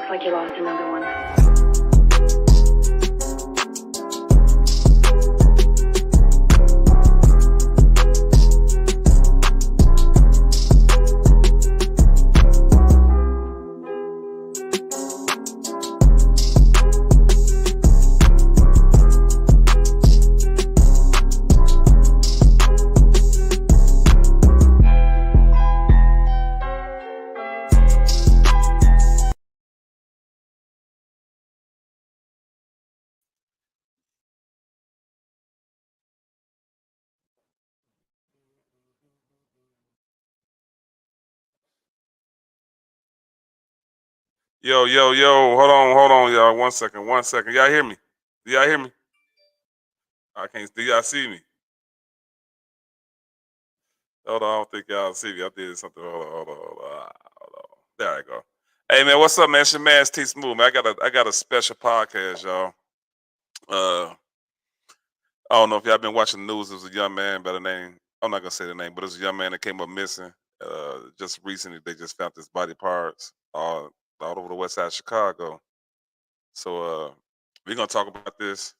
Looks like you lost another one. Yo, hold on, y'all. 1 second. Y'all hear me? Do y'all hear me? I can't. Do y'all see me? Hold on, I don't think y'all see me. I did something. Hold on. There I go. Hey man, what's up, man? It's your man's T Smooth, man. I got a special podcast, y'all. I don't know if y'all been watching the news. There was a young man by the name. I'm not gonna say the name, but it was a young man that came up missing. Just recently, they just found his body parts all over the west side of Chicago. So we're gonna talk about this.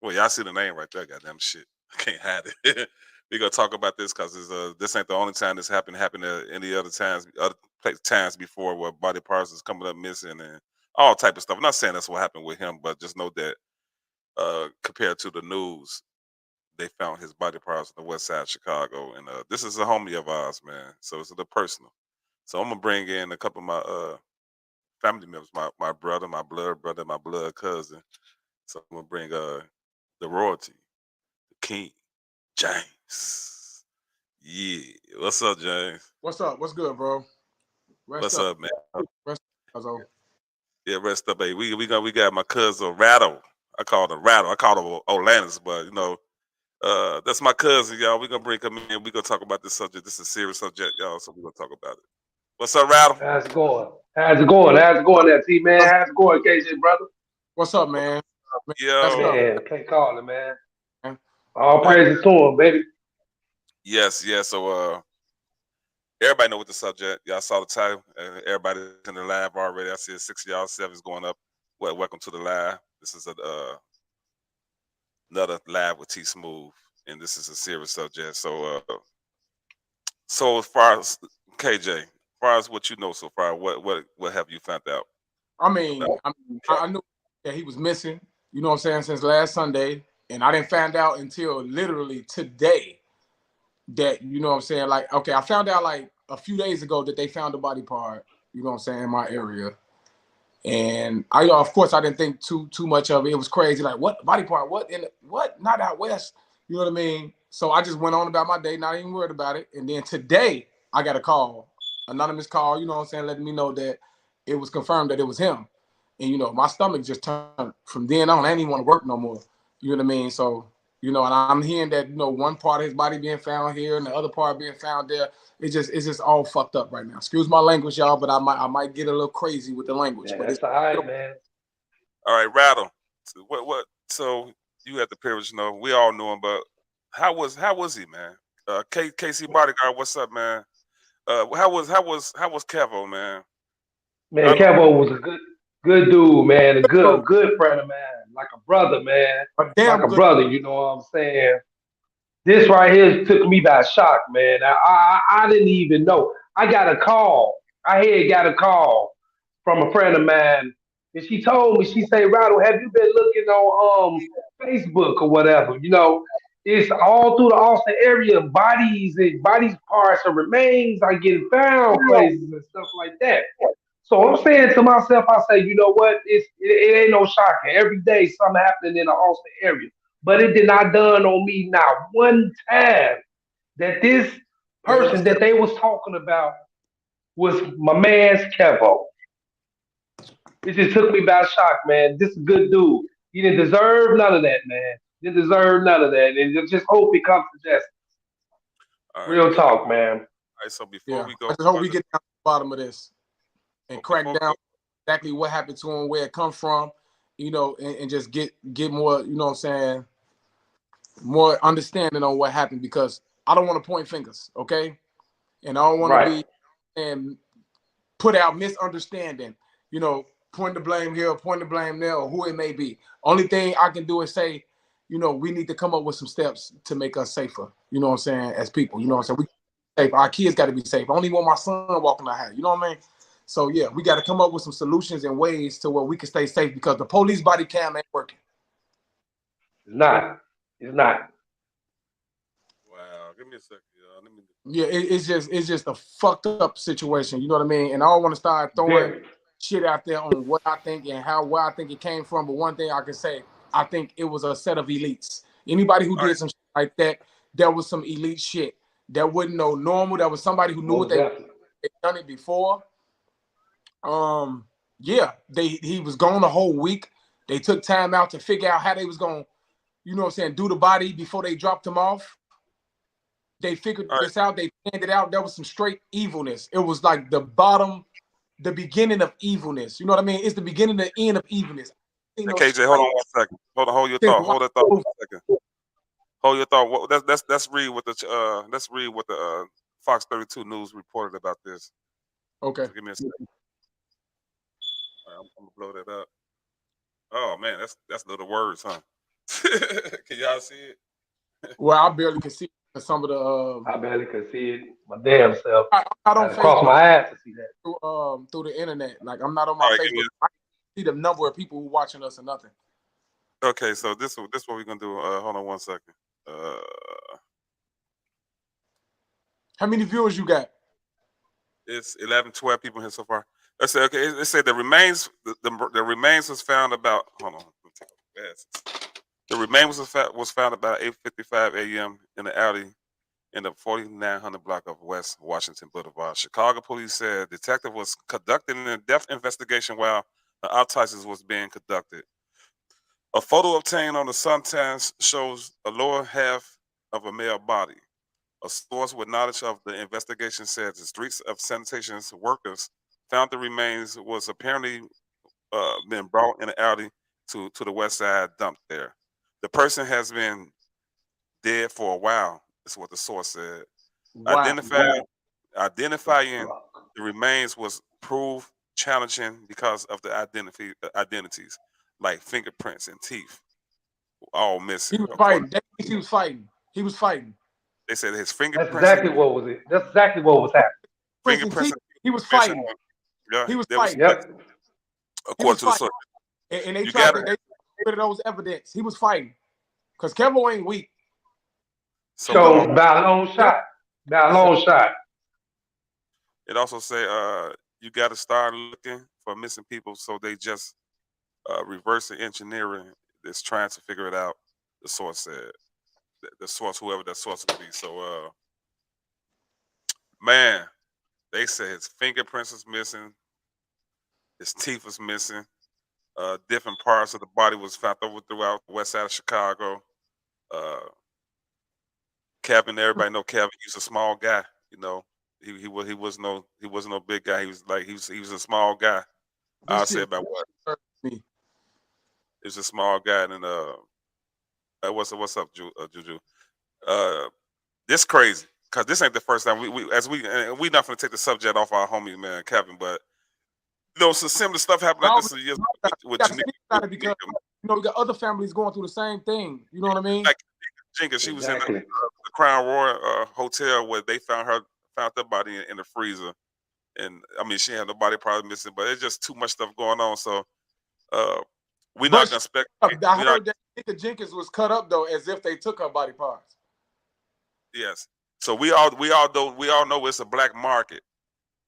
Well, y'all see the name right there, goddamn shit. I can't hide it. We're gonna talk about this because this ain't the only time this happened. Happened any other times before where body parts is coming up missing and all type of stuff. I'm not saying that's what happened with him, but just know that compared to the news, they found his body parts on the west side of Chicago, and this is a homie of ours, man. So it's a little personal. So I'm gonna bring in a couple of my family members, my brother, my blood brother, my blood cousin. So I'm gonna bring the royalty, the king, James. Yeah, what's up, James? What's up? What's good, bro? What's up, man? Rest up. Yeah, rest up, baby. We got my cousin Rattle. I called him Rattle. I called him Olandis, but you know, that's my cousin, y'all. We're gonna bring him in. We're gonna talk about this subject. This is a serious subject, y'all. So we're gonna talk about it. What's up, Rattle? How's it going? How's it going? How's it going there, T man? How's it going, KJ brother? What's up, man? Yo, Man, can't call it, man. Man. All praises to him, baby. yes. So everybody know what the subject. Y'all saw the title. Everybody in the live already. I see 6 of y'all, 7's going up. Well, welcome to the live. This is another live with T Smooth, and this is a serious subject. So as far as KJ, as far as what you know so far, what have you found out? I knew that he was missing, you know what I'm saying, since last Sunday, and I didn't find out until literally today that, you know what I'm saying, like, okay, I found out like a few days ago that they found a body part, you know what I'm saying, in my area. And of course, I didn't think too much of it. It was crazy, like, what body part? What not out west? You know what I mean? So I just went on about my day, not even worried about it. And then today, I got a call, anonymous call, you know what I'm saying, letting me know that it was confirmed that it was him. And, you know, my stomach just turned from then on. I didn't even want to work no more. You know what I mean? So, you know, and I'm hearing that, you know, one part of his body being found here and the other part being found there. It's just all fucked up right now. Excuse my language, y'all, but I might get a little crazy with the language. Yeah, but that's all right, man. All right, Rattle. So what? So you had the privilege, you know, we all knew him, but how was he, man? KC Bodyguard, what's up, man? How was Kevo, man? Man, Kevo was a good dude, man. A good friend of mine, like a brother, man. Like a brother, you know what I'm saying? This right here took me by shock, man. I didn't even know. I got a call. I got a call from a friend of mine, and she told me, she said, Rattle, have you been looking on Facebook or whatever? You know, it's all through the Austin area. Bodies parts and remains are getting found places and stuff like that. So I'm saying to myself, I say, you know what? It ain't no shocking. Every day something happening in the Austin area. But it did not dawn on me not one time that this person that they was talking about was my man's Kevo. It just took me by shock, man. This is a good dude. He didn't deserve none of that, man. Didn't deserve none of that. And just hope he comes to justice. Right, real talk, man. All right, so before we go, I just hope we get down to the bottom of this and crack down exactly what happened to him, where it comes from, you know, and just get more, you know what I'm saying, more understanding on what happened, because I don't want to point fingers, okay? And I don't want to be and put out misunderstanding. You know, point the blame here, point the blame there, or who it may be. Only thing I can do is say, we need to come up with some steps to make us safer. You know what I'm saying? As people, you know what I'm saying? We safe. Our kids got to be safe. I don't even want my son walking out here. You know what I mean? So yeah, we got to come up with some solutions and ways to where we can stay safe because the police body cam ain't working. It's not. It's not. Wow. Give me a second, y'all. Let me. Yeah, it's just a fucked up situation. You know what I mean? And I don't want to start throwing Very. shit out there on what I think and where I think it came from. But one thing I can say, I think it was a set of elites. Anybody who All did right. some shit like that, there was some elite shit. That wasn't no normal. That was somebody who knew what Most definitely. they done it before. Yeah, he was gone the whole week. They took time out to figure out how they was gonna, do the body before they dropped him off. They figured All right. this out. They planned it out. There was some straight evilness. It was like the beginning of evilness. You know what I mean? It's the beginning and the end of evilness. Hey, KJ, hold on 1 second. Hold your thought. Hold that thought for a second. Hold your thought. Let's read what the Fox 32 News reported about this. Okay. So give me a second. All right, I'm gonna blow that up. Oh man, that's little words, huh? Can y'all see it? Well, I barely could see some of the. I barely could see it my damn self. I I don't had to cross Facebook my ass to see that. through the internet. Like I'm not on my All right, Facebook. I can see the number of people who watching us or nothing. okay, so this what we're gonna do. Hold on 1 second. How many viewers you got? It's 11, 12 people here so far. Let's say okay. It said the remains was found about. Hold on. Let me take off my glasses. The remains was found about 8:55 a.m. in the alley in the 4900 block of West Washington Boulevard. Chicago police said detective was conducting a death investigation while the autopsy was being conducted. A photo obtained on the Sun-Times shows the lower half of a male body. A source with knowledge of the investigation said the streets of sanitation workers found the remains was apparently been brought in the alley to the west side dumped there. The person has been dead for a while, is what the source said. Wow. Identifying the remains was proved challenging because of the identities, like fingerprints and teeth, all missing. He was fighting. He was fighting. He was fighting. They said his That's fingerprints exactly what was it. That's exactly what was happening. fingerprints He was missing. fighting. Yeah, He was there was fighting. Yep. He according was to the fighting. source. And they You tried got to they rid of those evidence. He was fighting. Because Kevo ain't weak. So So by a long shot. By a long shot. it also say you got to start looking for missing people, so they just reverse engineering is trying to figure it out. The source said, the source, whoever that source would be. So man, they said his fingerprints is missing, his teeth was missing, different parts of the body was found over throughout the west side of Chicago. Uh, Kevin, everybody know Kevin. He's a small guy. You know, he wasn't no big guy. He was a small guy. I'll say about what? Me. He was a small guy, and what's up, Juju? This crazy because this ain't the first time we not gonna take the subject off our homie man Kevin, but some similar stuff happened like this with Janika. Because we got other families going through the same thing. You know what I mean? Like Jenkins, she was in the Crown Royal Hotel where they found her body in the freezer, and I mean she had no body probably missing, but it's just too much stuff going on. So we're not gonna spec. I heard that Nika Jenkins was cut up though, as if they took her body parts. Yes. So we all know it's a black market,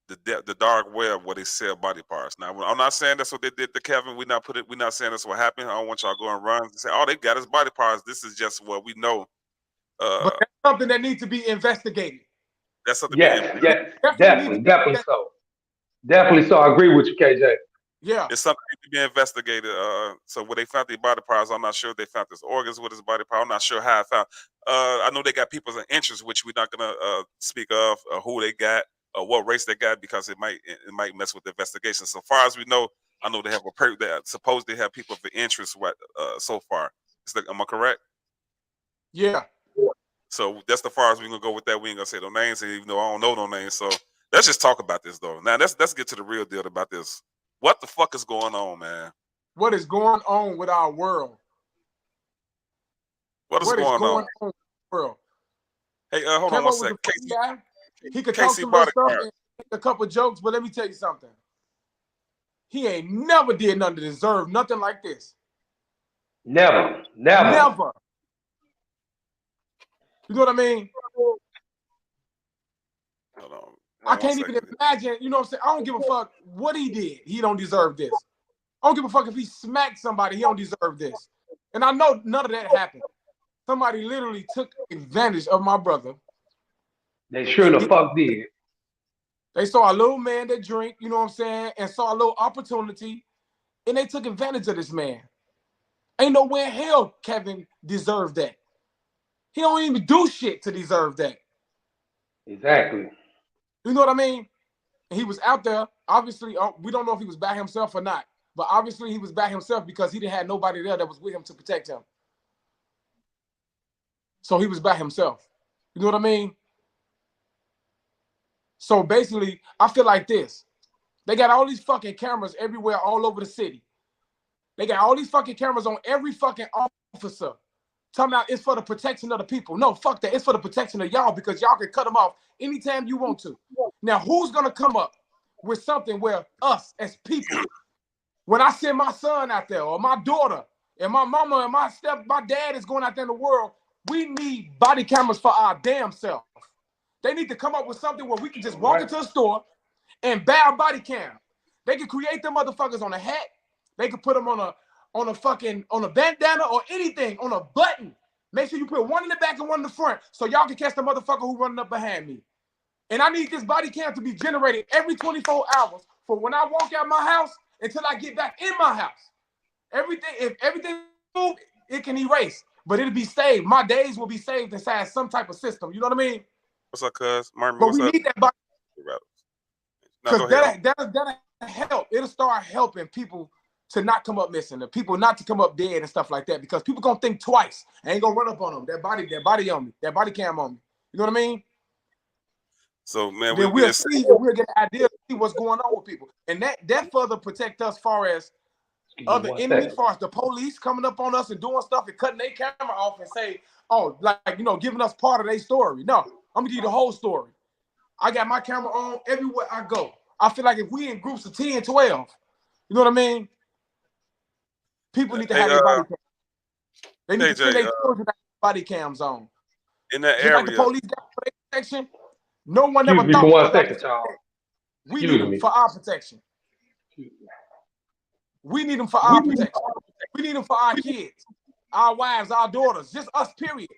the dark web where they sell body parts. Now I'm not saying that's what they did to Kevin. We're not saying that's what happened. I don't want y'all to go and run and say, oh, they got his body parts. This is just what we know. But that's something that needs to be investigated. That's something. Yes, definitely so. Definitely so. I agree with you, KJ. Yeah, it's something to be investigated. So when they found the body parts, I'm not sure if they found his organs with his body part. I'm not sure how I found. I know they got people's interest, which we're not gonna speak of, who they got, or what race they got, because it might mess with the investigation. So far as we know, I know they have that suppose they have people of interest. So far, am I correct? Yeah. So that's the far as we're gonna go with that. We ain't gonna say no names, even though I don't know no names. So let's just talk about this though. Now let's get to the real deal about this. What the fuck is going on, man? What is going on with our world? What is going on with the world? Hey, hold on one sec. He could talk some little stuff and make a couple jokes, but let me tell you something. He ain't never did nothing to deserve nothing like this. Never. You know what I mean? Hold on. I can't even imagine, you know what I'm saying? I don't give a fuck what he did. He don't deserve this. I don't give a fuck if he smacked somebody. He don't deserve this. And I know none of that happened. Somebody literally took advantage of my brother. They sure the fuck did. They saw a little man that drink, you know what I'm saying, and saw a little opportunity, and they took advantage of this man. Ain't no way in hell Kevin deserved that. He don't even do shit to deserve that. Exactly. You know what I mean? And he was out there. Obviously, we don't know if he was by himself or not, but obviously he was by himself because he didn't have nobody there that was with him to protect him. So he was by himself. You know what I mean? So basically, I feel like this. They got all these fucking cameras everywhere, all over the city. They got all these fucking cameras on every fucking officer. Talking about it's for the protection of the people. No, fuck that. It's for the protection of y'all because y'all can cut them off anytime you want to. Now, who's going to come up with something where us as people, when I send my son out there or my daughter and my mama and my dad is going out there in the world, we need body cameras for our damn self. They need to come up with something where we can just walk into a store and buy a body cam. They can create them motherfuckers on a hat. They can put them on a bandana or anything, on a button. Make sure you put one in the back and one in the front so y'all can catch the motherfucker who running up behind me. And I need this body cam to be generated every 24 hours for when I walk out my house until I get back in my house. If everything moves, it can erase, but it'll be saved. My days will be saved inside some type of system. You know what I mean? What's up, cuz? Marmy, but we need that body. Because that'll help. It'll start helping people to not come up missing, the people not to come up dead and stuff like that. Because people gonna think twice. I ain't gonna run up on them. That body on me. That body cam on me. You know what I mean? So man, we'll get an idea to see what's going on with people, and that further protect us far as other enemies, far as the police coming up on us and doing stuff and cutting their camera off and say, oh, like giving us part of their story. No, I'm gonna give you the whole story. I got my camera on everywhere I go. I feel like if we in groups of 10, 12, you know what I mean? People need to have their body cams. They need to send their children body cams on. In that just area. Like the police got for their protection, no one Excuse never me thought for 1 about second, y'all. We need them for our protection. We need them for our protection. We need them for our kids, our wives, our daughters, just us, period.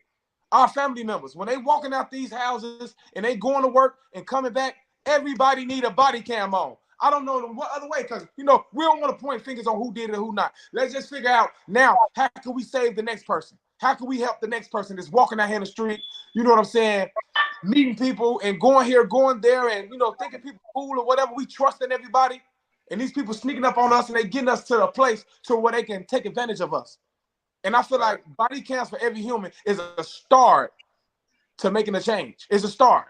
Our family members. When they walking out these houses and they going to work and coming back, everybody need a body cam on. I don't know what other way, because we don't want to point fingers on who did it and who not. Let's just figure out now, how can we save the next person? How can we help the next person that's walking out here in the street? You know what I'm saying? Meeting people and going here, going there, and thinking people cool or whatever. We trusting everybody, and these people sneaking up on us and they getting us to a place to where they can take advantage of us. And I feel like body cams for every human is a start to making a change. It's a start.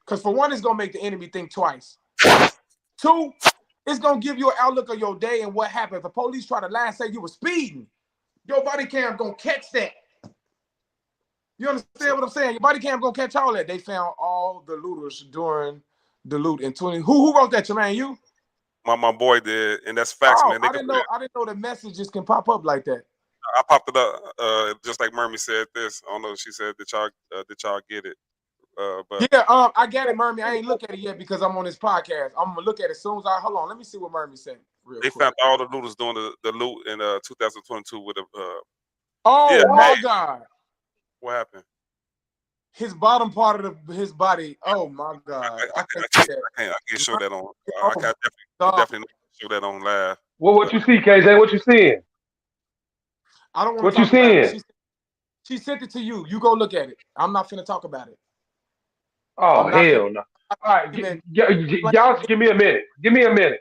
Because for one, it's going to make the enemy think twice. Two, it's going to give you an outlook of your day and what happened. If the police try to lie and say you were speeding, your body cam going to catch that. You understand what I'm saying? Your body cam going to catch all that. They found all the looters during the loot in 20. Who wrote that, Jermaine? You? My boy did, and that's facts, man. I didn't know the messages can pop up like that. I popped it up, just like Mermy said this. I don't know if she said did y'all get it? But yeah, I got it, Mermy. I ain't look at it yet because I'm on this podcast. I'm gonna look at it as soon as hold on. Let me see what Mermy said. They found all the looters doing the loot in 2022 with a. My God! What happened? His bottom part of his body. Oh my God! I can't show that on. I can definitely show that on live. Well, what you see, KJ? What you seeing? I don't want what to you seeing. She sent it to you. You go look at it. I'm not finna talk about it. Oh hell no! All right, y'all give me a minute. Give me a minute.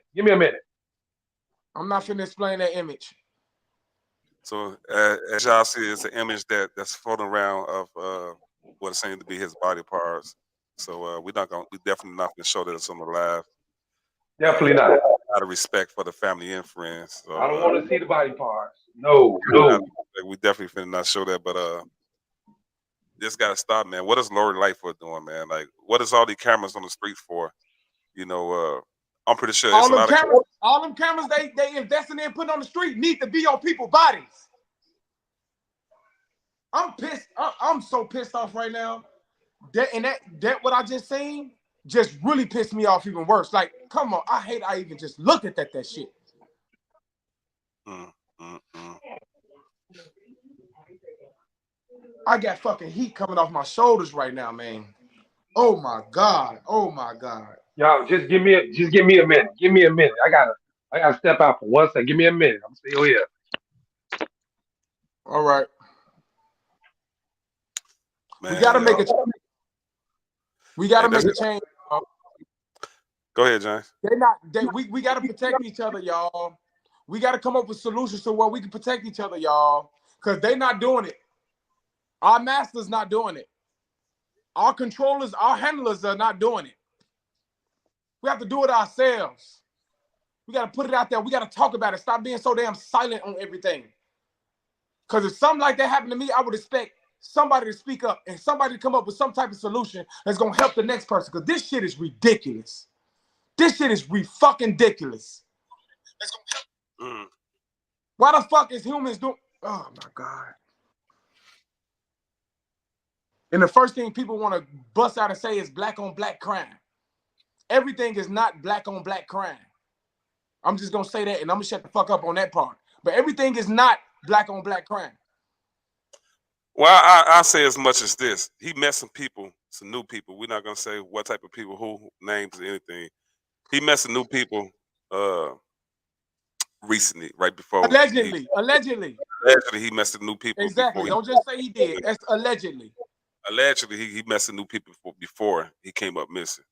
I'm not finna explain that image. So as y'all see, it's an image that's floating around of what seems to be his body parts. So we definitely not gonna show that it's on the live. Definitely not. out of respect for the family and friends. So I don't want to see the body parts. No. we definitely finna not show that, but this gotta stop, man. What is Lori Lightfoot doing, man? Like, what is all these cameras on the street for? You know, I'm pretty sure it's a lot of cameras. All them cameras they investing in putting on the street need to be on people's bodies. I'm pissed. I'm so pissed off right now. That what I just seen just really pissed me off even worse. Like, come on, I hate I even just looked at that shit. I got fucking heat coming off my shoulders right now, man. Oh my god. Oh my god. Y'all, just give me a minute. Give me a minute. I gotta step out for 1 second. Give me a minute. I'm still here. All right. Man, we gotta make a change. We gotta make a change. Go ahead, James. We gotta protect each other, y'all. We gotta come up with solutions so where we can protect each other, y'all. Because they're not doing it. Our masters not doing it. Our controllers, our handlers are not doing it. We have to do it ourselves. We got to put it out there. We got to talk about it. Stop being so damn silent on everything. Because if something like that happened to me, I would expect somebody to speak up and somebody to come up with some type of solution that's going to help the next person. Because this shit is ridiculous. This shit is fucking ridiculous. Why the fuck is humans doing? Oh, my God. And the first thing people want to bust out and say is black on black crime. Everything is not black on black crime. I'm just going to say that and I'm going to shut the fuck up on that part. But everything is not black on black crime. Well, I say as much as this. He met some people, some new people. We're not going to say what type of people, who, names, or anything. He met some new people recently, right before. Allegedly. Allegedly, he met some new people. Exactly. Don't just say he did. That's allegedly. Allegedly, he met some new people before he came up missing.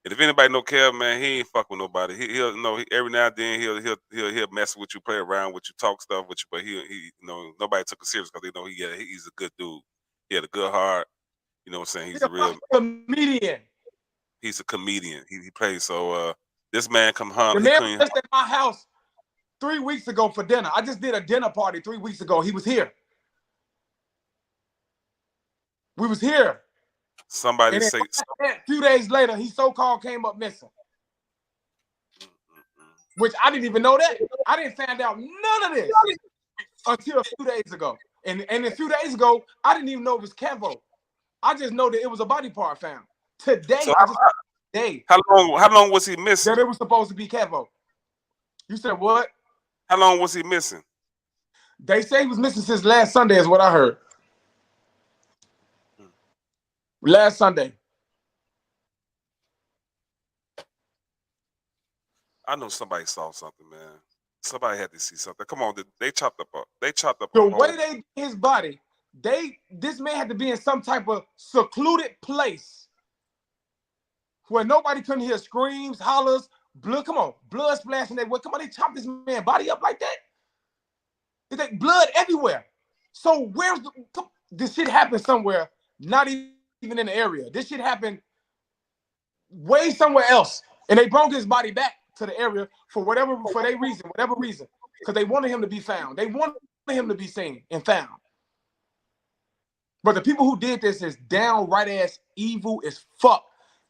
And if anybody know Kev, man, he ain't fuck with nobody. He'll every now and then he'll mess with you, play around with you, talk stuff with you, but he nobody took it serious because they know he's a good dude. He had a good heart. You know what I'm saying? He's a real comedian. He's a comedian. He plays. So this man come home. The man was at my house 3 weeks ago for dinner. I just did a dinner party 3 weeks ago. He was here. We was here. Somebody say a few days later, he so-called came up missing. Which I didn't even know that. I didn't find out none of this until a few days ago. And a few days ago, I didn't even know it was Kevo. I just know that it was a body part found. Today, so how long was he missing? That it was supposed to be Kevo. You said what? How long was he missing? They say he was missing since last Sunday is what I heard. Last Sunday. I know somebody saw something, man. Somebody had to see something. Come on, they chopped up. The way they did his body, this man had to be in some type of secluded place where nobody couldn't hear screams, hollers, blood. Come on, blood splashing everywhere. Come on, they chopped this man body up like that. It's like blood everywhere. So this shit happened somewhere, not even in the area. This shit happened way somewhere else. And they brought his body back to the area for whatever reason, because they wanted him to be found. They wanted him to be seen and found. But the people who did this is downright ass evil as fuck.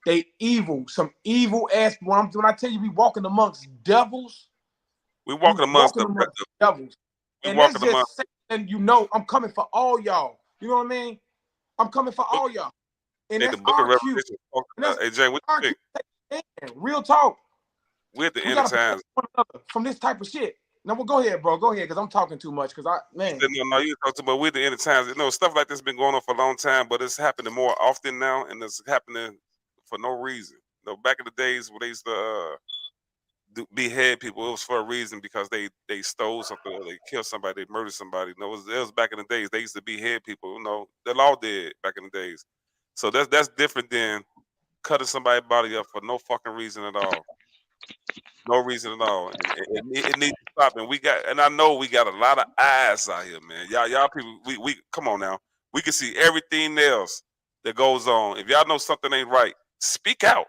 They evil, some evil ass. When I tell you we walking amongst devils, we walking amongst devils. And that's just saying, I'm coming for all y'all. You know what I mean? I'm coming for all y'all. And that's our cue. Hey, Jay, what you think? Real talk. We're at the end of times. From this type of shit. Now, well, go ahead, bro. Go ahead, because I'm talking too much. Because No, you talk about we're at the end of times. Stuff like this has been going on for a long time, but it's happening more often now, and it's happening for no reason. Back in the days when they used to behead people, it was for a reason, because they stole something, or they killed somebody, they murdered somebody. It was back in the days. They used to behead people. The law did back in the days. So that's different than cutting somebody's body up for no fucking reason at all. No reason at all. And it needs to stop. And I know we got a lot of eyes out here, man. Y'all people, we come on now. We can see everything else that goes on. If y'all know something ain't right, speak out.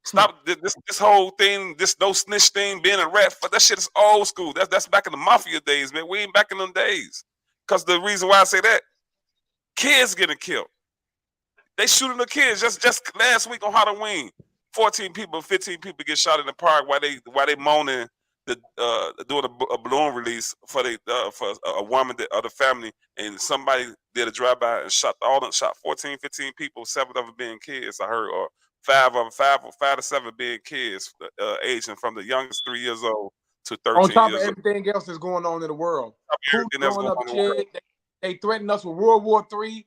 Stop this whole thing, this no snitch thing, being a rat. That shit is old school. That's back in the mafia days, man. We ain't back in them days. Because the reason why I say that, kids getting killed. They shooting the kids just last week on Halloween. 14 people, 15 people get shot in the park while they moaning, doing a balloon release for a woman of the family, and somebody did a drive by and shot 14, 15 people, 7 of them being kids. I heard, or 5 to 7 being kids, aging from the youngest 3 years old to 13 on top years of old. everything else that's going on in the world. Everything that's going on in the world. They threatened us with World War III.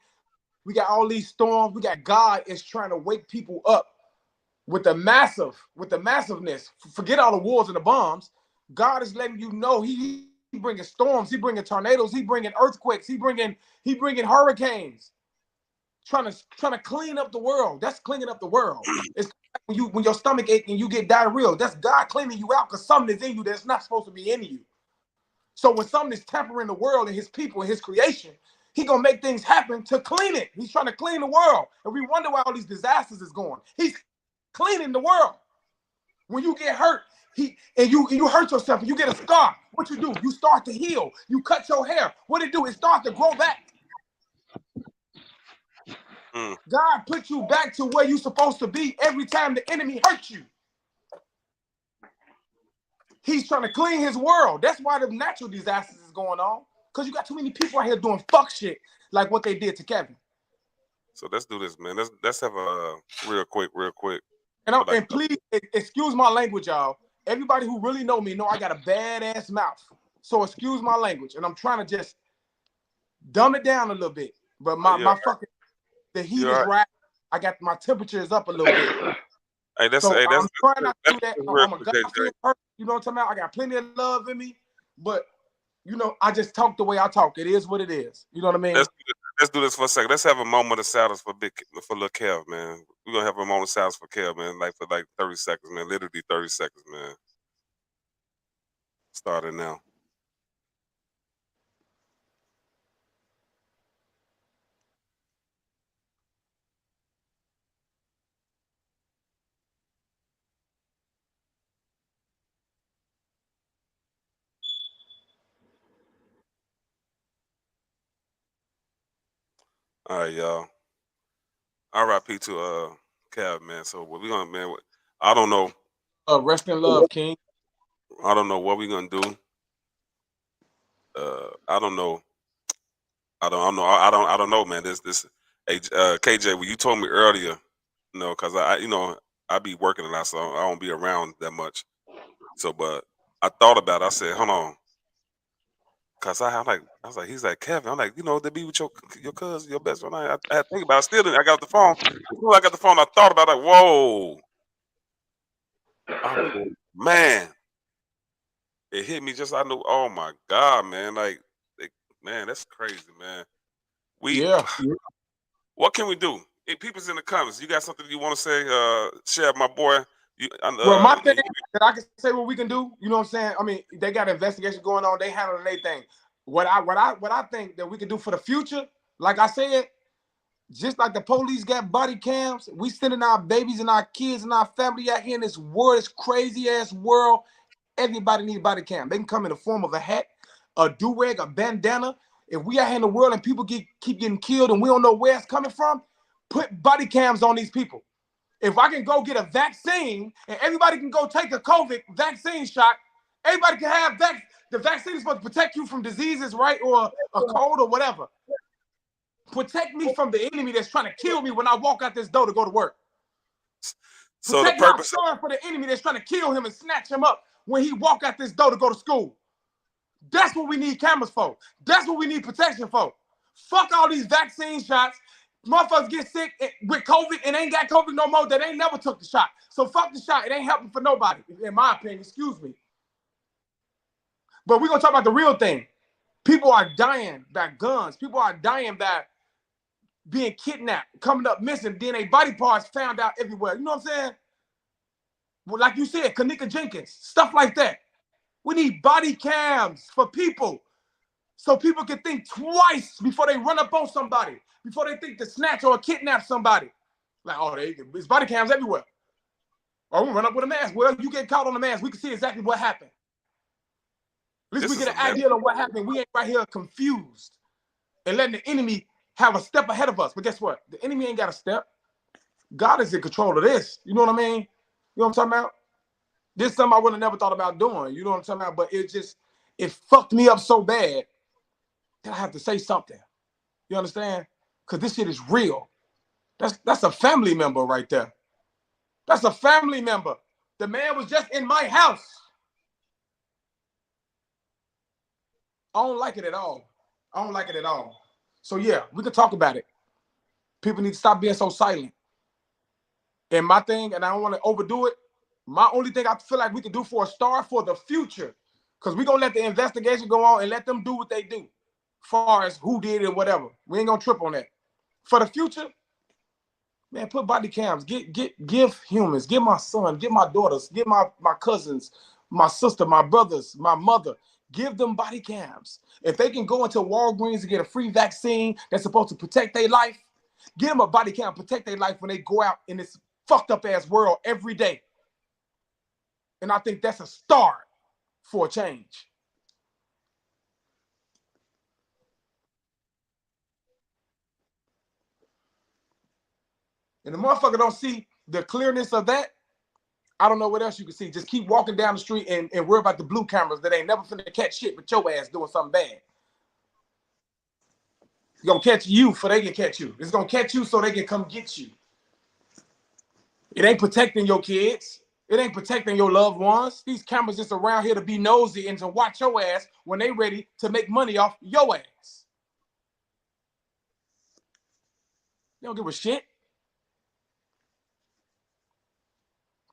We got all these storms. We got God is trying to wake people up with the massiveness. Forget all the wars and the bombs. God is letting you know he bringing storms. He bringing tornadoes. He bringing earthquakes. He bringing hurricanes. Trying to clean up the world. That's cleaning up the world. It's when your stomach ache and you get diarrhea. That's God cleaning you out because something is in you that's not supposed to be in you. So when something is tampering the world and his people and his creation, he gonna make things happen to clean it. He's trying to clean the world, and we wonder why all these disasters is going. He's cleaning the world. When you get hurt, you hurt yourself, and you get a scar. What you do? You start to heal. You cut your hair. What it do? It starts to grow back. God put you back to where you're supposed to be every time the enemy hurts you. He's trying to clean his world. That's why the natural disasters is going on. Because you got too many people out here doing fuck shit like what they did to Kevin. So let's do this, man. Let's have a real quick. And please excuse my language, y'all. Everybody who really know me know I got a badass mouth. So excuse my language. And I'm trying to just dumb it down a little bit. But the heat is right. I got my temperature is up a little bit. Hey, I'm trying not to do that. I'm a God-fearing person. You know what I'm talking about? I got plenty of love in me. But I just talk the way I talk. It is what it is. You know what I mean? Let's do this for a second. Let's have a moment of silence for little Kev, man. We're gonna have a moment of silence for Kev, man. For 30 seconds, man. Literally 30 seconds, man. Starting now. All right, y'all. R.I.P. to Kev, man. So what we gonna, man? I don't know. Rest in love, King. I don't know what we're gonna do. I don't know. I don't know, man. Hey, KJ, when you told me earlier, because I be working a lot, so I don't be around that much. So, but I thought about it. I said, hold on. Cause I was like, he's like, Kevin. I'm like, they be with your cousin, your best friend. I had to think about it. Still didn't. I got the phone. When I got the phone, I thought about it. Like, whoa. Man. It hit me just, I knew, oh my God, man. Man, that's crazy, man. What can we do? Hey, people's in the comments. You got something you want to say? Share, my boy. My thing that I can say what we can do, you know what I'm saying? I mean, they got an investigation going on. They handling their thing. What I think that we can do for the future, like I said, just like the police got body cams, we sending our babies and our kids and our family out here in this world, this crazy ass world. Everybody needs body cam. They can come in the form of a hat, a do-rag, a bandana. If we out here in the world and people keep getting killed and we don't know where it's coming from, put body cams on these people. If I can go get a vaccine and everybody can go take a COVID vaccine shot, everybody can have the vaccine is supposed to protect you from diseases, right? Or a cold or whatever. Protect me from the enemy that's trying to kill me when I walk out this door to go to work. So protect my son for the enemy that's trying to kill him and snatch him up when he walk out this door to go to school. That's what we need cameras for. That's what we need protection for. Fuck all these vaccine shots. Motherfuckers get sick with COVID and ain't got COVID no more. That ain't never took the shot. So fuck the shot. It ain't helping for nobody, in my opinion. Excuse me. But we're going to talk about the real thing. People are dying by guns. People are dying by being kidnapped, coming up missing, then their body parts found out everywhere. You know what I'm saying? Well, like you said, Kanika Jenkins, stuff like that. We need body cams for people so people can think twice before they run up on somebody, before they think to snatch or kidnap somebody. Like, oh, there's body cams everywhere. I'm gonna run up with a mask. Well, you get caught on the mask, we can see exactly what happened. At least we get an idea of what happened. We ain't right here confused and letting the enemy have a step ahead of us. But guess what? The enemy ain't got a step. God is in control of this. You know what I mean? You know what I'm talking about? This is something I would have never thought about doing. You know what I'm talking about? But it fucked me up so bad that I have to say something. You understand? Because this shit is real. That's a family member right there. That's a family member. The man was just in my house. I don't like it at all. I don't like it at all. So yeah, we can talk about it. People need to stop being so silent. And my thing, and I don't want to overdo it, my only thing I feel like we can do for a start for the future, because we're going to let the investigation go on and let them do what they do, far as who did it, whatever. We ain't going to trip on that. For the future, man, put body cams. Give humans. Give my son. Give my daughters. Give my cousins, my sister, my brothers, my mother. Give them body cams. If they can go into Walgreens and get a free vaccine that's supposed to protect their life, give them a body cam, protect their life when they go out in this fucked up ass world every day. And I think that's a start for a change. And the motherfucker don't see the clearness of that, I don't know what else you can see. Just keep walking down the street and worry about the blue cameras that ain't never finna catch shit but your ass doing something bad. It's gonna catch you so they can catch you. It's gonna catch you so they can come get you. It ain't protecting your kids. It ain't protecting your loved ones. These cameras just around here to be nosy and to watch your ass when they ready to make money off your ass. They don't give a shit.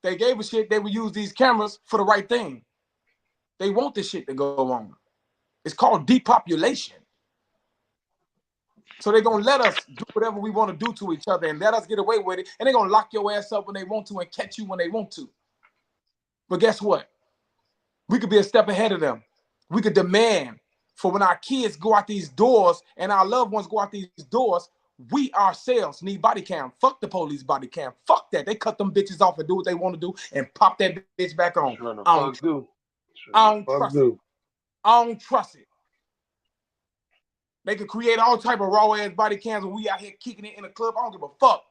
They gave a shit, they would use these cameras for the right thing. They want this shit to go on. It's called depopulation. So they're going to let us do whatever we want to do to each other and let us get away with it. And they're going to lock your ass up when they want to and catch you when they want to. But guess what? We could be a step ahead of them. We could demand for when our kids go out these doors and our loved ones go out these doors, we ourselves need body cam. Fuck the police body cam. Fuck that. They cut them bitches off and do what they want to do and pop that bitch back on. I don't trust it. I don't trust it. They can create all type of raw ass body cams when we out here kicking it in the club. I don't give a fuck.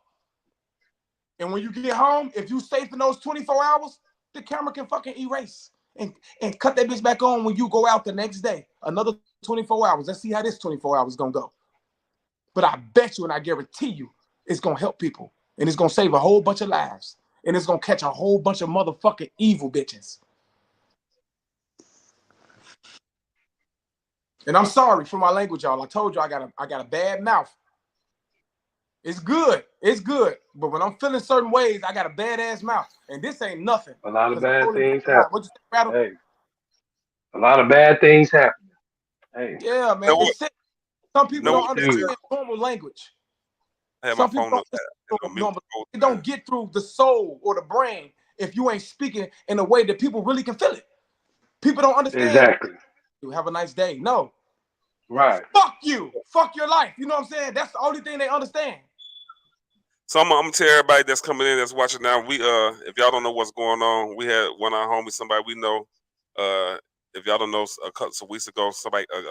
And when you get home, if you safe in those 24 hours, the camera can fucking erase and cut that bitch back on when you go out the next day. Another 24 hours. Let's see how this 24 hours is gonna go. But I bet you and I guarantee you it's gonna help people. And it's gonna save a whole bunch of lives. And it's gonna catch a whole bunch of motherfucking evil bitches. And I'm sorry for my language, y'all. I told you I got a bad mouth. It's good. It's good. But when I'm feeling certain ways, I got a badass mouth. And this ain't nothing. A lot of bad things happen. What you think, Rattle? Hey. A lot of bad things happen. Hey. Yeah, man. Some people don't understand normal language. Some people don't get through the soul or the brain if you ain't speaking in a way that people really can feel it. People don't understand. Exactly. You have a nice day. No. Right. Fuck you. Fuck your life. You know what I'm saying? That's the only thing they understand. So I'm gonna tell everybody that's coming in, that's watching now. We if y'all don't know what's going on, we had one of our homies, somebody we know. If y'all don't know, a couple of weeks ago,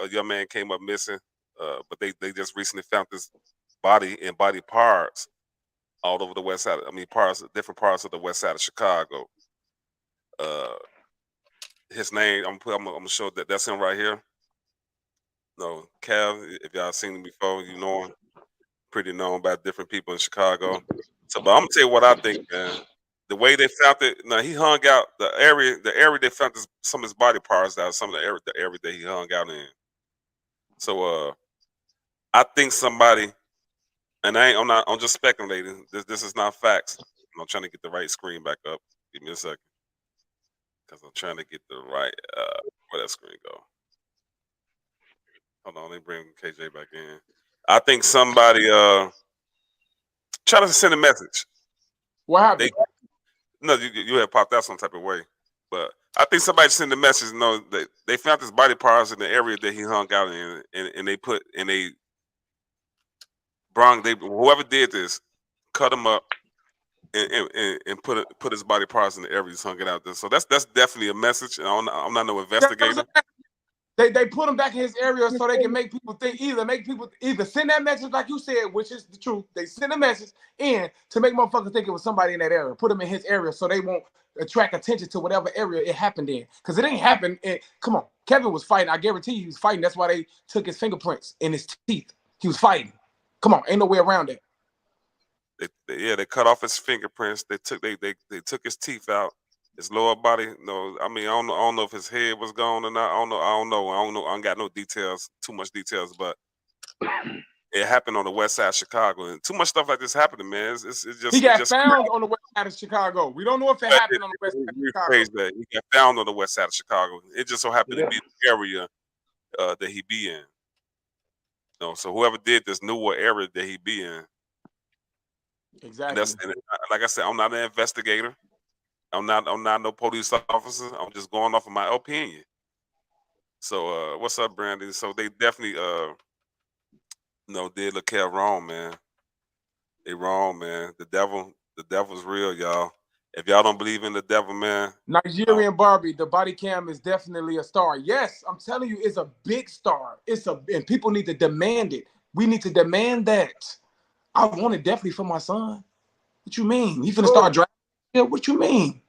a young man came up missing. But they just recently found this body and body parts all over the west side. Different parts of the west side of Chicago. His name, I'm gonna show that's him right here. No, Kev, if y'all seen him before, you know him. Pretty known by different people in Chicago. So, but I'm gonna tell you what I think, man. The way they found it, now he hung out the area they found some of his body parts out, some of the area that he hung out in. So I think somebody, and I'm just speculating. This is not facts. I'm trying to get the right screen back up. Give me a second. Because I'm trying to get the right where that screen go. Hold on, let me bring KJ back in. I think somebody try to send a message. What happened? You had popped out some type of way. But I think somebody sent a message, they found his body parts in the area that he hung out in, and whoever did this, cut him up and put his body parts in the areas, hung it out there. So that's definitely a message. And I'm not no investigator. They put him back in his area so they can make people think, either send that message like you said, which is the truth. They send a message in to make motherfuckers think it was somebody in that area. Put him in his area so they won't attract attention to whatever area it happened in. Because it ain't happened. Come on, Kevin was fighting. I guarantee you he was fighting. That's why they took his fingerprints in his teeth. He was fighting. Come on, ain't no way around it. They cut off his fingerprints. They took his teeth out. His lower body, no, I mean, I don't know if his head was gone or not. I don't know. I don't got no details, too much details, but it happened on the west side of Chicago, and too much stuff like this happening, man. It's just he got found on the west side of Chicago. We don't know if it happened on the west side of Chicago. He got found on the west side of Chicago. It just so happened to be the area that he be in. No, so whoever did this knew what area that he be in. Exactly. And like I said, I'm not an investigator. I'm not no police officer. I'm just going off of my opinion. So what's up, Brandy? So they definitely did LaKel wrong, man. They wrong, man. The devil's real, y'all. If y'all don't believe in the devil, man. Nigerian Barbie, the body cam is definitely a star. Yes, I'm telling you, it's a big star. And people need to demand it. We need to demand that. I want it definitely for my son. What you mean? He finna start driving? Yeah, what you mean?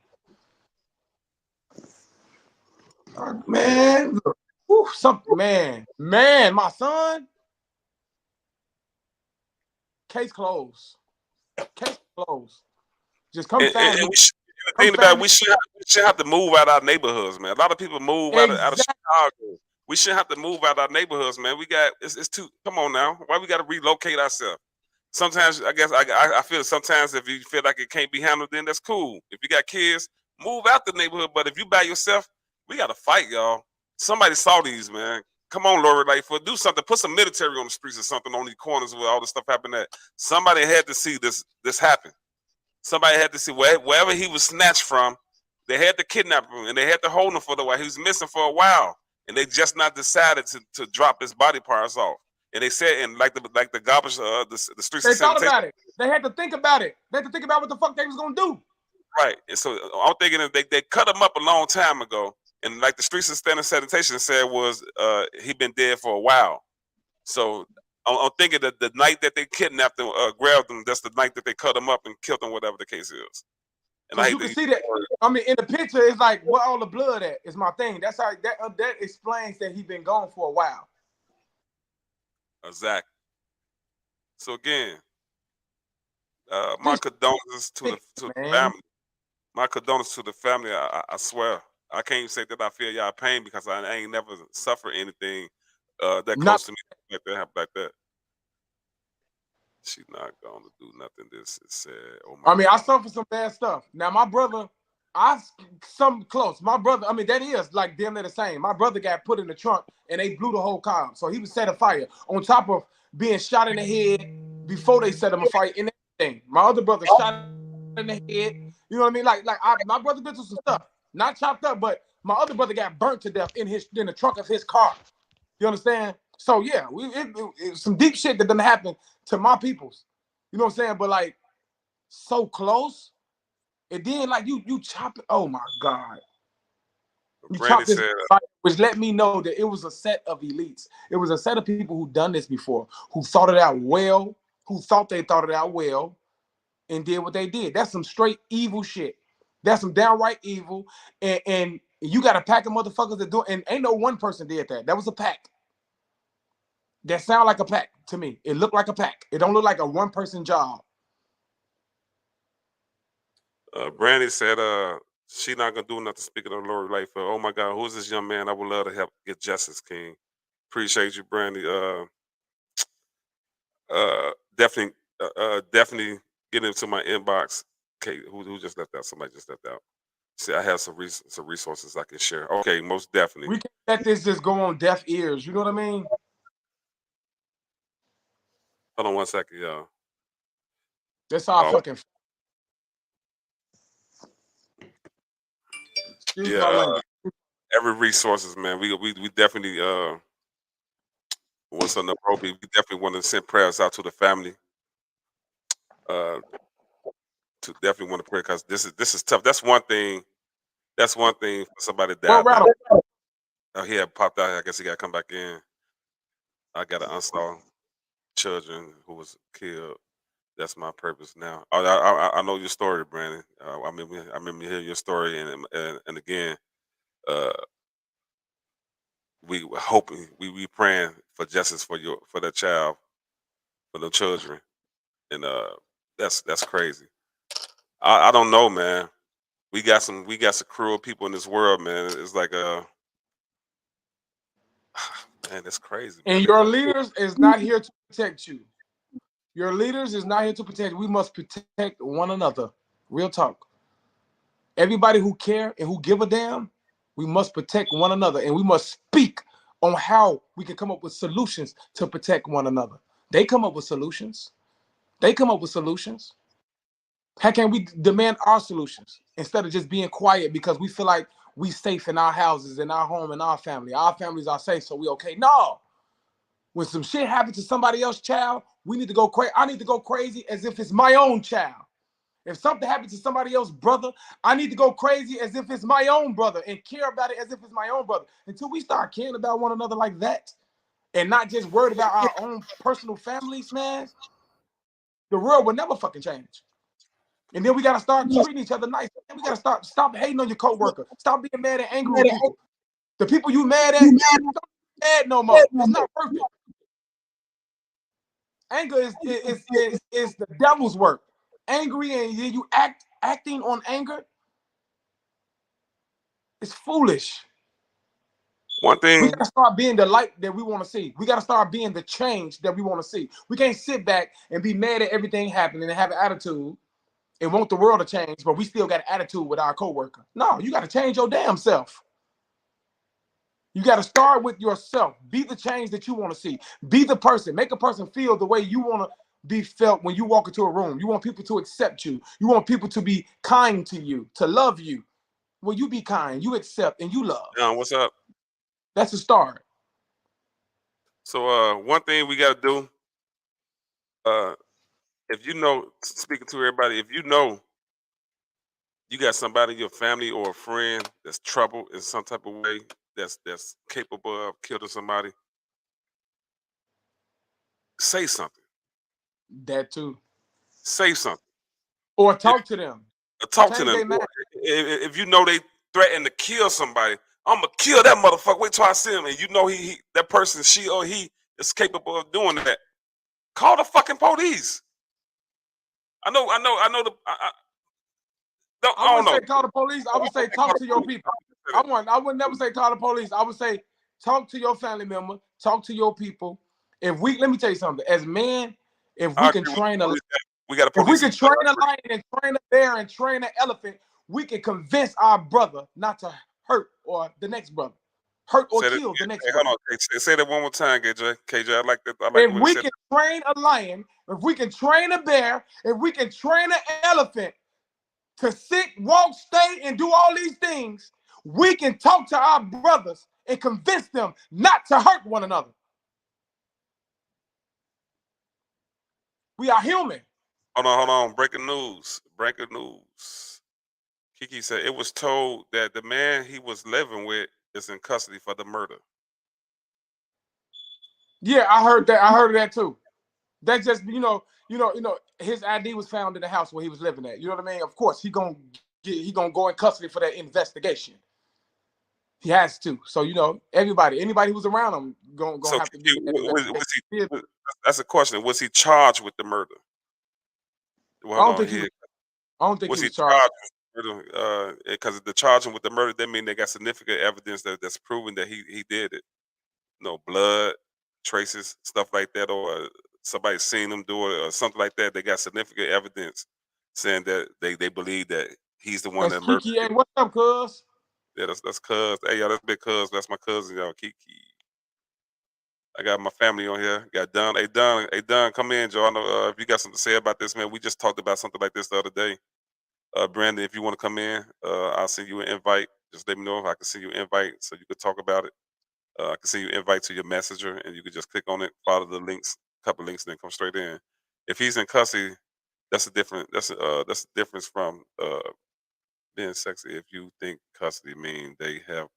Man, look. Whew, man, my son. Case closed. Case closed. Just come find me. The thing about it, we should have to move out our neighborhoods, man. A lot of people move out of Chicago. We shouldn't have to move out our neighborhoods, man. We got it's too. Come on now, why we got to relocate ourselves? Sometimes I guess I feel sometimes if you feel like it can't be handled, then that's cool. If you got kids, move out the neighborhood. But if you by yourself, we got to fight, y'all. Somebody saw these, man. Come on, Lori, like do something. Put some military on the streets or something on these corners where all this stuff happened. At somebody had to see this happen. Somebody had to see wherever he was snatched from. They had to kidnap him and they had to hold him for the while. He was missing for a while, and they just not decided to drop his body parts off. And they said, and like the garbage, the streets. They thought about it. They had to think about it. They had to think about what the fuck they was gonna do. Right. And so I'm thinking they cut him up a long time ago, and like the streets of sanitation said was he been dead for a while. So I'm thinking that the night that they kidnapped him, grabbed him, that's the night that they cut him up and killed him, whatever the case is. And you can see that. I mean, in the picture, it's like where all the blood at is my thing. That's how that explains that he been gone for a while. Exactly. So again, my condolences to the family. My condolences to the family. I swear, I can't even say that I feel y'all pain because I ain't never suffered anything that close to me like that. She's not gonna do nothing. This is sad. Oh my I suffered some bad stuff. Now my brother, something close. My brother, that is like damn near the same. My brother got put in the trunk and they blew the whole car up. So he was set afire on top of being shot in the head before they set him afire and everything. My other brother shot in the head. You know what I mean? My brother been through some stuff, not chopped up, but my other brother got burnt to death in the trunk of his car. You understand? So yeah, it some deep shit that didn't happen to my peoples. You know what I'm saying? But like so close. And then like you chop it. Oh my God. You chop this, which let me know that it was a set of elites. It was a set of people who done this before, who thought it out well, who thought they thought it out well, and did what they did. That's some straight evil shit. That's some downright evil. And you got a pack of motherfuckers that do it. And ain't no one person did that. That was a pack. That sound like a pack to me. It looked like a pack. It don't look like a one-person job. Brandy said she not gonna do nothing speaking of Lori Lightfoot. Oh my God, who's this young man? I would love to help get justice, King. Appreciate you, Brandy. Definitely get into my inbox. Okay, who just left out? Somebody just left out. See, I have some resources I can share. Okay, most definitely. We can't let this just go on deaf ears. You know what I mean? Hold on 1 second, y'all. That's how fucking. Every resources, man. We definitely what's on the appropriate. We definitely want to send prayers out to the family. to definitely want to pray because this is tough. That's one thing. That's one thing for somebody to Well, die, man. rattle. Oh, he had popped out. I guess he got to come back in. I got to install children who was killed. That's my purpose now. I know your story, Brandon. I remember hearing your story, and again, uh, we were hoping, we praying for justice for that child, for the children, and that's crazy. I don't know, man. We got some cruel people in this world, man. It's like man, that's crazy, man. And your leaders is not here to protect you. Your leaders is not here to protect. We must protect one another. Real talk. Everybody who care and who give a damn, we must protect one another, and we must speak on how we can come up with solutions to protect one another. They come up with solutions. They come up with solutions. How can we demand our solutions instead of just being quiet because we feel like we safe in our houses, in our home, in our family? Our families are safe, so we okay. No. When some shit happens to somebody else's child, we need to go crazy. I need to go crazy as if it's my own child. If something happens to somebody else's brother, I need to go crazy as if it's my own brother and care about it as if it's my own brother. Until we start caring about one another like that and not just worried about our own personal families, man, the world will never fucking change. And then we got to start treating each other nice. And we got to stop hating on your coworker. Stop being mad and angry with people. The people you mad at, don't be mad no more. It's not worth it. Anger is the devil's work. Angry and you acting on anger is foolish. One We thing, gotta start being the light that we want to see. We gotta start being the change that we want to see. We can't sit back and be mad at everything happening and have an attitude and want the world to change, but we still got an attitude with our coworker. No, you gotta change your damn self. You got to start with yourself. Be the change that you want to see. Be the person. Make a person feel the way you want to be felt when you walk into a room. You want people to accept you. You want people to be kind to you, to love you. Well, you be kind, you accept, and you love. what's up? That's a start. So one thing we got to do, if you know, speaking to everybody, if you know you got somebody in your family or a friend that's troubled in some type of way, that's capable of killing somebody, say something. That too. Say something. Or talk to them. Talk to Change them. their mind. If you know they threaten to kill somebody, I'm gonna kill that motherfucker. Wait till I see him, and you know he that person, she or he, is capable of doing that. Call the fucking police. I know. I don't wouldn't know. say call the police. I would say talk to your people. I would never say call the police. I would say talk to your family member, talk to your people. Let me tell you something. As men, if I we can agree with train the a police. We got a if we police. can train a lion and train a bear and train an elephant, we can convince our brother not to hurt or the next brother. Hurt or Say that kill the again. next Hey, hold brother. on. Say that one more time, KJ. KJ, I like that. I like the If way you we said can train a lion, if we can train a bear, if we can train an elephant to sit, walk, stay, and do all these things, we can talk to our brothers and convince them not to hurt one another. We are human. Hold on. Breaking news. Breaking news. Kiki said it was told that the man he was living with is in custody for the murder. Yeah, I heard that. I heard of that too. That just his ID was found in the house where he was living at. You know what I mean? Of course, he gonna go in custody for that investigation. He has to. So anybody who's around him gonna So have to be. that's a question. Was he charged with the murder? Well, I hold don't on think he here. was. I don't think Was he he was charged. charged with murder? Because the charging with the murder, that mean they got significant evidence that's proven that he did it. No blood traces, stuff like that, or somebody seen him do it, or something like that. They got significant evidence saying that they believe that he's the one That's that murdered Kiki. Hey, him. what's up, cuz? Yeah, that's cuz. Hey, y'all, that's big cuz. That's my cousin, y'all. Kiki. I got my family on here. Got Don. Hey, Don, come in, Joe. I know if you got something to say about this, man. We just talked about something like this the other day. Brandon, if you want to come in, I'll send you an invite. Just let me know if I can send you an invite so you could talk about it. I can send you an invite to your messenger, and you could just click on it, follow the links, a couple links, and then come straight in. If he's in custody, That's a different. That's the difference from being sexy. If you think custody mean they have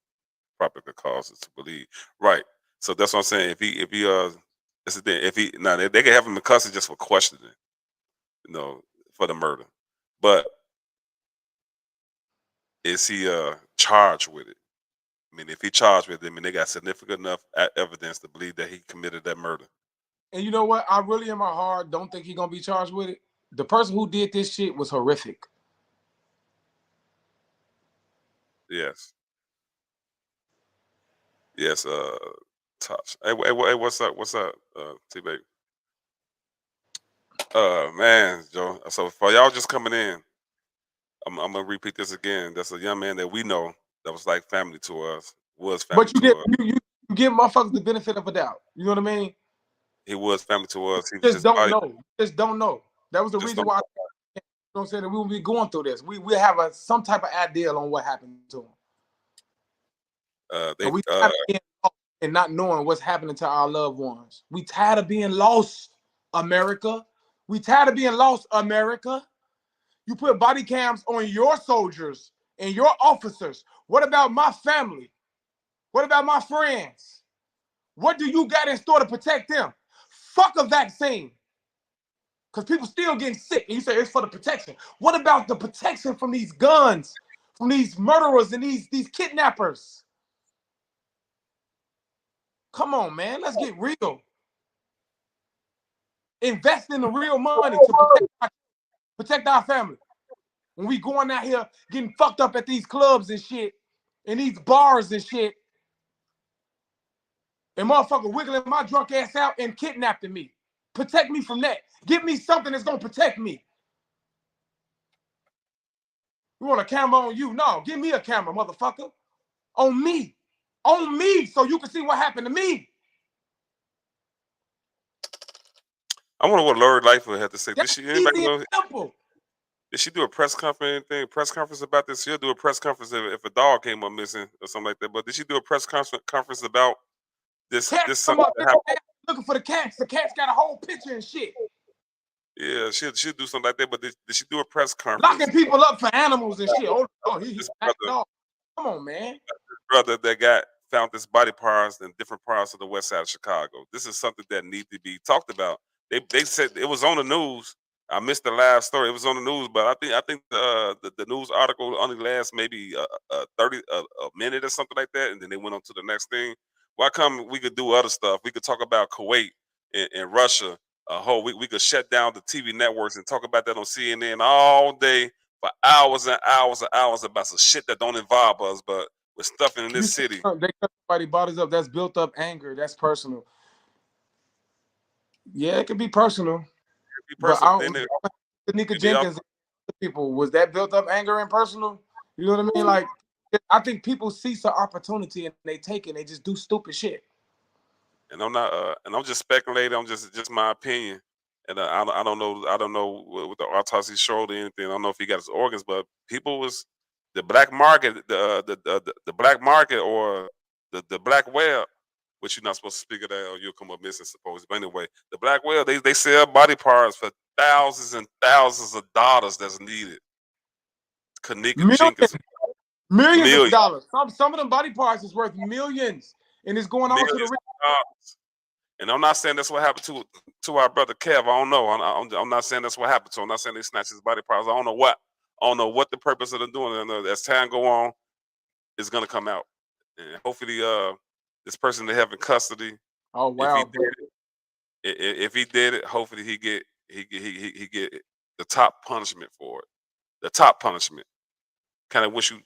proper causes to believe, right? So that's what I'm saying. If he that's the thing. If he now they can have him in custody just for questioning, you know, for the murder, but is he charged with it? I mean, if he charged with it, I mean, they got significant enough evidence to believe that he committed that murder. And you know what? I really, in my heart, don't think he's gonna be charged with it. The person who did this shit was horrific. Yes. Yes, Tosh. Hey, what's up? What's up, T baby? Man, Joe. So for y'all just coming in, I'm gonna repeat this again. That's a young man that we know that was like family to us, was family But you to get us. you give motherfuckers the benefit of a doubt. You know what I mean? He was family to us. He You was just just don't body. know. You just don't know. That was the Just reason don't. why, you know what I'm saying, that we will be going through this. We have some type of idea on what happened to him. They And we tired of being lost and not knowing what's happening to our loved ones. We tired of being lost, America. We tired of being lost, America. You put body cams on your soldiers and your officers. What about my family? What about my friends? What do you got in store to protect them? Fuck a vaccine. Because people still getting sick. And you say it's for the protection. What about the protection from these guns, from these murderers and these kidnappers? Come on, man. Let's get real. Invest in the real money to protect our family. When we going out here getting fucked up at these clubs and shit, and these bars and shit, and motherfucker wiggling my drunk ass out and kidnapping me. Protect me from that. Give me something that's gonna protect me. You want a camera on you? No, give me a camera, motherfucker. On me. On me, so you can see what happened to me. I wonder what Lori Lightfoot had to say. Did That's she easy anybody and know? simple. Did she do a press conference? Anything? Press conference about this? She'll do a press conference if a dog came up missing or something like that. But did she do a press conference about this? Cats This come something up that happened? looking for the cats. The cats got a whole picture and shit. Yeah, she'll do something like that. But did she do a press conference? Locking people up for animals and shit. Oh, he This back brother, off. Come on, man. brother that got found this body parts in different parts of the west side of Chicago. This is something that needs to be talked about. They said it was on the news. I missed the last story. It was on the news, but I think the news article only lasts maybe 30 a minute or something like that, and then they went on to the next thing. Why come we could do other stuff? We could talk about Kuwait and Russia. We could shut down the TV networks and talk about that on CNN all day for hours and hours and hours about some shit that don't involve us, but we're stuffing in You this say city. they cut somebody bodies up. That's built up anger. That's personal. Yeah, it can be personal. Be But personal. I Then don't. Tanika they Jenkins, people, was that built up anger and personal? You know what I mean? Like, I think people see some opportunity and they take it. And they just do stupid shit. and I'm not and I'm just speculating. I'm just my opinion, and I don't know what the autopsy showed or anything. I don't know if he got his organs, but people was the black market, the black market or the black web, which you're not supposed to speak of that or you'll come up missing supposedly. But anyway, the black web they sell body parts for thousands and thousands of dollars that's needed. Kanika Millions, Jenkins, millions of millions, dollars. Some of them body parts is worth millions, and it's going on to the millions rich. of dollars. And I'm not saying that's what happened to our brother Kev. I don't know. I'm not saying that's what happened to him. I'm not saying they snatched his body parts. I don't know what. I don't know what the purpose of them doing. And as time go on, it's gonna come out. And hopefully, this person they have in custody, Oh if he wow, did it, if he did it, hopefully he get the top punishment for it. The top punishment. Kind of wish you.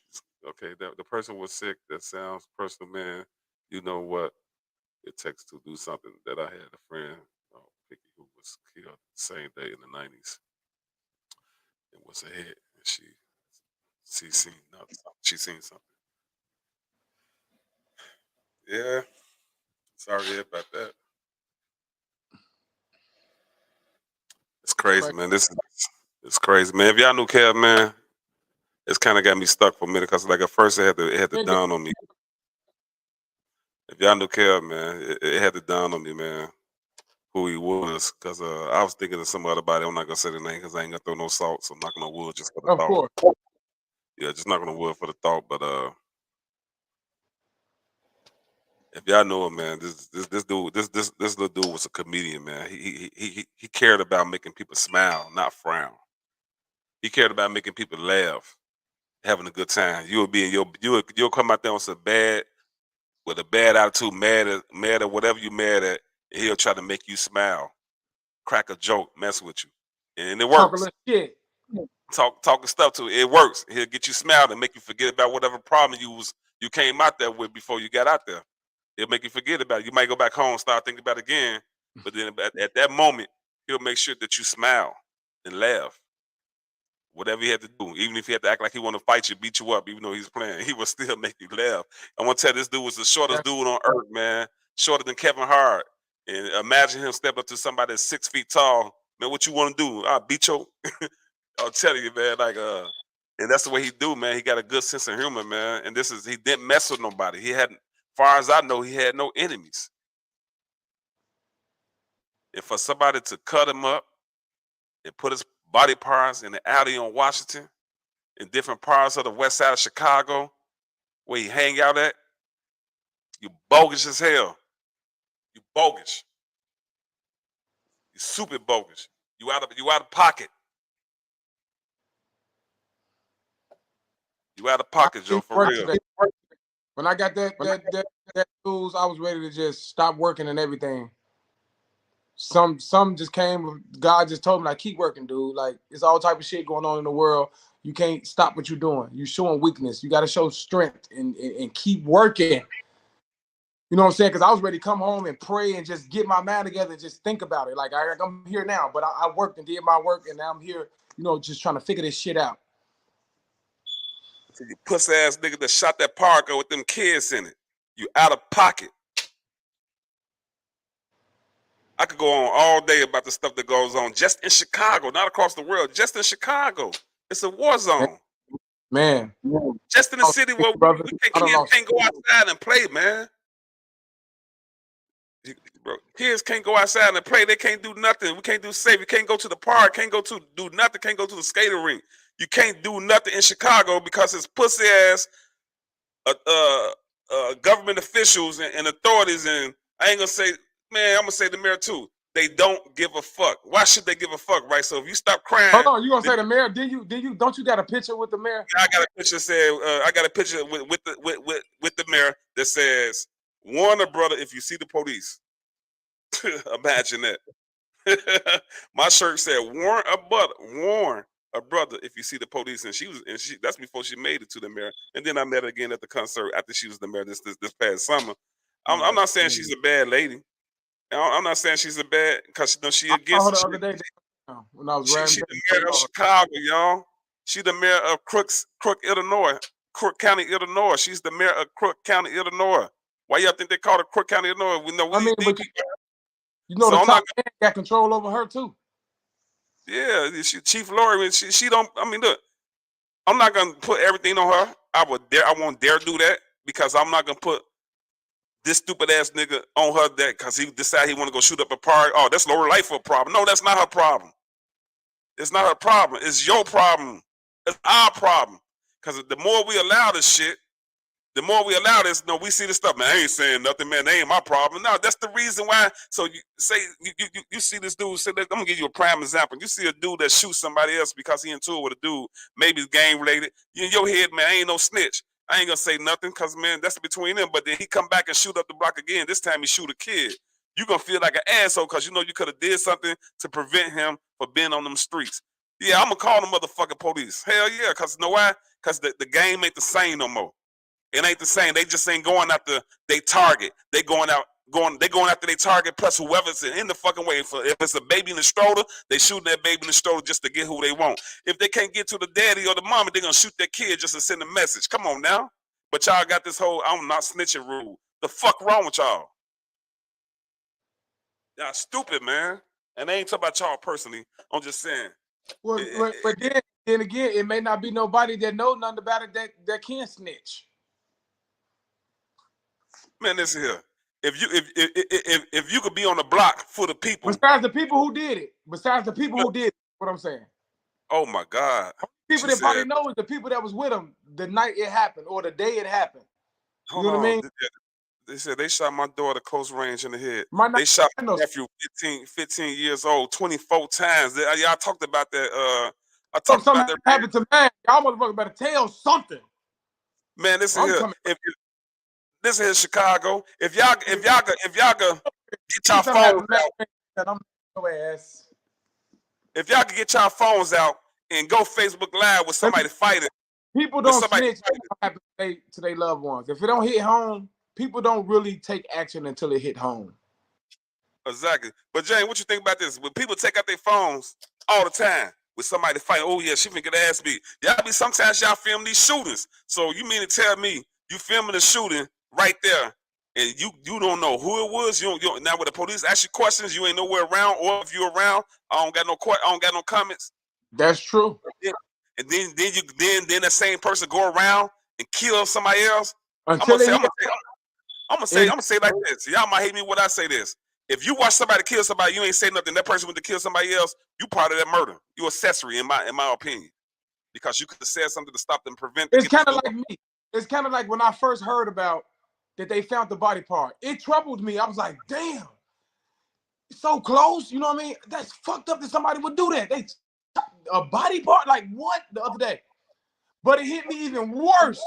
Okay, the person was sick. That sounds personal, man. You know what? It takes to do something that I had a friend, Vicky, who was killed the same day in the 90s. It was a hit, and she seen nothing. She seen something. Yeah, sorry to hear about that. It's crazy, man. It's crazy, man. If y'all knew Kev, man, it's kind of got me stuck for a minute because like at first it had to dawn on me. If y'all knew Kev, man, it had to dawn on me, man. who he was, because I was thinking of some other body. I'm not gonna say the name because I ain't gonna throw no salt. So I'm knocking on wood just for the Of thought. course. Yeah, just knocking on wood for the thought. But if y'all know him, man, this little dude was a comedian, man. He cared about making people smile, not frown. He cared about making people laugh, having a good time. You'll be in you'll come out there on some bad with a bad attitude, mad at whatever you mad at, and he'll try to make you smile, crack a joke, mess with you, and it Talk a works. little shit. Talking stuff to it works. He'll get you smiled and make you forget about whatever problem you came out there with before you got out there. He'll make you forget about it. You might go back home, start thinking about it again, but then at that moment, he'll make sure that you smile and laugh. Whatever he had to do, even if he had to act like he want to fight you, beat you up, even though he's playing, he will still make you laugh. I want to tell you, this dude was the shortest dude on earth, man, shorter than Kevin Hart. And imagine him step up to somebody that's 6 feet tall. Man, what you want to do? I'll beat your. I'll tell you, man. And that's the way he do, man. He got a good sense of humor, man. And he didn't mess with nobody. He hadn't, far as I know, he had no enemies. And for somebody to cut him up and put his body parts in the alley on Washington, in different parts of the west side of Chicago, where he hang out at, you bogus as hell. You bogus. You super bogus. You out of pocket. You out of pocket, Joe, for real. When I got that news, I was ready to just stop working and everything. Some just came. God just told me, like, keep working, dude. Like, it's all type of shit going on in the world. You can't stop what you're doing. You're showing weakness. You got to show strength and keep working. You know what I'm saying? Because I was ready to come home and pray and just get my mind together and just think about it. Like, I'm here now, but I worked and did my work, and now I'm here, just trying to figure this shit out. So you puss ass nigga that shot that Parker with them kids in it. You out of pocket. I could go on all day about the stuff that goes on just in Chicago, not across the world, just in Chicago. It's a war zone. Man. Just in the city where kids can't go outside and play, man. Bro, kids can't go outside and play. They can't do nothing. We can't do safe. You can't go to the park. Can't go to do nothing. Can't go to the skating rink. You can't do nothing in Chicago because it's pussy ass government officials and authorities. And I ain't gonna say, man, I'm gonna say the mayor too. They don't give a fuck. Why should they give a fuck, right? So if you stop crying, hold on, you gonna say the mayor? Don't you got a picture with the mayor? I got a picture I got a picture with the mayor that says, "Warn a brother if you see the police." Imagine that. My shirt said, "Warn a brother if you see the police," and that's before she made it to the mayor. And then I met her again at the concert after she was the mayor this past summer. I'm not saying she's a bad lady. I'm not saying she's a bad, because she against. I saw her the other day when I was riding. She's the mayor of Chicago, y'all. She the mayor of Crook, Illinois, Crook County, Illinois. She's the mayor of Crook County, Illinois. Why y'all think they call it Crook County, Illinois? We know so the top man got control over her too. Yeah, she Chief Lori. She don't. I mean, look, I'm not gonna put everything on her. I won't dare do that, because I'm not gonna put this stupid ass nigga on her that because he decided he want to go shoot up a park. Oh, that's Lori Lightfoot problem. No, that's not her problem. It's not her problem. It's your problem. It's our problem. Because the more we allow this shit, the more we allow this, we see this stuff, man, I ain't saying nothing, man, that ain't my problem. No, that's the reason why. So you say, you see this dude, I'm going to give you a prime example. You see a dude that shoots somebody else because he into it with a dude, maybe it's gang related. In your head, man, I ain't no snitch. I ain't going to say nothing because, man, that's between them. But then he come back and shoot up the block again. This time he shoot a kid. You're going to feel like an asshole because you know you could have did something to prevent him from being on them streets. Yeah, I'm going to call the motherfucking police. Hell yeah, because you know why? Because the game ain't the same no more. It ain't the same. They just ain't going after they target. They going after they target plus whoever's in the fucking way. If it's a baby in the stroller, they shooting that baby in the stroller just to get who they want. If they can't get to the daddy or the mama, they're gonna shoot that kid just to send a message. Come on now. But y'all got this whole I'm not snitching rule. The fuck wrong with y'all? Y'all stupid, man. And I ain't talking about y'all personally. I'm just saying. Well, but then again, it may not be nobody that know nothing about it that can snitch. Man, listen here. if you could be on the block for the people. Besides the people who did it. What I'm saying. Oh my God. People that probably know is the people that was with him the night it happened or the day it happened. You know what I mean? They said they shot my daughter close range in the head. They shot my nephew 15 years old 24 times. Y'all talked about that. I talked about that. Happened to man. Y'all motherfuckers better tell something. Man, listen here. This is Chicago. If y'all go get y'all phones out. If y'all can get y'all phones out and go Facebook Live with somebody fighting. People don't snitch to their loved ones. If it don't hit home, people don't really take action until it hit home. Exactly. But Jane, what you think about this? When people take out their phones all the time with somebody fighting, oh yeah, she finna get ass beat. Sometimes y'all film these shootings. So you mean to tell me you filming the shooting right there and you don't know who it was? You don't now when the police ask you questions, you ain't nowhere around, or if you're around, I don't got no comments. That's true. And then that same person go around and kill somebody else. I'm gonna say like this. Y'all might hate me when I say this. If you watch somebody kill somebody, you ain't say nothing. That person went to kill somebody else. You part of that murder. You accessory, in my opinion, because you could have said something to stop them, prevent. It's kind of like me. It's kind of like when I first heard about that they found the body part. It troubled me. I was like, damn, so close. You know what I mean? That's fucked up that somebody would do that. They a body part, like what the other day? But it hit me even worse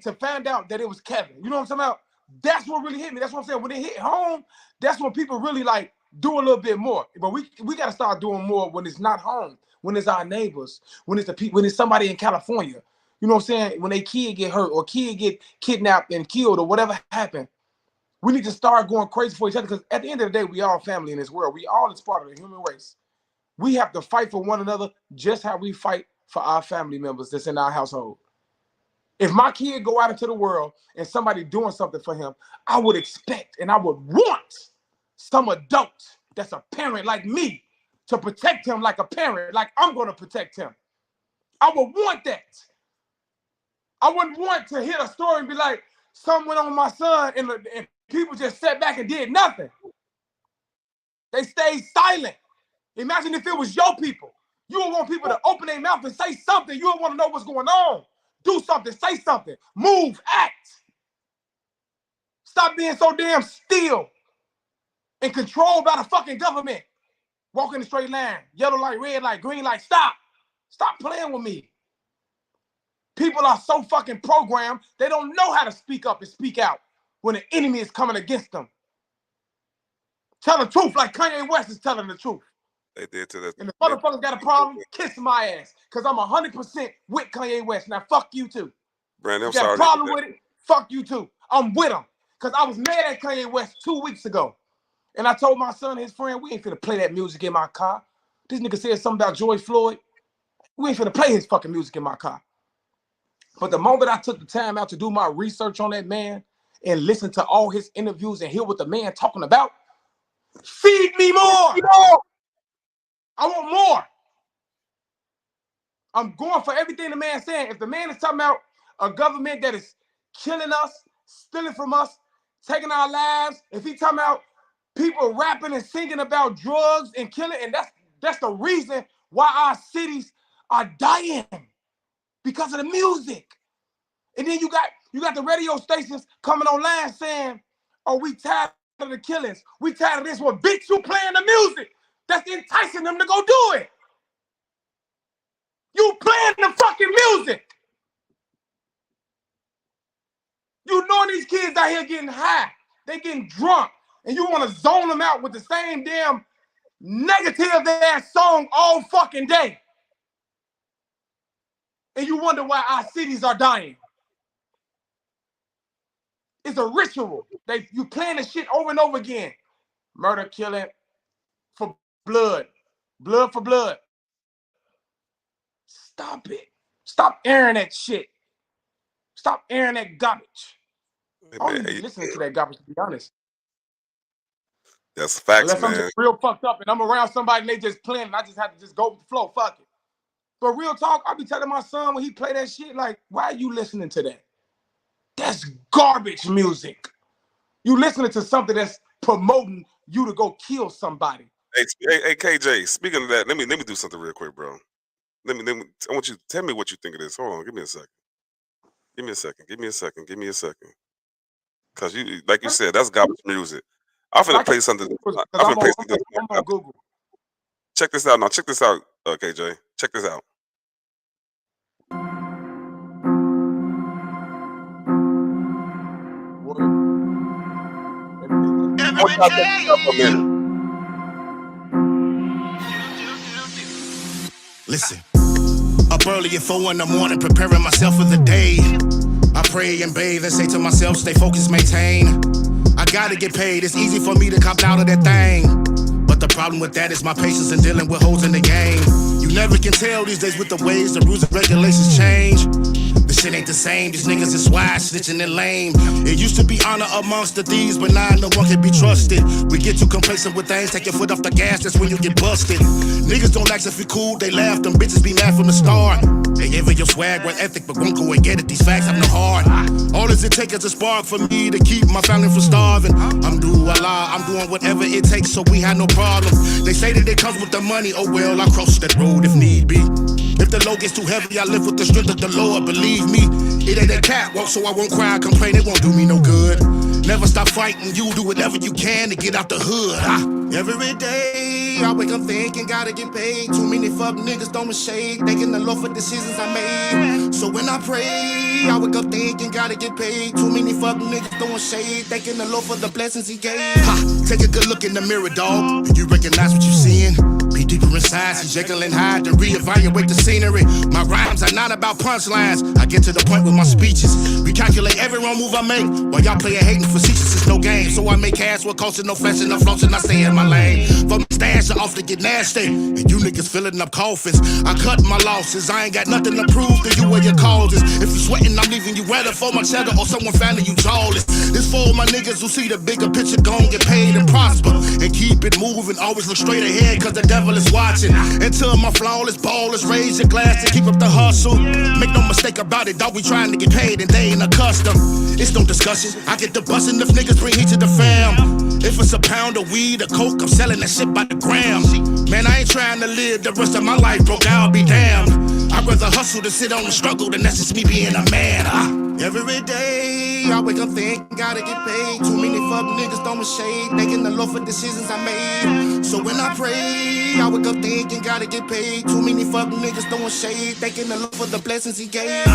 to find out that it was Kevin. You know what I'm talking about? That's what really hit me. That's what I'm saying. When it hit home, that's when people really like do a little bit more. But we got to start doing more when it's not home, when it's our neighbors, when it's the people, when it's somebody in California. You know what I'm saying? When they kid get hurt or kid get kidnapped and killed or whatever happened, we need to start going crazy for each other, because at the end of the day, we all family in this world. We all is part of the human race. We have to fight for one another just how we fight for our family members that's in our household. If my kid go out into the world and somebody doing something for him, I would expect and I would want some adult that's a parent like me to protect him like a parent, like I'm going to protect him. I would want that. I wouldn't want to hear a story and be like, something went on with my son and people just sat back and did nothing. They stayed silent. Imagine if it was your people. You would want people to open their mouth and say something. You would want to know what's going on. Do something, say something, move, act. Stop being so damn still and controlled by the fucking government. Walk in the straight line, yellow light, red light, green light, stop. Stop playing with me. People are so fucking programmed, they don't know how to speak up and speak out when the enemy is coming against them. Tell the truth like Kanye West is telling the truth. They did to the. And the motherfuckers got a problem, kiss my ass. Because I'm 100% with Kanye West. Now, fuck you too. Brandon, I'm sorry. Got a problem with it? Fuck you too. I'm with him. Because I was mad at Kanye West 2 weeks ago. And I told my son and his friend, we ain't finna play that music in my car. This nigga said something about George Floyd. We ain't finna play his fucking music in my car. But the moment I took the time out to do my research on that man and listen to all his interviews and hear what the man talking about, feed me more. I want more. I'm going for everything the man's saying. If the man is talking about a government that is killing us, stealing from us, taking our lives, if he's talking about people rapping and singing about drugs and killing, and that's the reason why our cities are dying, because of the music. And then you got the radio stations coming online saying, oh, we tired of the killings. We tired of this one. Bitch, you playing the music. That's enticing them to go do it. You playing the fucking music. You know these kids out here getting high. They getting drunk. And you want to zone them out with the same damn negative ass song all fucking day. And you wonder why our cities are dying. It's a ritual. You playing the shit over and over again. Murder, killing for blood. Blood for blood. Stop it. Stop airing that shit. Stop airing that garbage. I don't even be listening to that garbage, to be honest. That's facts, unless man. I'm just real fucked up and I'm around somebody and they just playing and I just have to just go with the flow. Fuck it. But real talk, I be telling my son when he play that shit, like, why are you listening to that? That's garbage music. You listening to something that's promoting you to go kill somebody. Hey, KJ. Speaking of that, let me do something real quick, bro. Let me. I want you to tell me what you think of this. Hold on, give me a second. Give me a second. Give me a second. Give me a second. Cause you, like you said, that's gospel music. I'm finna play something. I'm finna play something. I'm on Google. Check this out now. Check this out, KJ. Check this out. Listen, up early at 4 in the morning, preparing myself for the day. I pray and bathe and say to myself, stay focused, maintain. I gotta get paid, it's easy for me to cop out of that thing. But the problem with that is my patience in dealing with hoes in the game. You never can tell these days with the ways the rules and regulations change. The shit ain't the same, these niggas is wide, snitching and lame. It used to be honor amongst the thieves, but now no one can be trusted. We get too complacent with things, take your foot off the gas, that's when you get busted. Niggas don't ask if we cool, they laugh, them bitches be mad from the start. They giving your swag with ethic, but won't go and get it, these facts have no heart. All does it take is a spark for me to keep my family from starving. I'm doing whatever it takes, so we have no problem. They say that it comes with the money, oh well, I'll cross that road if need be. If the load gets too heavy, I live with the strength of the Lord, believe me. It ain't a catwalk, so I won't cry, complain, it won't do me no good. Never stop fighting, you do whatever you can to get out the hood. Every day, I wake up thinking, gotta get paid. Too many fuck niggas throwing shade, thanking the Lord for decisions I made. So when I pray, I wake up thinking, gotta get paid. Too many fuck niggas throwing shade, thanking the Lord for the blessings he gave. Take a good look in the mirror, dog, and you recognize what you seeing. Be deeper inside, see Jekyll and Hyde, and reevaluate the scenery. My rhymes are not about punchlines, I get to the point with my speeches. Recalculate every wrong move I make, while y'all playing hating facetious, it's no game. So I make cash with costing no flesh and no flossing, I stay in my lane. From the stash, I often get nasty, and you niggas filling up coffins. I cut my losses, I ain't got nothing to prove to you or your causes. If you sweating, I'm leaving you weather for my cheddar or someone finding you jawless. This for my niggas who see the bigger picture, gon' get paid and prosper. And keep it moving, always look straight ahead, cause the devil is watching. Until my flawless ball is raise your glass to keep up the hustle. Make no mistake about it, dog, we trying to get paid and they ain't accustomed. It's no discussion, I get the bustin' if niggas bring heat to the fam. If it's a pound of weed or coke, I'm selling that shit by the gram. Man, I ain't trying to live the rest of my life broke, I'll be damned. I'd rather hustle than sit on the struggle, than that's just me being a man. Every day, I wake up thinking, gotta get paid. Too many fuck niggas throwing shade, thanking the Lord for decisions I made. So when I pray, I wake up thinking, gotta get paid. Too many fuck niggas throwing shade, thanking the Lord for the blessings he gave.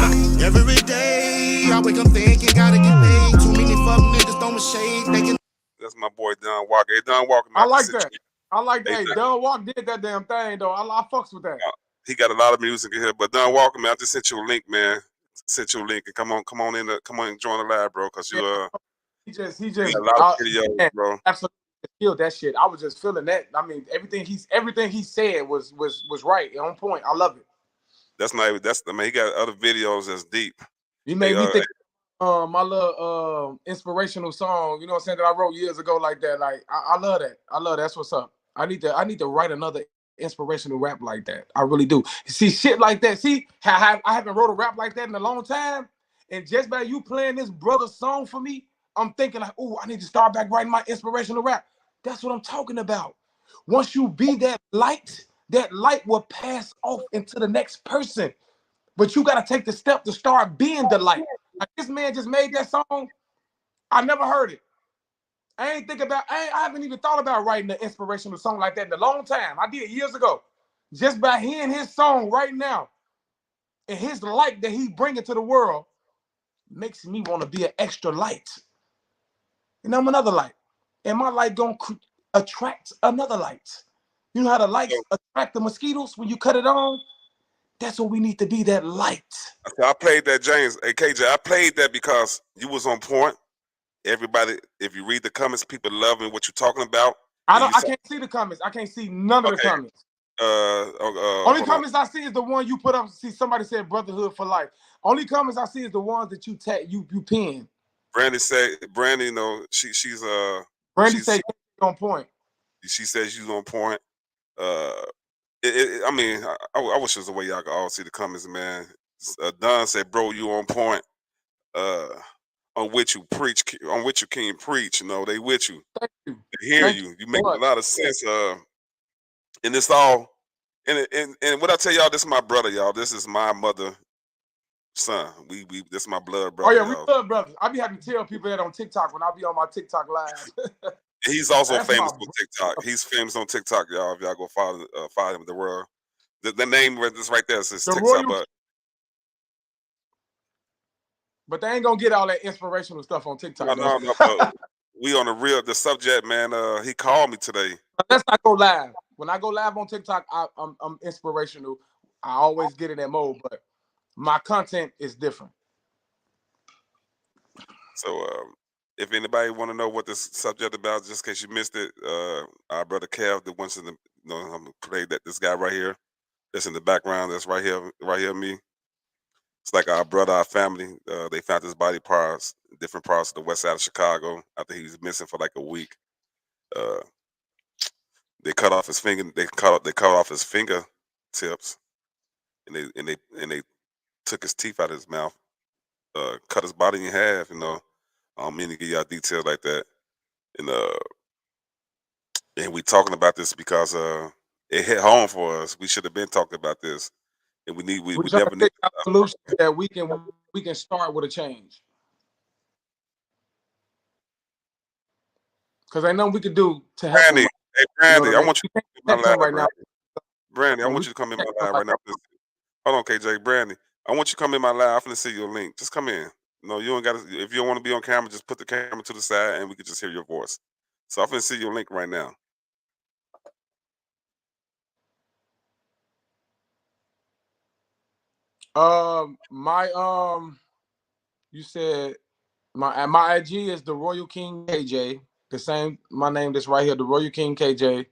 Every day, I wake up thinking, gotta get paid. Too many fuck niggas throwing shade, thanking. That's my boy Don Walker. Hey, Don Walker, man, I like that. I like that. Hey, Don Walker did that damn thing though. I fucks with that. He got a lot of music in here, but Don Walker, man, I just sent you a link, man. Sent you a link, and come on and join the live, bro, cause you he just a lot of videos, man, bro. Absolutely killed that shit. I was just feeling that. I mean, everything he said was right, on point. I love it. I mean, he got other videos that's deep. He made me think my little inspirational song, you know what I'm saying, that I wrote years ago like that. Like I love that. I love that. That's what's up. I need to write another inspirational rap like that. I really do. See shit like that. See how I haven't wrote a rap like that in a long time. And just by you playing this brother's song for me, I'm thinking like, oh, I need to start back writing my inspirational rap. That's what I'm talking about. Once you be that light will pass off into the next person. But you got to take the step to start being the light. Like this man just made that song. I never heard it. I haven't even thought about writing an inspirational song like that in a long time. I did years ago. Just by hearing his song right now and his light that he bringing to the world makes me want to be an extra light. And I'm another light. And my light gonna attract another light. You know how the lights attract the mosquitoes when you cut it on? That's what we need to be, that light. I played that, James. Hey, KJ, I played that because you was on point. Everybody, if you read the comments, people loving what you're talking about. I can't see the comments. I can't see none of the comments. Only comments I see is the one you put up. See, somebody said brotherhood for life. Only comments I see is the ones that you pin. Brandy said, Brandy, you know, she's Brandy said on point. She says she's on point. I mean, I wish there's a way y'all could all see the comments, man. Don said, bro, you on point. on which you preach, on which you can preach. You know, they with you. Thank you. They hear Thank you. You so make a much. lot of sense. And it's all. And what I tell y'all, this is my brother, y'all. This is my mother, son. We this is my blood Oh brother, yeah, we y'all. blood brothers. I be having to tell people that on TikTok when I be on my TikTok live. He's also That's famous my on TikTok. He's famous on TikTok, y'all. If y'all go follow him, the world. The name is right there. It's his the TikTok, Royal, but they ain't gonna get all that inspirational stuff on TikTok though. no. But we on the subject, man. He called me today. Let's not go live. When I go live on TikTok, I'm inspirational. I always get in that mode, but my content is different. So if anybody want to know what this subject about, just in case you missed it, our brother Kev, the ones in the play that this guy right here, that's in the background, that's right here, me. It's like our brother, our family. They found his body parts, different parts of the west side of Chicago after he was missing for like a week. They cut off his finger. They cut off his fingertips, and they took his teeth out of his mouth. Cut his body in half. You know, I don't mean to give y'all details like that. And we talking about this because it hit home for us. We should have been talking about this, and we We're trying to definitely need. figure out solutions that we can start with a change. Because ain't nothing we can do to help them. Brandy, hey You know Brandy, what I I mean? want you We to can't come in my protect them live, right now. Brandy. I And want we you to come in protect my them live like right now. Hold on, KJ, Brandy. I want you to come in my live. I'm finna see your link. Just come in. No, you don't got to. If you don't want to be on camera, just put the camera to the side, and we can just hear your voice. So I'm finna see your link right now. You said my IG is the Royal King KJ. The same my name that's right here, the Royal King KJ.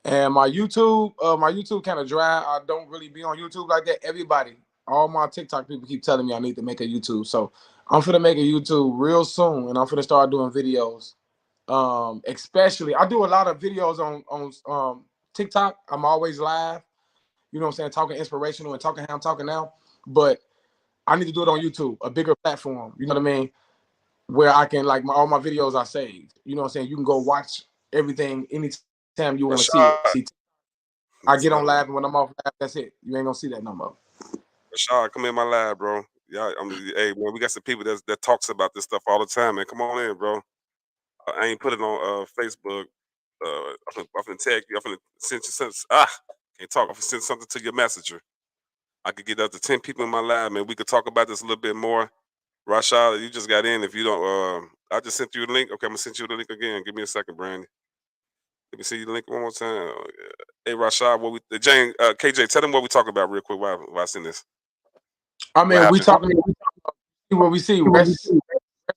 And my YouTube kind of dry. I don't really be on YouTube like that. Everybody, all my TikTok people keep telling me I need to make a YouTube. So I'm gonna make a YouTube real soon, and I'm gonna start doing videos. Especially I do a lot of videos on TikTok. I'm always live. You know what I'm saying? Talking inspirational and talking how I'm talking now. But I need to do it on YouTube, a bigger platform. You know what I mean? Where I can all my videos are saved. You know what I'm saying? You can go watch everything anytime you want to see it. Rashad, See, I get on live, and when I'm off live, that's it. You ain't gonna see that no more. Rashad, come in my live, bro. Yeah, hey man, we got some people that talks about this stuff all the time, man. Come on in, bro. I ain't put it on Facebook. I'm finna tag you. I'm finna send you something. Can't talk. I'm finna send something to your messenger. I could get up to 10 people in my live, man. We could talk about this a little bit more. Rashad, you just got in. If you don't, I just sent you a link. Okay, I'm gonna send you the link again. Give me a second, Brandy. Let me see the link one more time. Hey, Rashad, Jane, KJ, tell them what we talking about real quick while I send this. I What mean, we happened? talking what we see. Rest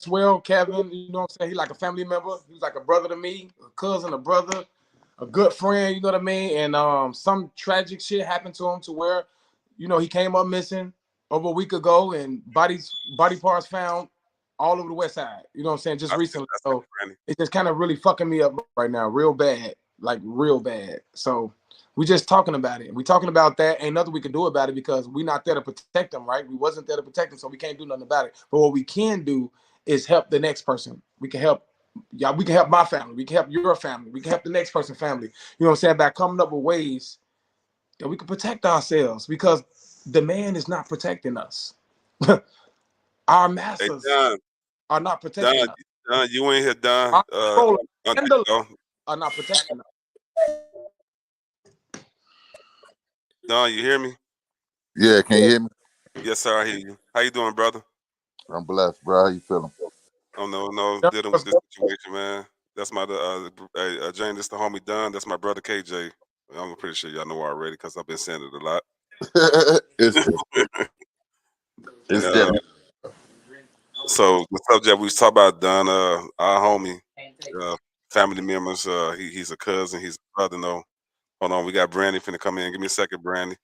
well, Kevin. You know what I'm saying? He like a family member. He's like a brother to me, a cousin, a brother, a good friend. You know what I mean? And some tragic shit happened to him to where, he came up missing over a week ago, and body parts found all over the west side. You know what I'm saying? Just recently. So it's just kind of really fucking me up right now, real bad, like real bad. So we just talking about it. We talking about that. Ain't nothing we can do about it because we not there to protect them, right? We wasn't there to protect them, so we can't do nothing about it. But what we can do is help the next person. We can help y'all. We can help my family. We can help your family. We can help the next person's family. You know what I'm saying? By coming up with ways that we can protect ourselves because the man is not protecting us. Our masters are not protecting us. Don, you ain't here, Don. Our are not protecting us. Don, you hear me? Yeah, can you hear me? Yes, sir. I hear you. How you doing, brother? I'm blessed, bro. How you feeling? Oh no, dealing with this situation, man. That's my Jane. This the homie Don. That's my brother KJ. I'm pretty sure y'all know already because I've been saying it a lot. it's definitely. So the subject we was talking about, Don, our homie, family members. He's a cousin. He's a brother. No, hold on. We got Brandy finna come in. Give me a second, Brandy.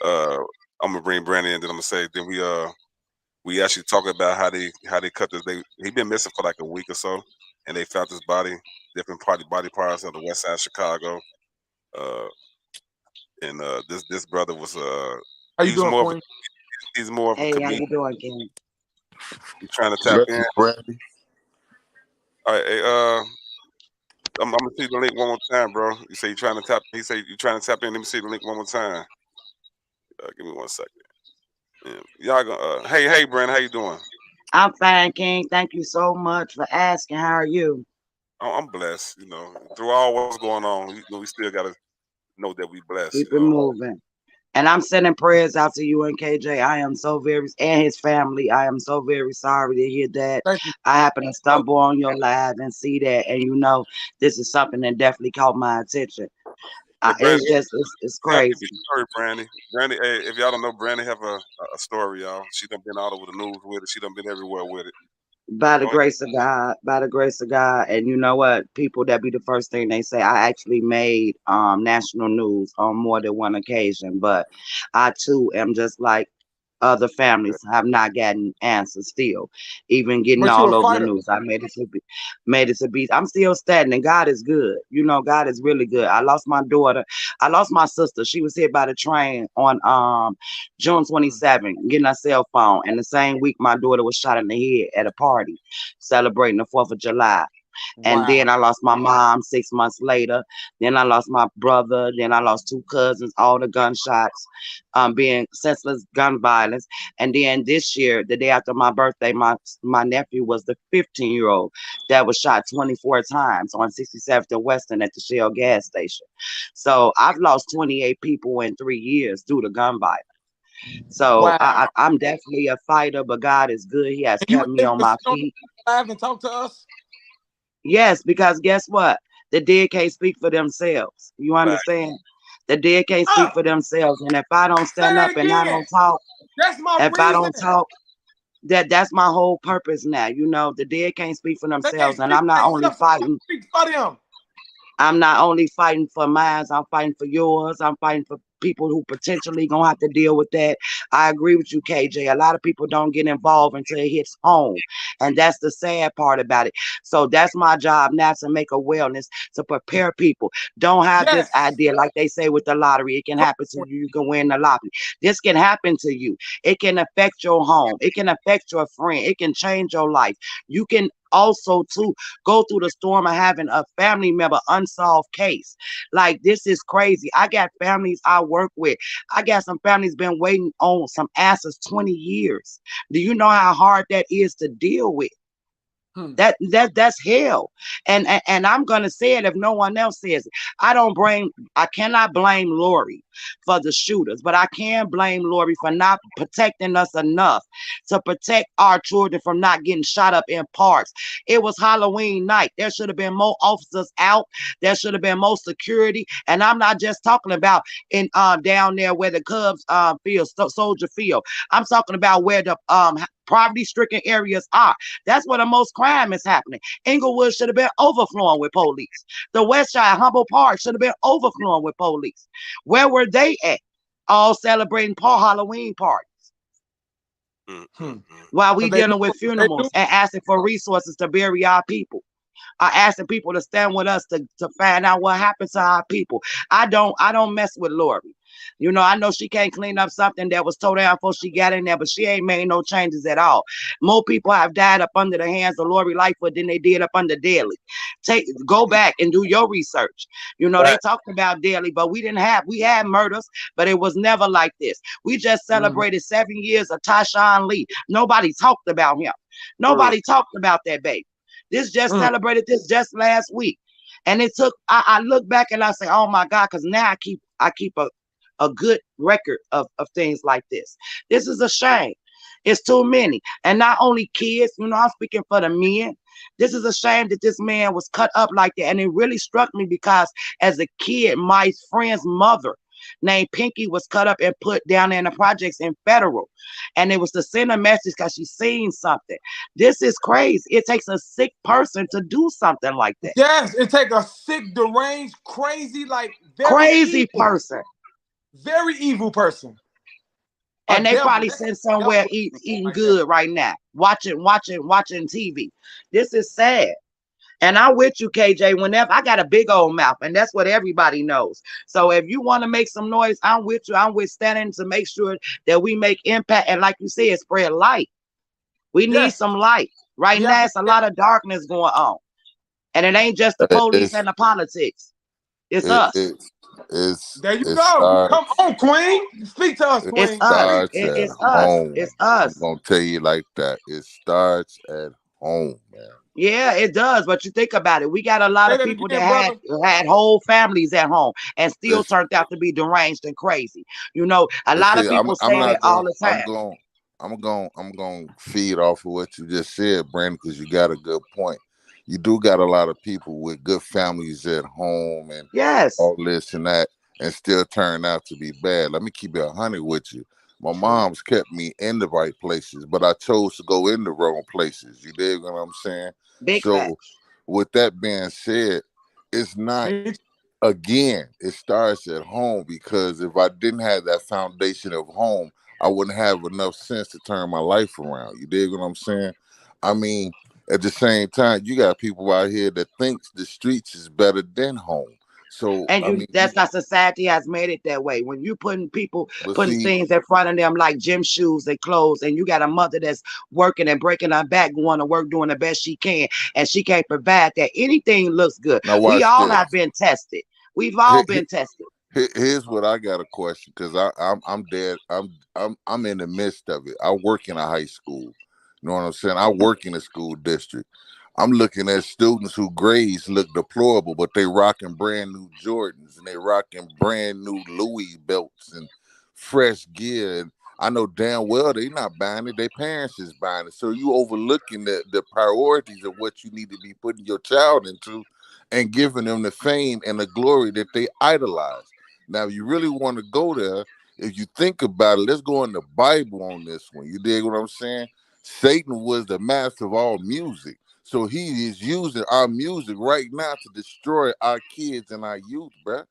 I'm gonna bring Brandy in. Then I'm gonna say. Then we actually talk about how they cut this. He been missing for like a week or so, and they found his body, different body parts of the west side of Chicago. And this brother was how you doing, Queen? he's more of a Hey, how comedian. you doing, King? You trying to tap in? Blessings, Brandy. All right, hey, I'm gonna see the link one more time, bro. You say you trying to tap. He say you trying to tap in. Let me see the link one more time. Give me 1 second. Yeah. Y'all gonna. Hey, Brandon, how you doing? I'm fine, King. Thank you so much for asking. How are you? I'm blessed. You know, through all what's going on, we still gotta know that we blessed. Keep You it know. moving. And I'm sending prayers out to you and KJ. I am so very, and his family. I am so very sorry to hear that. Thank you. I happen to stumble on your live and see that, and this is something that definitely caught my attention. Hey, Brandon, It's have you crazy. heard Brandy? Brandy, hey, if y'all don't know, Brandy have a story, y'all. She done been all over the news with it. She done been everywhere with it. By the Go ahead. grace of God, by the grace of God. And you know what? People, that be the first thing they say. I actually made national news on more than one occasion, but I too am just like other families, have not gotten answers still, even getting But you all a over the fighter. news. I made it to be. I'm still standing, and God is good. God is really good. I lost my daughter. I lost my sister. She was hit by the train on June 27th, getting a cell phone, and the same week my daughter was shot in the head at a party celebrating the 4th of July. And then Wow. I lost my mom 6 months later. Then I lost my brother. Then I lost 2 cousins, all the gunshots, being senseless gun violence. And then this year, the day after my birthday, my nephew was the 15-year-old that was shot 24 times on 67th and Western at the Shell gas station. So I've lost 28 people in 3 years due to gun violence. So Wow. I'm definitely a fighter, but God is good. He has And you kept were me able on to my sit on feet. the live and talk to us? Yes, because guess what? The dead can't speak for themselves. You Fact. understand? The dead can't speak for themselves. And if I don't Say stand that up and I again. don't talk, That's my if I don't reasoning. talk, that's my whole purpose now. The dead can't speak for They can't themselves. And speak I'm for not only themselves. So fighting, speak for them. I'm not only fighting for mine, I'm fighting for yours. I'm fighting for people who potentially gonna have to deal with that. I agree with you, KJ. A lot of people don't get involved until it hits home. And that's the sad part about it. So that's my job now, to make awareness, to prepare people. Don't have this Yes. idea like they say with the lottery. It can happen to you. You can win the lottery. This can happen to you. It can affect your home. It can affect your friend. It can change your life. You can also too go through the storm of having a family member unsolved case. Like, this is crazy. I got families I work with. I got some families been waiting on some answers 20 years. Do you know how hard that is to deal with? That's hell. And I'm gonna say it if no one else says it. I cannot blame Lori for the shooters, but I can blame Lori for not protecting us enough to protect our children from not getting shot up in parks. It was Halloween night. There should have been more officers out. There should have been more security. And I'm not just talking about in down there where the Cubs field, Soldier Field. I'm talking about where the poverty-stricken areas are. That's where the most crime is happening. Inglewood should have been overflowing with police. The West Side, Humboldt Park should have been overflowing with police. Where were they at? All celebrating Halloween parties. While we dealing with funerals and asking for resources to bury our people. Are asking people to stand with us to find out what happened to our people. I don't mess with Lori. I know she can't clean up something that was tore down before she got in there, but she ain't made no changes at all. More people have died up under the hands of Lori Lightfoot than they did up under Daly. Go back and do your research. They talked about Daly, but we had murders, but it was never like this. We just celebrated 7 years of Tyshawn Lee. Nobody talked about him. Nobody talked about that baby. This just celebrated this just last week. And it took, I look back and I say, oh my God, because now I keep a good record of things like this. This is a shame. It's too many. And not only kids, I'm speaking for the men. This is a shame that this man was cut up like that. And it really struck me because as a kid, my friend's mother named Pinky was cut up and put down in the projects in Federal. And it was to send a message because she's seen something. This is crazy. It takes a sick person to do something like that. Yes, it takes a sick, deranged, crazy, like very crazy evil, person. Very evil person. And they probably sitting somewhere eating good right now, watching TV. This is sad. And I'm with you, KJ, whenever I got a big old mouth, and that's what everybody knows. So if you want to make some noise, I'm with you. I'm with standing to make sure that we make impact. And like you said, spread light. We need some light. Right now, it's a lot of darkness going on. And it ain't just the police and the politics. It's us. There you it go. Come starts on, Queen. Speak to us, it It's Queen. us. Speak. starts at It's us. home. It's I'm us. gonna tell you like that. It starts at home, man. Yeah, it does. But you think about it. We got a lot Say of that people again, that brother. had whole families at home and still Listen, turned out to be deranged and crazy. You know, a lot of see, people I'm say that not all going. the time. I'm going to feed off of what you just said, Brandon, because you got a good point. You do got a lot of people with good families at home and Yes. all this and that, and still turn out to be bad. Let me keep it 100 with you. My mom's kept me in the right places, but I chose to go in the wrong places. You dig what I'm saying? Big So, facts. with that being said, it's not. Again, it starts at home because if I didn't have that foundation of home, I wouldn't have enough sense to turn my life around. You dig what I'm saying? I mean, at the same time, you got people out here that thinks the streets is better than home. So I And mean, that's not society has made it that way. When you putting but putting see, things in front of them like gym shoes and clothes, and you got a mother that's working and breaking her back, going to work, doing the best she can, and she can't provide that, anything looks good. now We watch all this. have been tested. We've all been tested. Here's what I got a question because I'm dead. I'm in the midst of it. I work in a high school. You know what I'm saying? I work in a school district. I'm looking at students who grades look deplorable, but they rocking brand new Jordans and they rocking brand new Louis belts and fresh gear. And I know damn well they not buying it. Their parents is buying it. So you overlooking the priorities of what you need to be putting your child into and giving them the fame and the glory that they idolize. Now, if you really want to go there, if you think about it, let's go in the Bible on this one. You dig what I'm saying? Satan was the master of all music. So he is using our music right now to destroy our kids and our youth, bruh.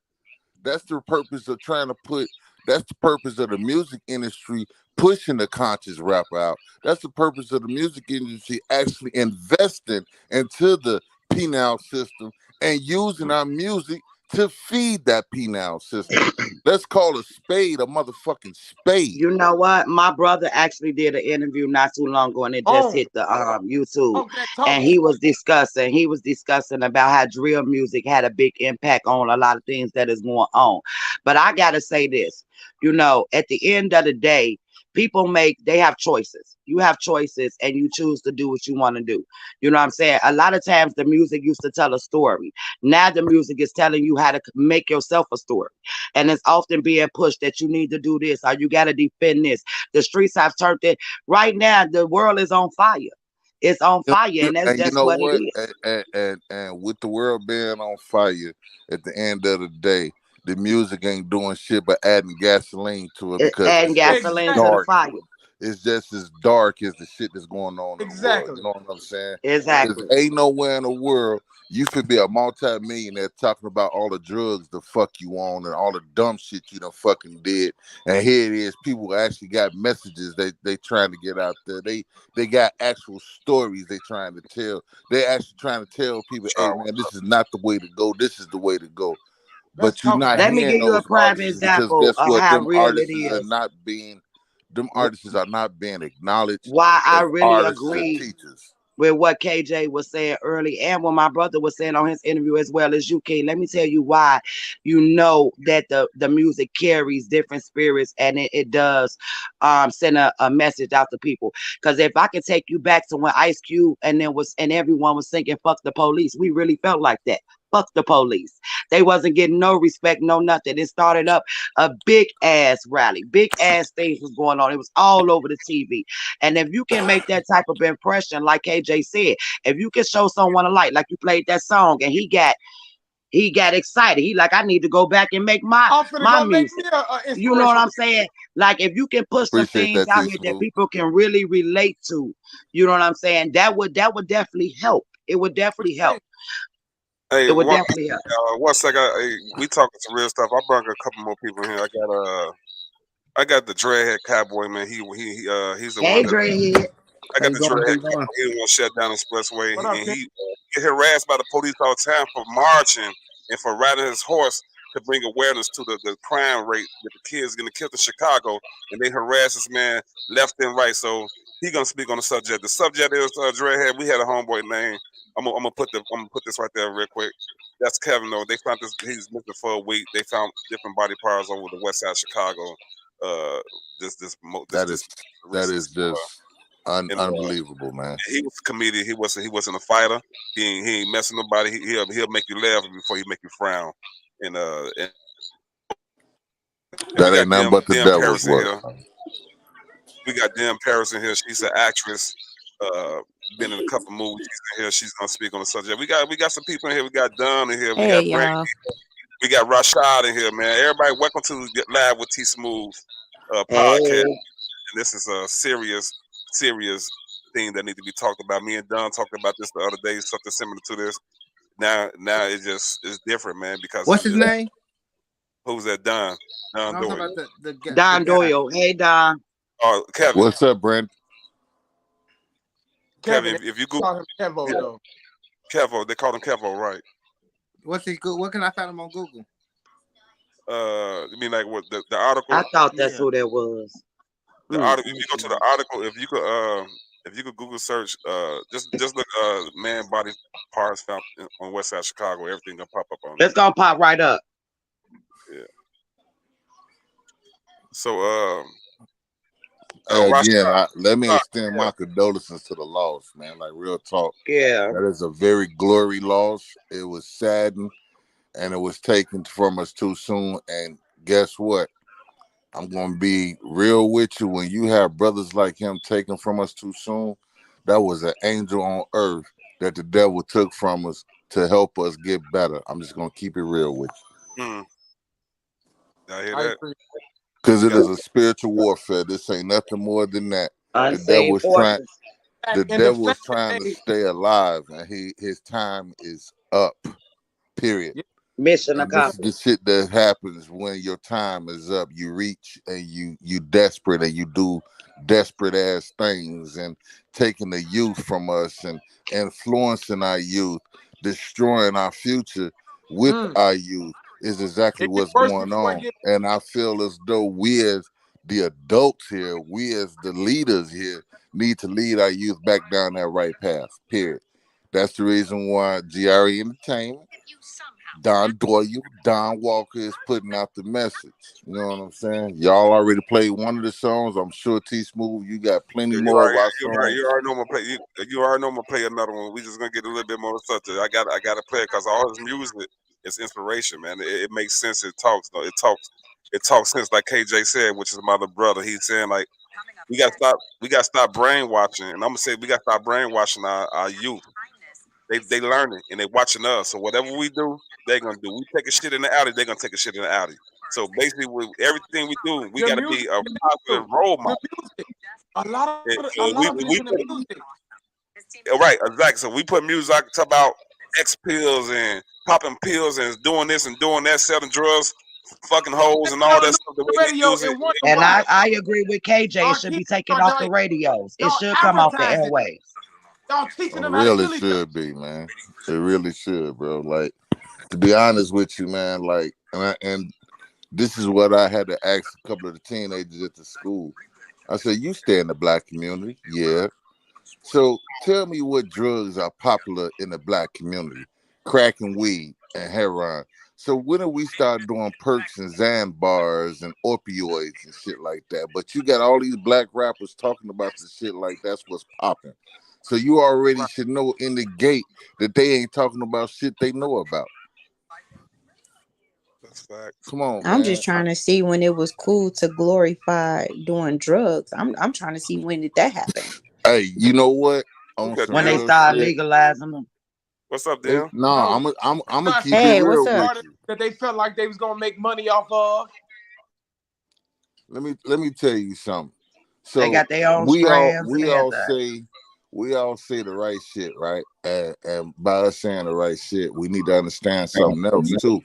That's the purpose of trying to put, that's the purpose of the music industry pushing the conscious rapper out. That's the purpose of the music industry actually investing into the penal system and using our music to feed that penal system. Let's call a spade a motherfucking spade. You know what? My brother actually did an interview not too long ago, and it just hit the YouTube. And he was discussing about how drill music had a big impact on a lot of things that is going on. But I gotta say this, you know, at the end of the day, people they have choices. You have choices and you choose to do what you want to do. You know what I'm saying? A lot of times the music used to tell a story. Now the music is telling you how to make yourself a story. And it's often being pushed that you need to do this or you got to defend this. The streets have turned it. Right now, the world is on fire. It's on fire, and that's And you just know what it what? is. And with the world being on fire, at the end of the day, the music ain't doing shit but adding gasoline to it because Adding it's just as gasoline to the dark. fire. It's just as dark as the shit that's going on in the world. You know what I'm saying? Because Exactly. ain't nowhere in the world you could be a multi-millionaire talking about all the drugs the fuck you on and all the dumb shit you done fucking did. And here it is, people actually got messages they trying to get out there. They got actual stories they trying to tell. They actually trying to tell people, hey man, this is not the way to go. This is the way to go. But you're not Let me hearing give you a those prime artists because example guess of what? how real it is. Them artists are not being acknowledged Why I as really artists and agree teachers. with what KJ was saying early and what my brother was saying on his interview as well as you, King. Let me tell you why. You know that the music carries different spirits and it does send a message out to people. Because if I could take you back to when Ice Cube and everyone was singing "Fuck the Police," we really felt like that. Fuck the police. They wasn't getting no respect, no nothing. It started up a big ass rally, big ass things was going on. It was all over the TV. And if you can make that type of impression, like KJ said, if you can show someone a light, like you played that song and he got excited. He like, I need to go back and make my music. You know what I'm saying? Like if you can put some Appreciate things that, out here that people can really relate to, you know what I'm saying? That would definitely help. It would definitely help. Hey, it would definitely help. one second. Hey, we talking some real stuff. I brought a couple more people in here. I got the dreadhead cowboy man. He's the Hey, one that dreadhead. I got the dreadhead cowboy. He the one shut down the expressway, and he get harassed by the police all the time for marching and for riding his horse to bring awareness to the crime rate that the kids getting killed in Chicago, and they harass this man left and right. So he gonna speak on the subject. The subject is Dreadhead. We had a homeboy name. I'm gonna put this right there real quick. That's Kevin. Though they found this, he's missing for a week. They found different body parts over the west side of Chicago. That is just unbelievable, man. He was a comedian. He wasn't a fighter. He ain't messing nobody. He'll make you laugh before he make you frown. And that ain't nothing but the devil's work. We got Dim Paris in here. She's an actress. Been in a couple movies. She's in here. She's gonna speak on the subject. We got some people in here. We got Don in here. We got Brandon. We got Rashad in here, man. Everybody, welcome to Get Live with T Smooth podcast. And this is a serious thing that need to be talked about. Me and Don talked about this the other day. Something similar to this. Now it's different, man. Because what's his name? Who's that? Don. Don Doyle. Don Doyle. Hey, Don. Kevin. What's up, Brent? Kevin, if you Google Kevo, though. Kevo, they call him Kevo, right? What's he good? What can I find him on Google? You mean like what the article? I thought that's who that was. The article. If you go to the article, if you could Google search, just look man body parts found on West Side Chicago. Everything gonna pop up on. It's gonna pop right up. Yeah. So again, let me extend my condolences to the loss, man. Like real talk. Yeah. That is a very glory loss. It was saddened and it was taken from us too soon. And guess what? I'm gonna be real with you. When you have brothers like him taken from us too soon, that was an angel on earth that the devil took from us to help us get better. I'm just gonna keep it real with you. I hear that. Because it is a spiritual warfare. This ain't nothing more than that. The devil was trying to stay alive, and his time is up. Period. Mission accomplished. This is the shit that happens when your time is up. You reach and you desperate and you do desperate ass things and taking the youth from us and influencing our youth, destroying our future with our youth. Is exactly what's going on. And I feel as though we as the adults here, we as the leaders here, need to lead our youth back down that right path, period. That's the reason why GRE Entertainment, Don Doyle, Don Walker is putting out the message. You know what I'm saying? Y'all already played one of the songs. I'm sure T Smooth, you got plenty more of our songs. You already know I'm gonna play another one. We just gonna get a little bit more subject. I gotta play it because all his music is inspiration, man. It makes sense. It talks sense, like KJ said, which is my other brother. He's saying like we gotta stop brainwashing, and I'm gonna say we gotta stop brainwashing our youth. They learning and they watching us. So whatever we do, they're gonna do. We take a shit in the alley, they're gonna take a shit in the alley. So basically, with everything we do, we gotta be a positive role model. A lot of music. Right, exactly. So we put music talk about X pills and popping pills and doing this and doing that, selling drugs, fucking hoes and all that stuff. And I agree with KJ. It should be taken off the radios. It should come off the airwaves. Y'all teaching them really should be, man. It really should, bro. Like, to be honest with you, man, like, and this is what I had to ask a couple of the teenagers at the school. I said, you stay in the black community? Yeah. So tell me what drugs are popular in the black community. Crack and weed and heroin. So when do we start doing perks and Xan bars and opioids and shit like that? But you got all these black rappers talking about the shit like that's what's popping. So you already should know in the gate that they ain't talking about shit they know about. That's fact. Come on, I'm man. just trying to see when it was cool to glorify doing drugs. I'm trying to see when did that happen. Hey, you know what? When they start legalizing them. What's up, Dan? No, I'm gonna keep it real with you. That they felt like they was gonna make money off of. Let me tell you something. So they got their own we all say the right shit, right? And by us saying the right shit, we need to understand something else too.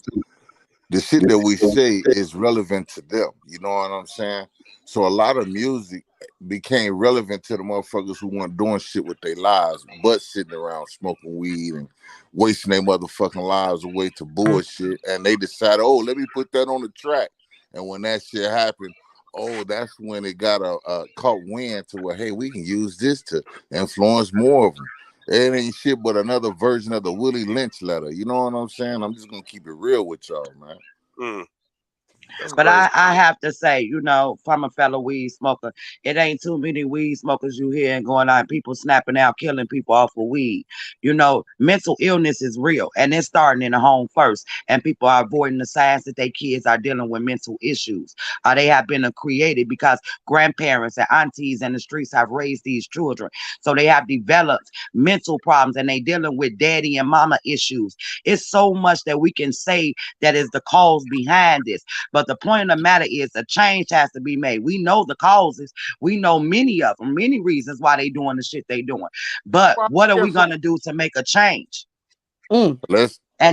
The shit that we say is relevant to them. You know what I'm saying? So a lot of music became relevant to the motherfuckers who weren't doing shit with their lives, but sitting around smoking weed and wasting their motherfucking lives away to bullshit. And they decided, oh, let me put that on the track. And when that shit happened, oh, that's when it got a caught wind to where, hey, we can use this to influence more of them. It ain't shit but another version of the Willie Lynch letter. You know what I'm saying? I'm just gonna keep it real with y'all, man. That's But crazy. I have to say, you know, from a fellow weed smoker, it ain't too many weed smokers you hear and going on, people snapping out, killing people off of weed. You know, mental illness is real and it's starting in the home first. And people are avoiding the signs that their kids are dealing with mental issues. They have been created because grandparents and aunties in the streets have raised these children. So they have developed mental problems and they dealing with daddy and mama issues. It's so much that we can say that is the cause behind this. But the point of the matter is a change has to be made. We know the causes. We know many of them, many reasons why they doing the shit they doing. But what are we going to do to make a change? And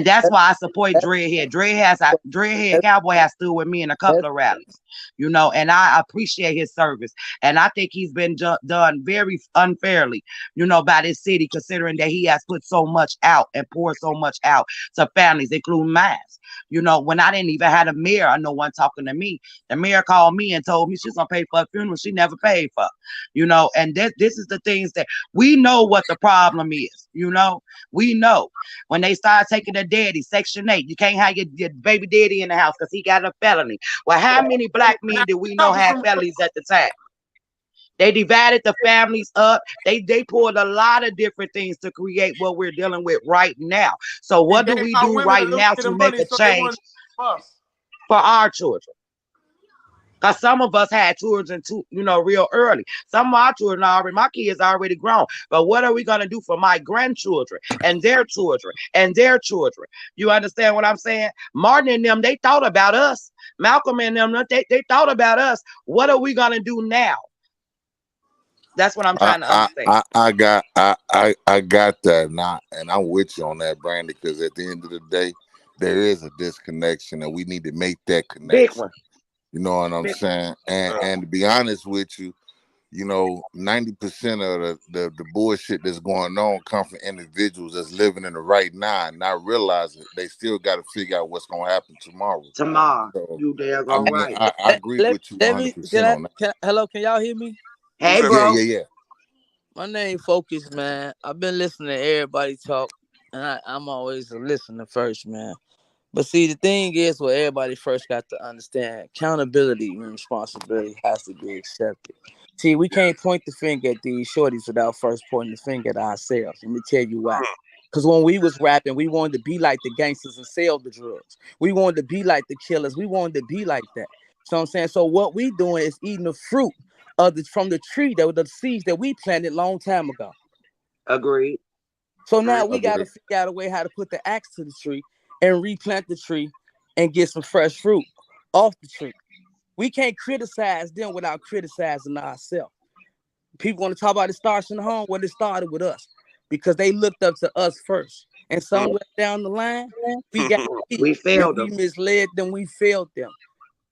that's why I support Dreadhead. Dreadhead Cowboy has stood with me in a couple of rallies, you know, and I appreciate his service. And I think he's been done very unfairly, you know, by this city, considering that he has put so much out and poured so much out to families, including mine. You know, when I didn't even have a mayor or no one talking to me, the mayor called me and told me she's gonna pay for a funeral she never paid for, you know. And this is the things that we know what the problem is, you know. We know when they start taking the daddy, Section 8, you can't have your baby daddy in the house because he got a felony. Well, how many black men do we know had felonies at the time? They divided the families up. They pulled a lot of different things to create what we're dealing with right now. So what do we do right now to make a change for our children? Because some of us had children too, you know, real early. Some of our children already, my kids are already grown. But what are we going to do for my grandchildren and their children and their children? You understand what I'm saying? Martin and them, they thought about us. Malcolm and them, they thought about us. What are we going to do now? That's what I'm trying to understand. I got that, and I'm with you on that, Brandy, because at the end of the day, there is a disconnection, and we need to make that connection. Big one. You know what I'm saying? And to be honest with you, you know, 90% of the bullshit that's going on come from individuals that's living in the right now and not realizing they still got to figure out what's going to happen tomorrow. So, you there go right. I agree with you 100% on that. Hello, can y'all hear me? Hey, bro. Yeah. My name Focus, man. I've been listening to everybody talk, and I'm always a listener first, man. But see, the thing is, what everybody first got to understand, accountability and responsibility has to be accepted. See, we can't point the finger at these shorties without first pointing the finger at ourselves. Let me tell you why. Because when we was rapping, we wanted to be like the gangsters and sell the drugs. We wanted to be like the killers. We wanted to be like that. So I'm saying, so what we doing is eating the fruit from the tree that were the seeds that we planted long time ago. Agreed. So now we got to figure out a way how to put the axe to the tree and replant the tree and get some fresh fruit off the tree. We can't criticize them without criticizing ourselves. People want to talk about it starts in the home. Well, it started with us because they looked up to us first. And somewhere down the line, we failed them. We misled them. We failed them.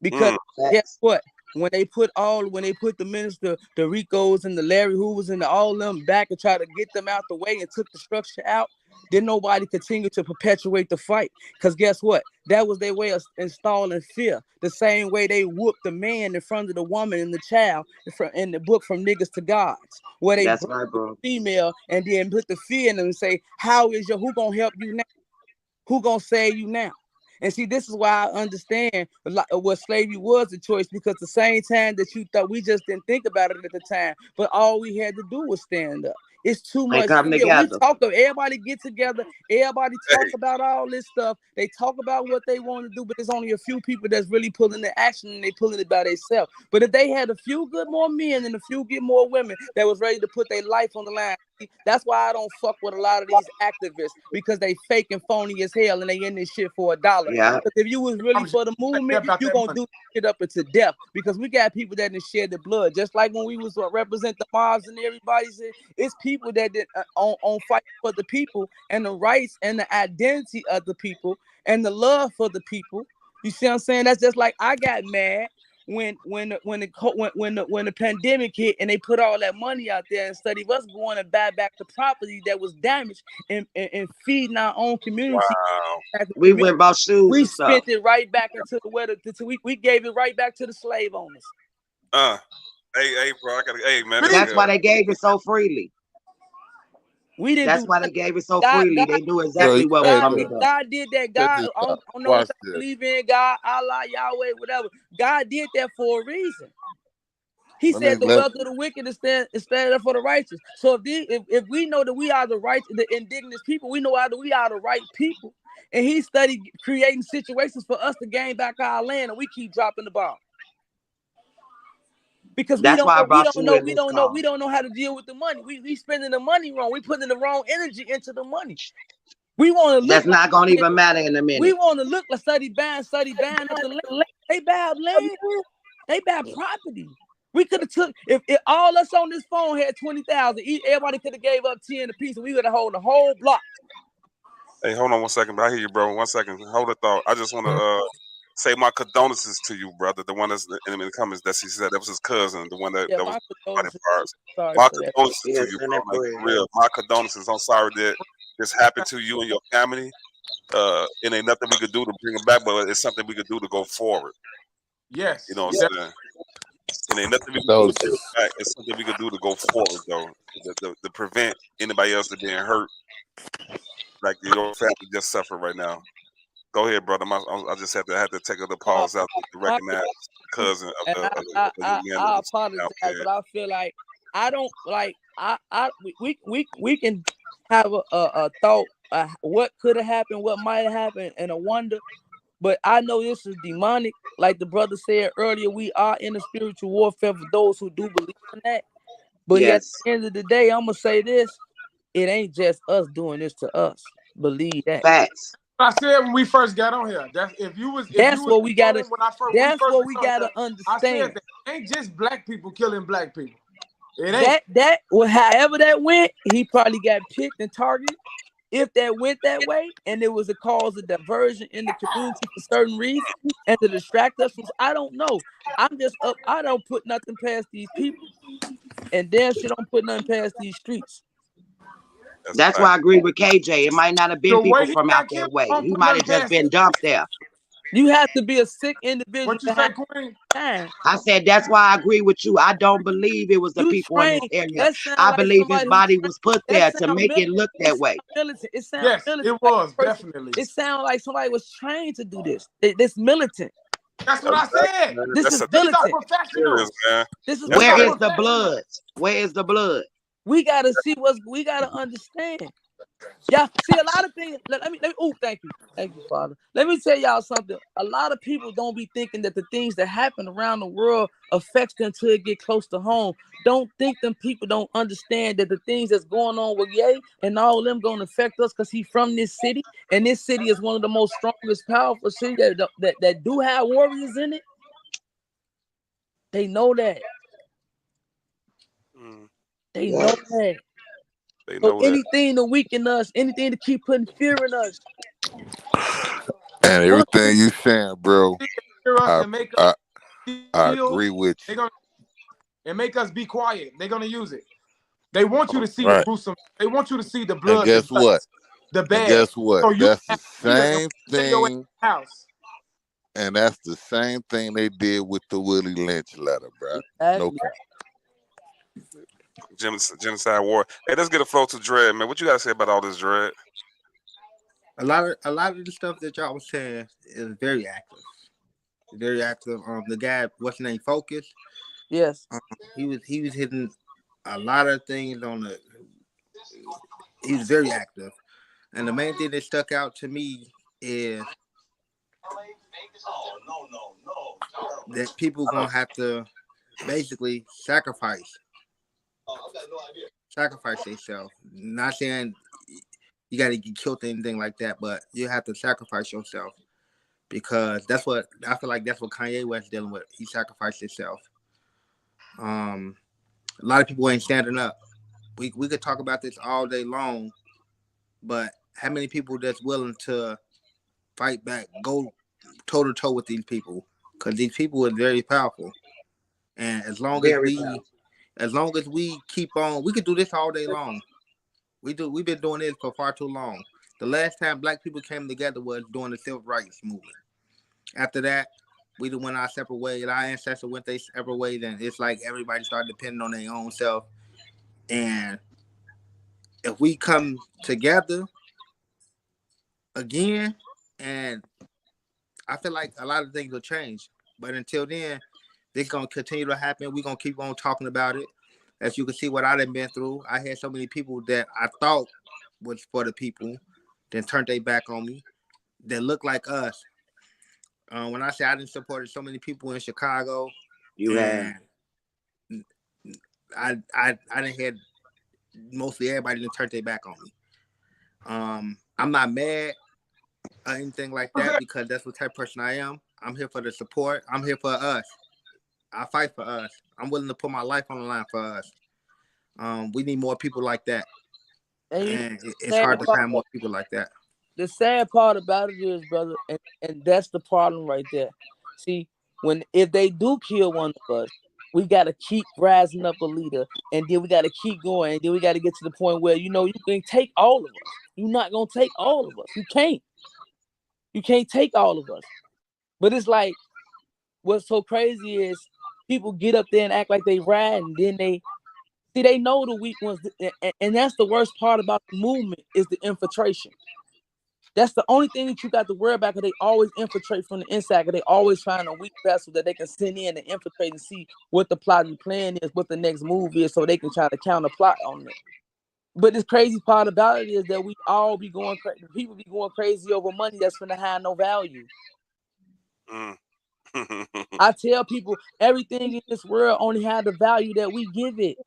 Because guess what? When they put the minister, the Ricos and the Larry Hoovers and all of them back and try to get them out the way and took the structure out, then nobody continued to perpetuate the fight. Because guess what? That was their way of installing fear. The same way they whooped the man in front of the woman and the child in the book From Niggas to Gods, where they the female and then put the fear in them and say, who gonna help you now? Who gonna save you now? And see, this is why I understand what slavery was a choice, because the same time that you thought, we just didn't think about it at the time, but all we had to do was stand up. It's too much. Everybody get together. Everybody talk about all this stuff. They talk about what they want to do, but there's only a few people that's really pulling the action, and they pulling it by themselves. But if they had a few good more men and a few good more women that was ready to put their life on the line, that's why I don't fuck with a lot of these activists, because they fake and phony as hell, and they in this shit for $1. Yeah. Because if you was really for the movement, you gonna do shit up into death. Because we got people that done shed the blood, just like when we was represent the mobs and everybody said it's people that did on fight for the people and the rights and the identity of the people and the love for the people. You see what I'm saying? That's just like I got mad when the pandemic hit and they put all that money out there instead of us going and buy back the property that was damaged and feeding our own community. Wow. We went about shoes. We spent it right back into we gave it right back to the slave owners. Hey, bro, I gotta. Hey, man. That's why they gave it so freely. We didn't That's do why they gave it so freely. They knew exactly what was coming up. God did that. God, I don't know if I believe in God, Allah, Yahweh, whatever. God did that for a reason. He said the wealth of the wicked is stand up for the righteous. So if we know that we are the right, the indigenous people, we know that we are the right people. And he studied creating situations for us to gain back our land, and we keep dropping the ball. Because we don't know how to deal with the money. We spending the money wrong. We putting the wrong energy into the money. We want to look. That's not gonna even matter in a minute. We want to look like study buying up the land. They buy land. They buy property. We could have took if all us on this phone had 20,000. Everybody could have gave up 10 apiece, and we would have hold the whole block. Hey, hold on 1 second, bro. I hear you, bro. 1 second. Hold the thought. I just want to say my condolences to you, brother. The one that's in the comments that he said that was his cousin, the one that was my condolences to you, bro. Like, for real. My condolences. I'm sorry that this happened to you and your family. It ain't nothing we could do to bring it back, but it's something we could do to go forward. Yes. You know what I'm saying? It ain't nothing we can do to bring it back. It's something we could do to go forward, though, to prevent anybody else from being hurt. Like your family just suffer right now. Go ahead, brother. I just had to take a pause out to recognize the cousin of the young man. I apologize, but I feel like I don't like we can have a thought what could have happened, what might have happened, and a wonder. But I know this is demonic. Like the brother said earlier, we are in a spiritual warfare for those who do believe in that. But at the end of the day, I'm gonna say this: it ain't just us doing this to us. Believe that. Facts. I said when we first got on here, that's what we gotta understand. I said that it ain't just black people killing black people. It ain't that however that went, he probably got picked and targeted. If that went that way and it was a cause of diversion in the community for certain reasons and to distract us from, I don't know. I'm just up. I don't put nothing past these people, and damn shit don't put nothing past these streets. That's why I agree with KJ. It might not have been people from out that way. He might have just been dumped there. You have to be a sick individual. What you say, Queen? I said that's why I agree with you. I don't believe it was the people in this area. I believe his body was put there to make it look that way. It sounds it was definitely. It sounds like somebody was trained to do this. This militant. That's what I said. This is militant. Professionals. Where is the blood? Where is the blood? We gotta see we gotta understand. Yeah, see a lot of things. Let me. Thank you, Father. Let me tell y'all something. A lot of people don't be thinking that the things that happen around the world affects them until it get close to home. Don't think them people don't understand that the things that's going on with Ye and all of them gonna affect us because he's from this city, and this city is one of the most strongest, powerful cities that do have warriors in it. They know that. They know that. So anything to weaken us, anything to keep putting fear in us. And everything you saying, bro, I agree with you. And make us be quiet. They're gonna use it. They want you to see the gruesome. They want you to see the blood. And guess what? The bad. And guess what? So that's the same thing. House. And that's the same thing they did with the Willie Lynch letter, bro. No cap. Genocide war. Hey, let's get a flow to Dread, man. What you gotta say about all this, Dread? A lot of the stuff that y'all was saying is very active. Very active. The guy, what's his name, Focus. Yes. He was hitting a lot of things on the. He was very active, and the main thing that stuck out to me is that people gonna have to basically sacrifice themselves. Not saying you got to get killed or anything like that, but you have to sacrifice yourself because that's what I feel like. That's what Kanye West dealing with. He sacrificed himself. A lot of people ain't standing up. We could talk about this all day long, but how many people that's willing to fight back, go toe to toe with these people? Because these people are very powerful, and as long as we keep on, we could do this all day long. We've been doing this for far too long. The last time black people came together was during the civil rights movement. After that, we went our separate ways. Our ancestors went their separate ways, and it's like everybody started depending on their own self. And if we come together again, and I feel like a lot of things will change. But until then, this gonna continue to happen. We're gonna keep on talking about it. As you can see, what I've been through, I had so many people that I thought was for the people, then turned their back on me, that look like us. When I say I didn't support so many people in Chicago, You have. I didn't had mostly everybody that turned their back on me. I'm not mad or anything like that because that's what type of person I am. I'm here for the support. I'm here for us. I fight for us. I'm willing to put my life on the line for us. We need more people like that. And it's hard to find more people like that. The sad part about it is, brother, and that's the problem right there. See, if they do kill one of us, we got to keep rising up a leader, and then we got to keep going, and then we got to get to the point where, you can take all of us. You're not going to take all of us. You can't. You can't take all of us. But it's like, what's so crazy is people get up there and act like they ride, and then they know the weak ones, and that's the worst part about the movement is the infiltration. That's the only thing that you got to worry about, because they always infiltrate from the inside, because they always find a weak vessel that they can send in and infiltrate and see what the plot and plan is, what the next move is, so they can try to counter plot on it. But this crazy part about it is that we all be going crazy. People be going crazy over money that's finna have no value. I tell people everything in this world only has the value that we give it.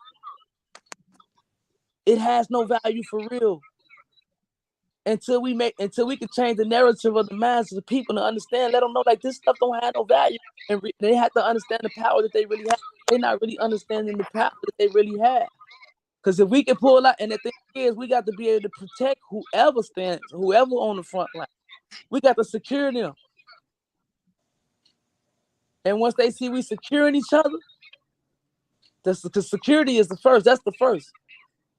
It has no value for real. Until we can change the narrative of the minds of the people to understand, let them know like this stuff don't have no value, and they have to understand the power that they really have. They're not really understanding the power that they really have. Because if we can pull out, and the thing is, we got to be able to protect whoever on the front line. We got to secure them. And once they see we securing each other, because security is the first. That's the first.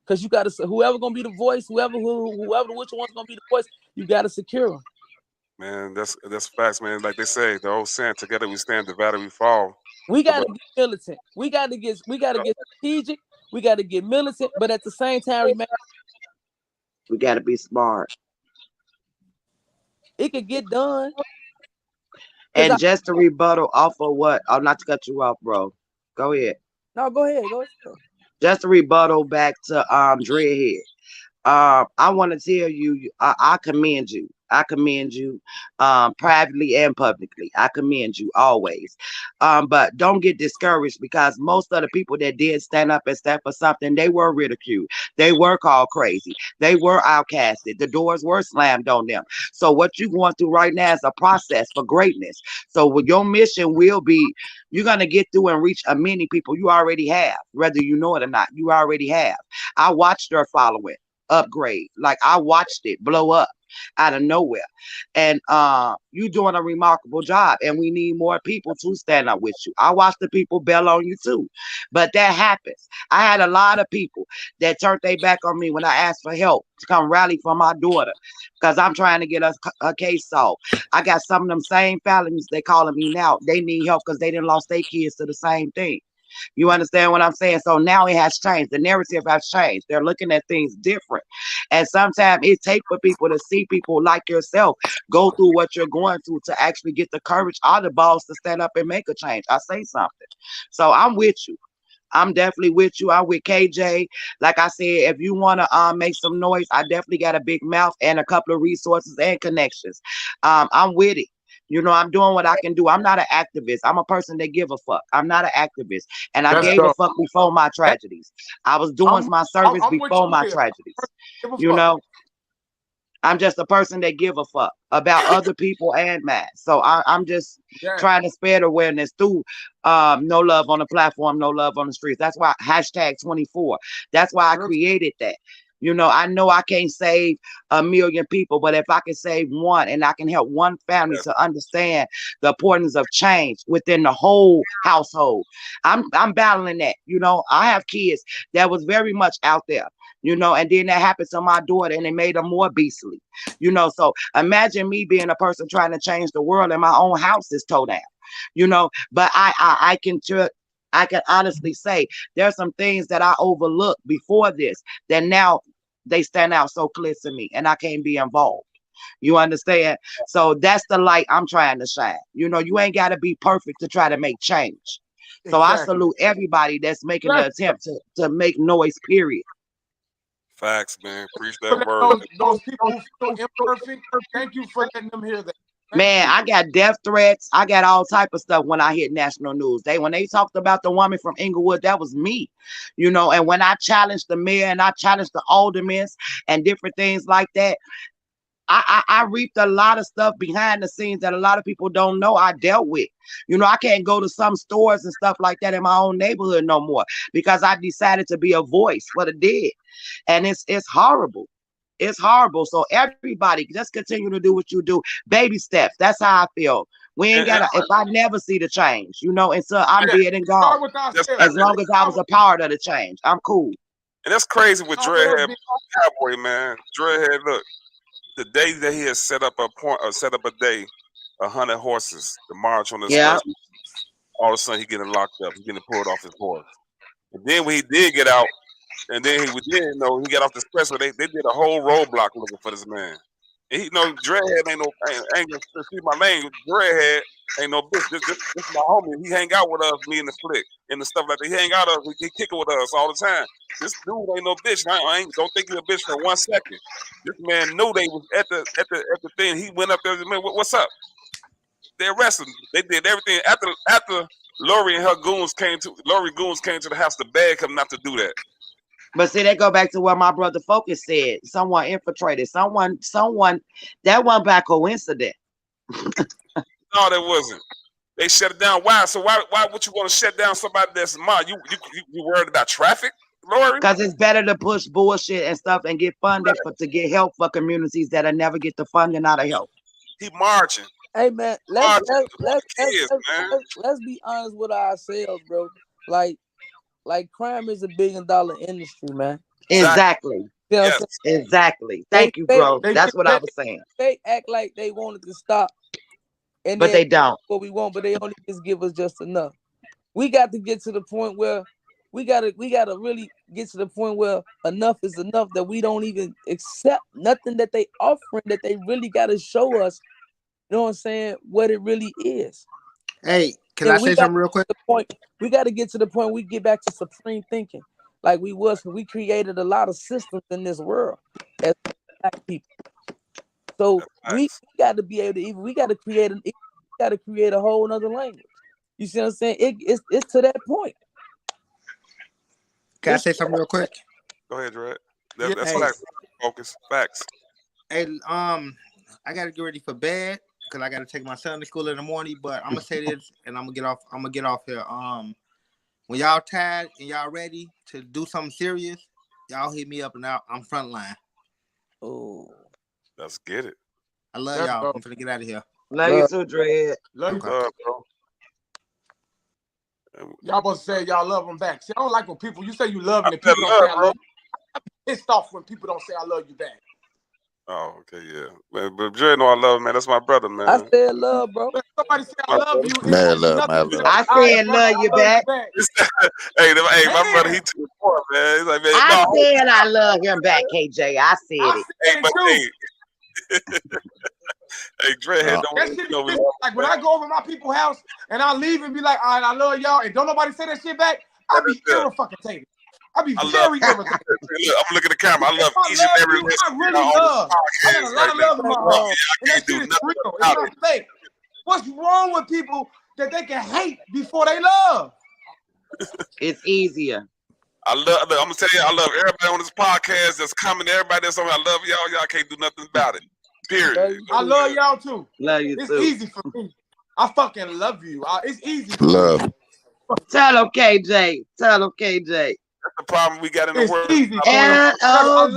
Because you got to, whoever gonna be the voice, whoever which one's gonna be the voice, you got to secure them. Man, that's facts, man. Like they say, the old saying, "Together we stand, divided we fall." We got to get militant. We got to get strategic. We got to get militant, but at the same time, we got to be smart. It could get done. And just to rebuttal off of what? Oh, not to cut you off, bro. Go ahead. No, go ahead. Go ahead. Just to rebuttal back to Dreadhead. I want to tell you, I commend you. I commend you privately and publicly. I commend you always. But don't get discouraged, because most of the people that did stand up and stand for something, they were ridiculed. They were called crazy. They were outcasted. The doors were slammed on them. So what you're going through right now is a process for greatness. So your mission will be, you're going to get through and reach many people. You already have, whether you know it or not. You already have. I watched your following upgrade. Like, I watched it blow up out of nowhere, and you doing a remarkable job, and we need more people to stand up with you. I watched the people bail on you too, but that happens. I had a lot of people that turned their back on me when I asked for help to come rally for my daughter, because I'm trying to get a case solved. I got some of them same felonies they calling me now. They need help because they didn't lost their kids to the same thing. You understand what I'm saying? So now it has changed. The narrative has changed. They're looking at things different. And sometimes it takes for people to see people like yourself go through what you're going through to actually get the courage or the balls to stand up and make a change. I say something. So I'm with you. I'm definitely with you. I'm with KJ. Like I said, if you want to make some noise, I definitely got a big mouth and a couple of resources and connections. I'm with it. I'm doing what I can do. I'm not an activist. I'm a person that give a fuck. I'm not an activist. And I gave a fuck before my tragedies. I was doing my service before my tragedies. I'm just a person that give a fuck about other people and mine. So I'm just trying to spread awareness through no love on the platform, no love on the streets. That's why #24. That's why I created that. I know I can't save 1 million people, but if I can save one and I can help one family to understand the importance of change within the whole household, I'm battling that. I have kids that was very much out there, and then that happened to my daughter and it made her more beastly, so imagine me being a person trying to change the world and my own house is towed down. you know. But I can honestly say there's some things that I overlooked before this that now they stand out so clear to me, and I can't be involved. You understand? So that's the light I'm trying to shine. You know, you ain't got to be perfect to try to make change. So I salute everybody that's making the attempt to make noise, period. Facts, man. Preach that word. Those people who feel imperfect, thank you for letting them hear that. Man, I got death threats. I got all type of stuff when I hit national news. When they talked about the woman from Inglewood, that was me, you know. And when I challenged the mayor and I challenged the aldermen and different things like that, I reaped a lot of stuff behind the scenes that a lot of people don't know I dealt with. You know, I can't go to some stores and stuff like that in my own neighborhood no more because I decided to be a voice for the dead. And it's horrible. It's horrible. So everybody just continue to do what you do. Baby steps. That's how I feel. We ain't gotta, if I never see the change, you know, and so I'm dead and gone. As long as I was a part of the change, I'm cool. And that's crazy with Dreadhead Cowboy, man. Dreadhead, look. The day that he has set up a day, 100 horses to march on his first, all of a sudden he getting locked up. He's getting pulled off his horse. And then when he did get out, and then he got off the expressway, they did a whole roadblock looking for this man. And he Dreadhead ain't gonna see my name. Dreadhead ain't no bitch. This my homie. He hang out with us, me and the flick and the stuff like that. He hang out with us. He kick it with us all the time. This dude ain't no bitch. Don't think he's a bitch for 1 second. This man knew they was at the thing. He went up there. Man, what's up? They arrested him. They did everything after Lori and her goons came to the house to beg him not to do that. But see, they go back to what my brother Focus said. Someone infiltrated. Someone. That wasn't by coincidence. No, that wasn't. They shut it down. Why? So why would you want to shut down somebody that's mine? You worried about traffic, Lori? Because it's better to push bullshit and stuff and get funding to get help for communities that'll never get the funding out of help. He marching. Hey man, let's be honest with ourselves, bro. Like crime is $1 billion industry, man. Exactly. You know yes. Exactly. Thank you, bro. That's what I was saying. They act like they wanted to stop, but they don't. What we want, but they only just give us just enough. We got to get to the point where we gotta really get to the point where enough is enough, that we don't even accept nothing that they offering, that they really gotta show us. You know what I'm saying? What it really is. Hey, can I say something real quick? We got to get to the point we get back to supreme thinking, like we created a lot of systems in this world as black people. So we got to be able to we got to create a whole nother language. You see what I'm saying? It's to that point. Can I say something real quick? Go ahead, Dred. That's facts. Focus. Facts. Hey, I gotta get ready for bed because I gotta take my son to school in the morning. But I'm gonna say this, and I'm gonna get off here. When y'all tired and y'all ready to do something serious, y'all hit me up and I'm frontline. Oh, let's get it. I love y'all. I'm finna get out of here. Love you too, Dred. Love you, bro. Y'all supposed to say y'all love them back. See, I don't like when people, you say you love me and people don't say I love you. I'm pissed off when people don't say I love you back. Oh, okay, yeah. But Dre know I love him, man. That's my brother, man. I said love, bro. When somebody say I love you, man, love. I said love you back. Hey, my brother, he too poor, man. He's like, man, I said I love him back, KJ. I said it. Hey, but hey, Dre, like when I go over my people's house and I leave and be like, all right, I love y'all, and don't nobody say that shit back, I be irritated. I be very irritated. I'm looking at the camera. I love each and every list. I really love. I got a lot of love in my heart. And that shit is real. It's not fake. What's wrong with people that they can hate before they love? It's easier. I'm gonna tell you, I love everybody on this podcast that's coming. Everybody that's on. I love y'all. Y'all can't do nothing about it. Period. I love y'all too. Love you it's too. Easy for me. I fucking love you. It's easy. Love. Tell them, KJ. Tell them, KJ. That's the problem we got in the world. Easy. LOVE.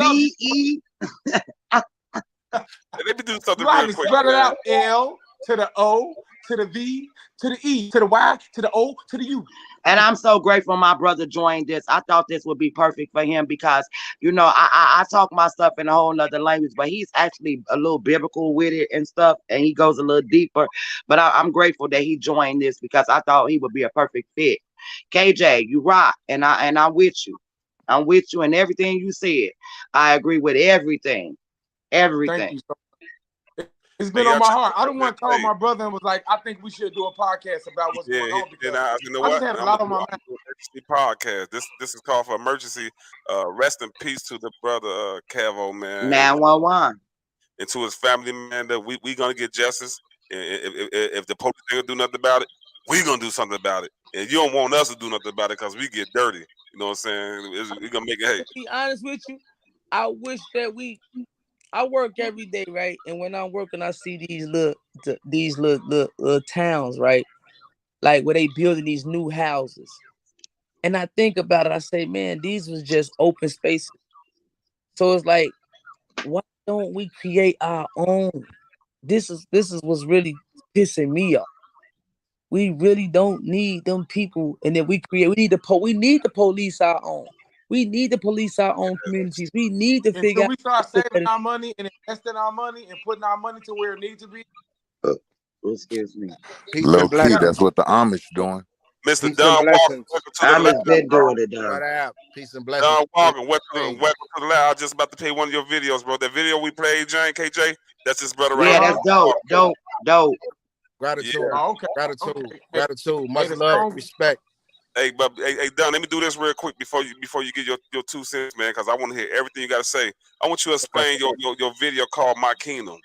Let me do something real quick. Spread it out. L to the O to the V, to the E, to the Y, to the O, to the U. And I'm so grateful my brother joined this. I thought this would be perfect for him because, you know, I talk my stuff in a whole nother language, but he's actually a little biblical with it and stuff, and he goes a little deeper. But I'm grateful that he joined this because I thought he would be a perfect fit. KJ, you rock, and I'm with you. I'm with you in everything you said. I agree with everything. Everything. Thank you so much. It's been on my heart. I don't want to call my brother and was like, I think we should do a podcast about what's going on. Because you know I what? just had a lot on my mind. Emergency podcast. This is called for emergency. Rest in peace to the brother Cavo, man. 911. And to his family, man. That we gonna get justice. If the police ain't gonna do nothing about it, we gonna do something about it. And you don't want us to do nothing about it because we get dirty. You know what I'm saying? We gonna make it. Hey, to be honest with you, I wish that I work every day, right? And when I'm working, I see these little towns, right? Like where they building these new houses. And I think about it, I say, man, these was just open spaces. So it's like, why don't we create our own? This is what's really pissing me off. We really don't need them people, and then we need the police our own. We need to police our own communities. We need to figure out. We start saving our money and investing our money and putting our money to where it needs to be. Excuse me. Low key, that's what the Amish doing. Mr. Don Walker, Amish been doing it, though. Peace and blessings. Don Walker, welcome to the lab. I was just about to play one of your videos, bro. That video we played, Jane KJ, that's his brother right now. Yeah, that's dope. Gratitude. Yeah. Oh, okay. Gratitude. Much love, respect. Hey, but hey, Don, let me do this real quick before you get your 2 cents, man, because I want to hear everything you got to say. I want you to explain your video called My Kingdom.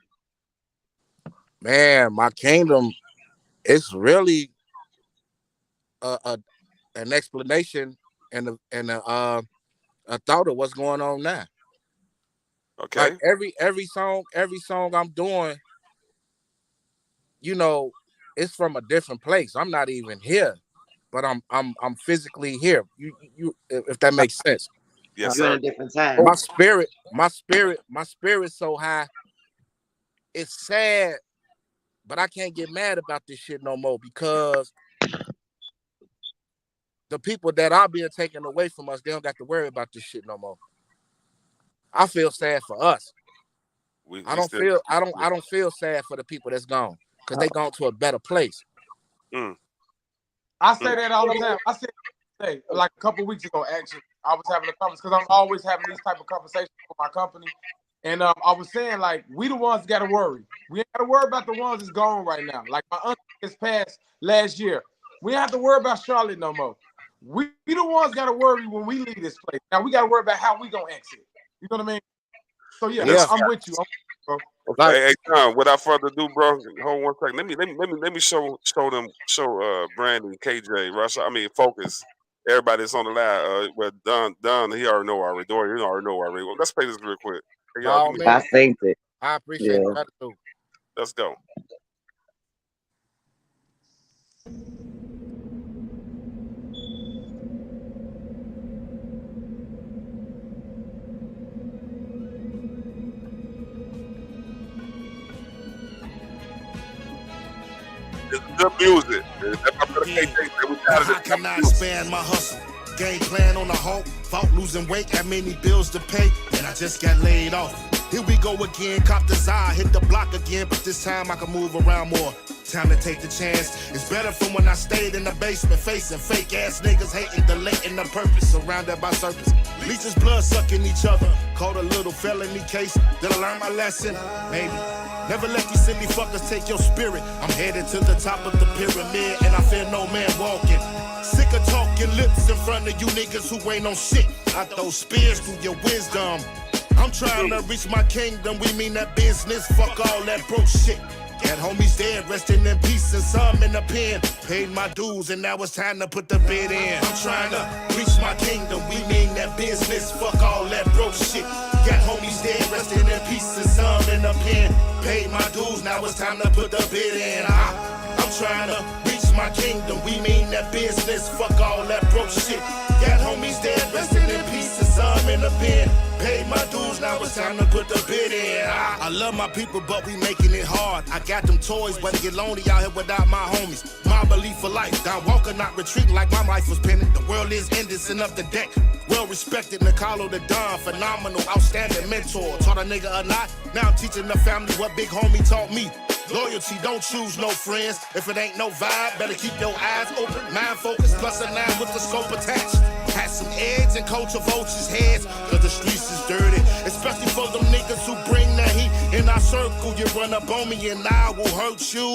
Man, My Kingdom, it's really an explanation and a thought of what's going on now. Okay. Like every song I'm doing, you know, it's from a different place. I'm not even here, but I'm physically here. You if that makes sense. Yes, sir. You're in a different time. My spirit's so high. It's sad, but I can't get mad about this shit no more because the people that are being taken away from us, they don't got to worry about this shit no more. I feel sad for us. I don't feel sad for the people that's gone because they gone to a better place. I say that all the time. I said like a couple weeks ago, actually, I was having a conversation because I'm always having these type of conversations with my company. And I was saying, like, we the ones got to worry. We ain't got to worry about the ones that's gone right now. Like my aunt is passed last year. We don't have to worry about Charlotte no more. We the ones got to worry when we leave this place. Now we got to worry about how we gonna exit. You know what I mean? So yeah. I'm with you, bro. Okay, hey Tom, without further ado, bro, hold 1 second. Let me show Brandon, KJ, Rush. I mean, Focus. Everybody that's on the line. Well, Don, he already know already. Dory, you already know already. Well, let's play this real quick. Hey, y'all, I think that. I appreciate it. Let's go. It's good music. How can I expand my hustle? Game plan on the hope. Fought losing weight, had many bills to pay, and I just got laid off. Here we go again, cop desire, hit the block again, but this time I can move around more. Time to take the chance. It's better from when I stayed in the basement, facing fake ass niggas, hating, delating the purpose, surrounded by serpents. Leeches blood sucking each other. Caught a little felony case. Did I learn my lesson? Maybe. Never let these silly fuckers take your spirit. I'm headed to the top of the pyramid, and I fear no man walking. Sick of talking lips in front of you niggas who ain't on shit. I throw spears through your wisdom. I'm trying to reach my kingdom. We mean that business. Fuck all that broke shit. Got homies dead, resting in peace, and some in the pen. Paid my dues, and now it's time to put the bid in. I'm trying to reach my kingdom. We mean that business. Fuck all that broke shit. Got homies dead, resting in peace, and some in the pen. Paid my dues, now it's time to put the bid in. I'm trying to reach my kingdom, we mean that business. Fuck all that broke shit. Got homies dead, resting in peace, and some in the pen. Paid my dues, now it's time to put the bid in. I love my people, but we making it hard. I got them toys, but I get lonely out here without my homies. My belief for life, Don Walker not retreating like my life was penning. The world is ending, send up the deck. Well respected, Nicolo the Don, phenomenal, outstanding mentor. Taught a nigga a lot, now I'm teaching the family what big homie taught me. Loyalty, don't choose no friends. If it ain't no vibe, better keep your eyes open. Mind focused, plus a 9 with the scope attached. Had some eggs and culture vultures' heads, cause the streets is dirty. Especially for them niggas who bring the heat. In our circle, you run up on me and I will hurt you.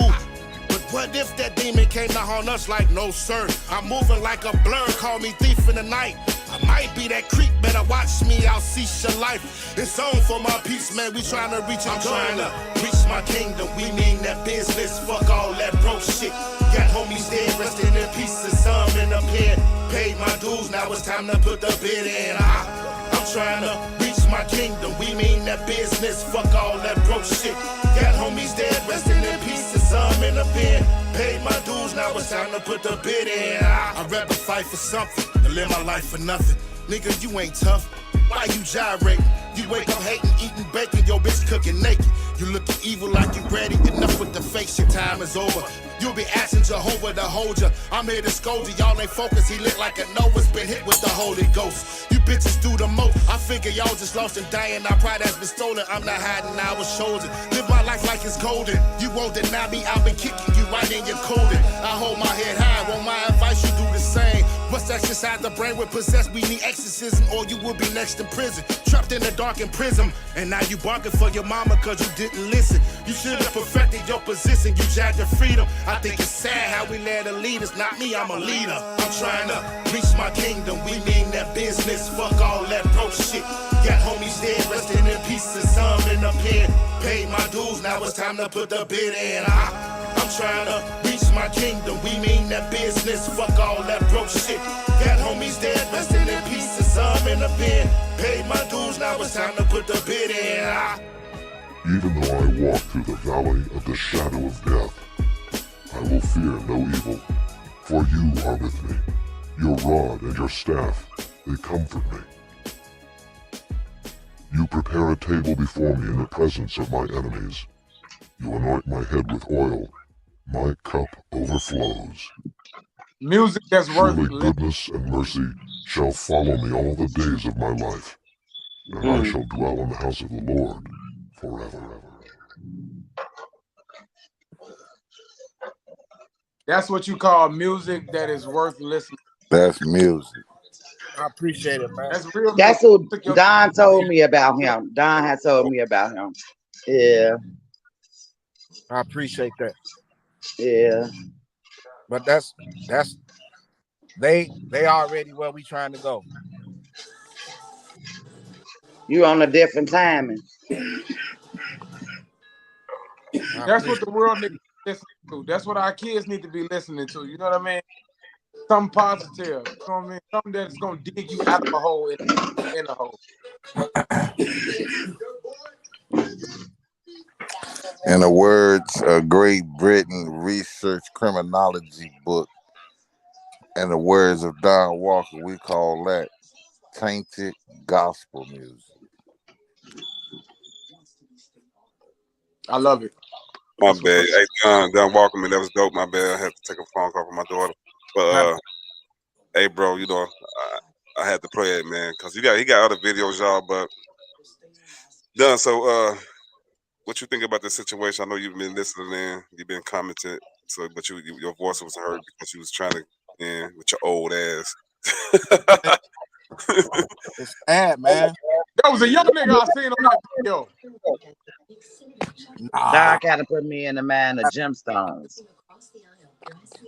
But what if that demon came to haunt us like no sir? I'm moving like a blur, call me thief in the night. I might be that creep, better watch me, I'll cease your life. It's on for my peace, man, we trying to reach. I'm trying to reach my kingdom, we mean that business. Fuck all that broke shit. Got homies dead, resting in peace, and some in the pen. Paid my dues, now it's time to put the bid in. I'm trying to reach my kingdom, we mean that business. Fuck all that broke shit. Got homies dead, resting in peace, and some in the pen. Paid my dues, now it's time to put the bid in. I'd rather fight for something than live my life for nothing. Nigga, you ain't tough. Why you gyrating? You wake up hating, eating bacon, your bitch cooking naked. You looking evil like you ready, enough with the fake shit, time is over. You'll be asking Jehovah to hold ya. I'm here to scold you, y'all ain't focused. He lit like a Noah's been hit with the Holy Ghost. You bitches do the most. I figure y'all just lost and dying. Our pride has been stolen. I'm not hiding our shoulders. Live my life like it's golden. You won't deny me, I've been kicking you right in your coding. I hold my head high, want my advice, you do the same. What's exercise the brain with possessed? We need exorcism, or you will be next in prison. Trapped in the dark in prison. And now you barking for your mama cause you didn't listen. You should have perfected your position, you jacked your freedom. I think it's sad how we let her lead us, not me, I'm a leader. I'm trying to reach my kingdom, we mean that business. Fuck all that broke shit. Got homies dead, resting in peace, and some in the pen. Paid my dues, now it's time to put the bid in. I'm trying to reach my kingdom, we mean that business. Fuck all that broke shit. Got homies dead, resting in peace, and some in the pen. Paid my dues, now it's time to put the bid in. Even though I walk through the valley of the shadow of death, I will fear no evil, for you are with me. Your rod and your staff, they comfort me. You prepare a table before me in the presence of my enemies. You anoint my head with oil. My cup overflows. Music that's worth Surely goodness and mercy shall follow me all the days of my life, and I shall dwell in the house of the Lord forever. That's what you call music that is worth listening. That's music. I appreciate it, man. That's real. That's who Don told me about him. Don had told me about him. Yeah. I appreciate that. Yeah. But that's they already where we trying to go. You on a different timing. That's what the world needs to listen to. That's what our kids need to be listening to. You know what I mean? Something positive. You know what I mean? Something that's gonna dig you out of a hole in a hole. In the words of Great Britain Research Criminology book, in the words of Don Walker, we call that tainted gospel music. I love it. My bad. Hey, Don Walker, man, that was dope. My bad. I had to take a phone call from my daughter. But hey, bro, you know, I had to play it, man, because he got other videos, y'all. But Don, so what you think about this situation? I know you've been listening in, you've been commenting, so but your voice was heard because you was trying to in with your old ass. It's sad, man. That was a young nigga I seen on that video. Don kind of put me in the mind of gemstones.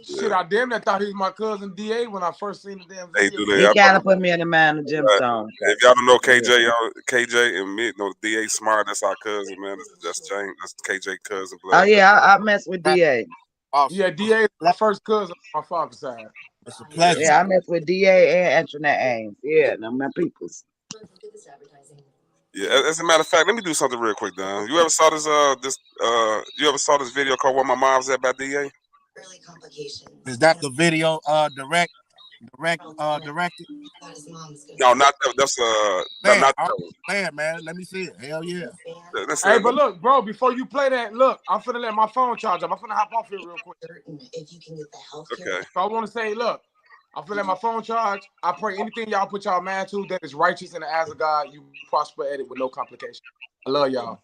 Shit, I damn near thought he was my cousin DA when I first seen the damn video. He kind of put me in the mind of gemstones. If y'all don't know KJ and me, no DA Smart, that's our cousin, man. That's James, that's KJ cousin. Oh yeah, I mess with DA. Yeah, DA is my first cousin on my father's side. It's a pleasure. Yeah, I mess with DA and Antoinette Ames. Yeah, no, my peoples. Yeah, as a matter of fact, let me do something real quick, Don. You ever saw this you ever saw this video called "Where My Mom's At" by DA? Is that the video directed? No, not that. That's not playing, man. Let me see it. Hell yeah. Hey, but look, bro, before you play that, look, I'm finna let my phone charge up. I'm finna hop off here real quick. Okay. So I want to say, look, I'm finna let my phone charge. I pray anything y'all put y'all mind to that is righteous in the eyes of God, you prosper at it with no complication. I love y'all.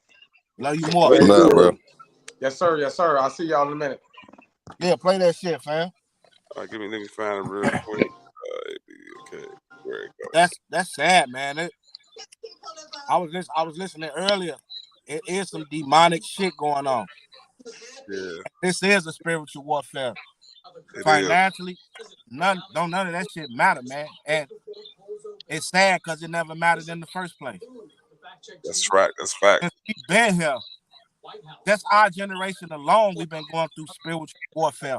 Love you more. Love, bro. Yes, sir. Yes, sir. I'll see y'all in a minute. Yeah, play that shit, fam. All right, let me find it real quick. Okay, where it go? That's sad, man. I was listening earlier. It is some demonic shit going on. Yeah. This is a spiritual warfare. It Financially, none of that shit matter, man. And it's sad because it never mattered in the first place. That's right. That's fact. Since we've been here, that's our generation alone. We've been going through spiritual warfare.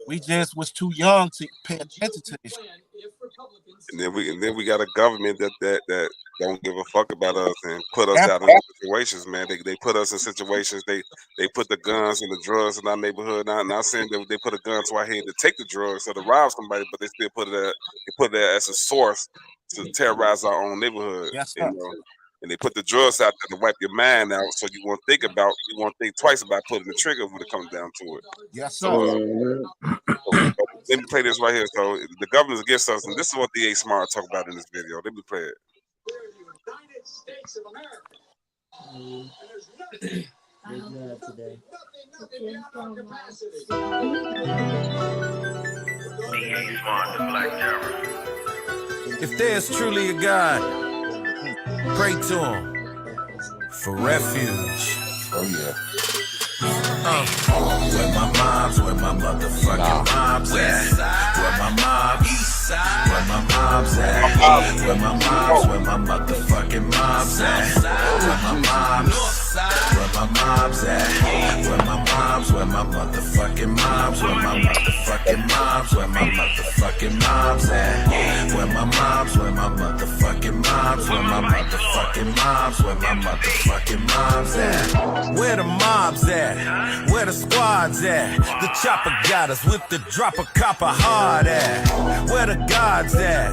We just was too young to pay attention to this. And then we got a government that don't give a fuck about us and put us out in situations, man. They put us in situations. They put the guns and the drugs in our neighborhood. Not saying that they put a gun to our head to take the drugs or to rob somebody, but they still put it as a source to terrorize our own neighborhood. Yes, you know? And they put the drugs out there to wipe your mind out, so you won't think twice about putting the trigger when it comes down to it. Yes, sir. So, let me play this right here. So the government's against us, and this is what D.A. Smart talk about in this video. Let me play it. If there's truly a God, pray to him for refuge. Oh yeah. Where my moms, where my motherfucking moms at? Where my moms? Where my moms at? Where my moms? Where my motherfucking moms at? Where my moms? Where my moms at? Where my moms? Where my motherfucking moms? Where my motherfucking moms? Where my motherfucking moms at? Where my moms? Where my motherfucking moms? Where my motherfucking moms? Where my motherfucking moms at? Where the mobs at? Where the squad's at? The chopper got us with the drop of copper hard at. Where the gods at?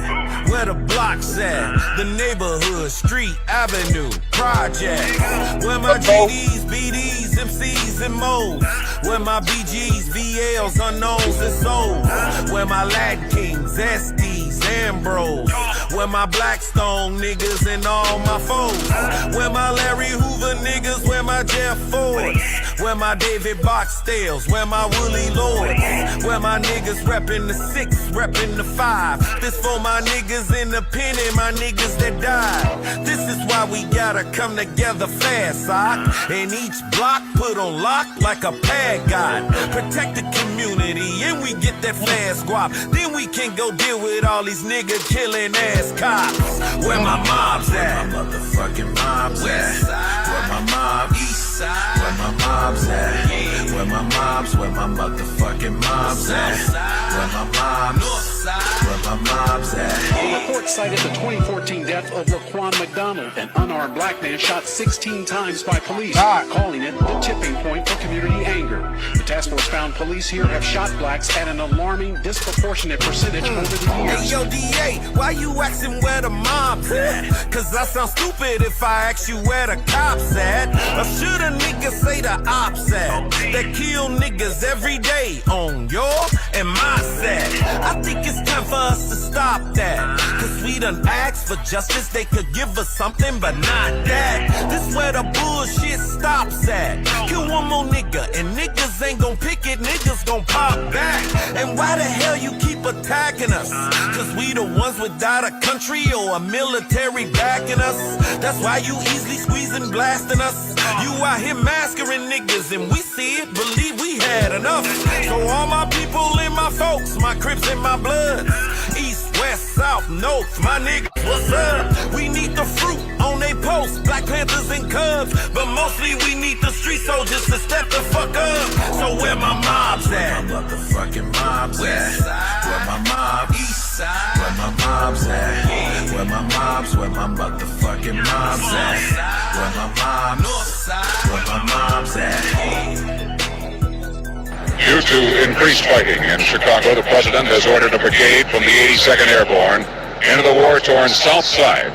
Where the blocks at? The neighborhood, street, avenue, project. Where my GDs, BDs, MCs, and Mo's. Where my BGs, VLs, unknowns, and souls. Where my Latin Kings, SDs, and bros. Where my Blackstone niggas and all my foes. Where my Larry Hoover niggas, where my Jeff Fords. Where my David Boxdales, where my Willie Lords. Where my niggas reppin' the 6, reppin' the 5. This for my niggas in the pen and my niggas that died. This is why we gotta come together fast, sock. And each block put on lock like a pad god. Protect the community and we get that fast guap. Then we can go deal with all these nigga killing ass cops. Where my mobs at? Where my motherfucking mobs at? Where my mobs? Where my mobs at? Where my mobs? Where my motherfucking mobs at? Where my mobs? Where my mobs at? A report cited the 2014 death of Raquan McDonald, an unarmed black man shot 16 times by police, calling it the tipping point for community anger. The task force found police here have shot blacks at an alarming, disproportionate percentage over the years. Hey, yo, DA, why you asking where the mob's at? Cause I sound stupid if I ask you where the cops at. Or should a nigga say the ops at? That kill niggas every day on your and my set. I think it's time for us to stop that. Cause we done asked for justice, they could give us something, but not that. This where the bullshit stops at. Kill one more nigga, and niggas ain't gon' pick it, niggas gon' pop back. And why the hell you keep attacking us? Cause we the ones without a country or a military backing us. That's why you easily squeezing, blasting us. You out here massacring niggas, and we see it, believe we had enough. So all my people and my folks, my Crips and my Bloods, East, West, South, North, my niggas, what's up? We need the fruit on they posts, Black Panthers and Cubs, but mostly we need the street soldiers to step the fuck up. So where my mobs at? Where my motherfucking mobs at? Where my mobs? East side. Where my mobs at? Where my mobs? Where my motherfucking mobs at? Where my mobs? North side. Where my mobs at? Here's to increased fighting in Chicago, the president has ordered a brigade from the 82nd Airborne into the war-torn South Side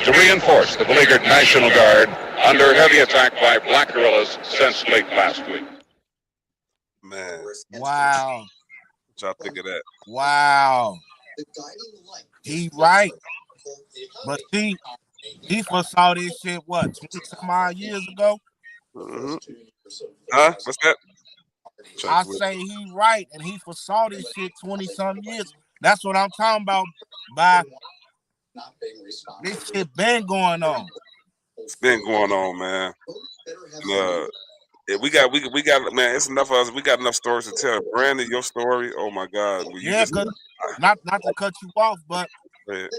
to reinforce the beleaguered National Guard under heavy attack by black guerrillas since late last week. Man. Wow. What y'all think of that? Wow. He right. But see, he foresaw this shit, what, 20-some odd years ago? Mm-hmm. Huh? What's that? I say he right, and he foresaw this shit 20-some years. That's what I'm talking about. By this shit been going on. It's been going on, man. And, yeah, we got man. It's enough of us. We got enough stories to tell. Brandon, your story. Oh my God. Well, Yeah, cause not to cut you off, but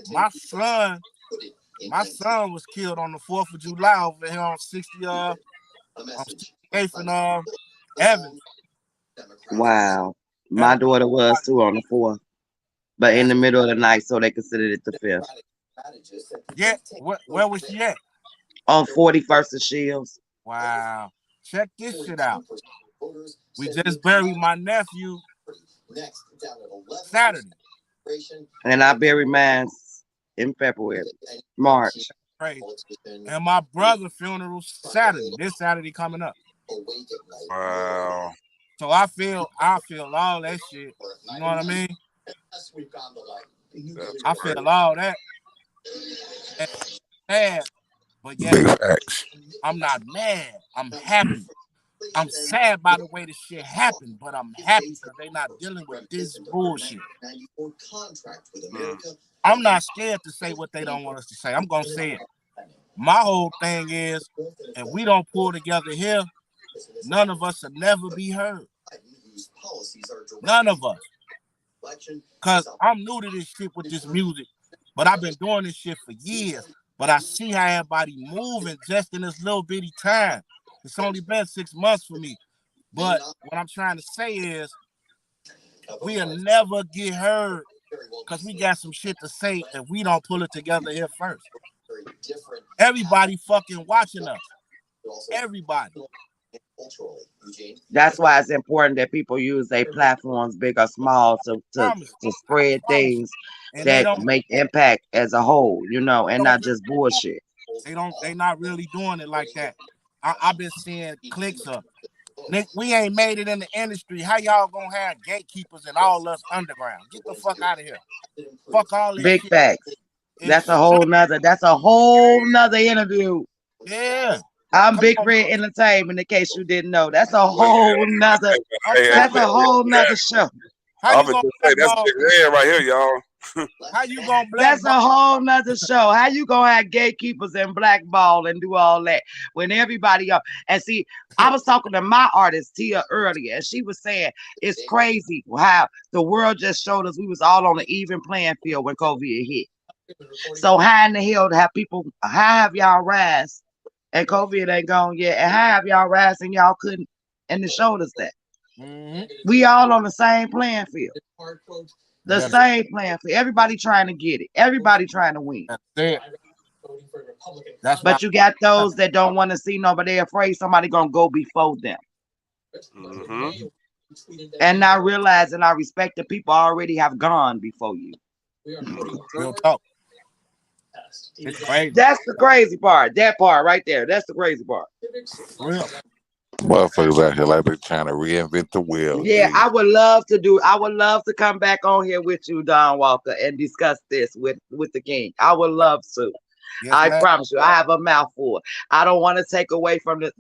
my son was killed on the 4th of July over here on 68th and Evans. Wow. My daughter was too on the 4th, but in the middle of the night, so they considered it the 5th. Yeah, where was she at? On 41st and Shields. Wow. Check this shit out. We just buried my nephew Saturday. And I buried mine in February, March. Crazy. And my brother's funeral Saturday. This Saturday coming up. Wow. So I feel all that shit. You know what I mean? I feel all that. And sad, but yet I'm not mad. I'm happy. I'm sad by the way this shit happened, but I'm happy because they're not dealing with this bullshit. I'm not scared to say what they don't want us to say. I'm gonna say it. My whole thing is, if we don't pull together here, none of us will never be heard. None of us. Because I'm new to this shit with this music, but I've been doing this shit for years. But I see how everybody moving just in this little bitty time. It's only been 6 months for me. But what I'm trying to say is, we'll never get heard because we got some shit to say if we don't pull it together here first. Everybody fucking watching us. Everybody. That's why it's important that people use their platforms, big or small, to spread things that make impact as a whole, you know, and not just bullshit. They not really doing it like that. I've been seeing clicks up. We ain't made it in the industry. How y'all gonna have gatekeepers and all us underground? Get the fuck out of here. Fuck all this big shit. facts. That's a whole nother interview. Yeah. I'm Big Red Entertainment, in case you didn't know. That's a whole nother show. I was just say that's Big Red right here, y'all. How you gonna That's a whole nother show. How you gonna have gatekeepers and blackball and do all that when everybody else? And see, I was talking to my artist Tia earlier, and she was saying it's crazy how the world just showed us we was all on an even playing field when COVID hit. So how in the hell to have people? How have y'all rise and COVID ain't gone yet? And how have y'all rise and y'all couldn't? And it showed us that we all on the same playing field. The same plan for everybody trying to get it. Everybody trying to win. But you got those that don't want to see nobody. They're afraid somebody gonna go before them. And not realizing I respect the people already have gone before you. Real talk. It's crazy. That's the crazy part. That part right there. That's the crazy part. Real. Motherfuckers out here like they're trying to reinvent the wheel. Yeah, I would love to come back on here with you, Don Walker, and discuss this with the king. I would love to. Yes, I promise you, I have a mouthful. I don't want to take away from this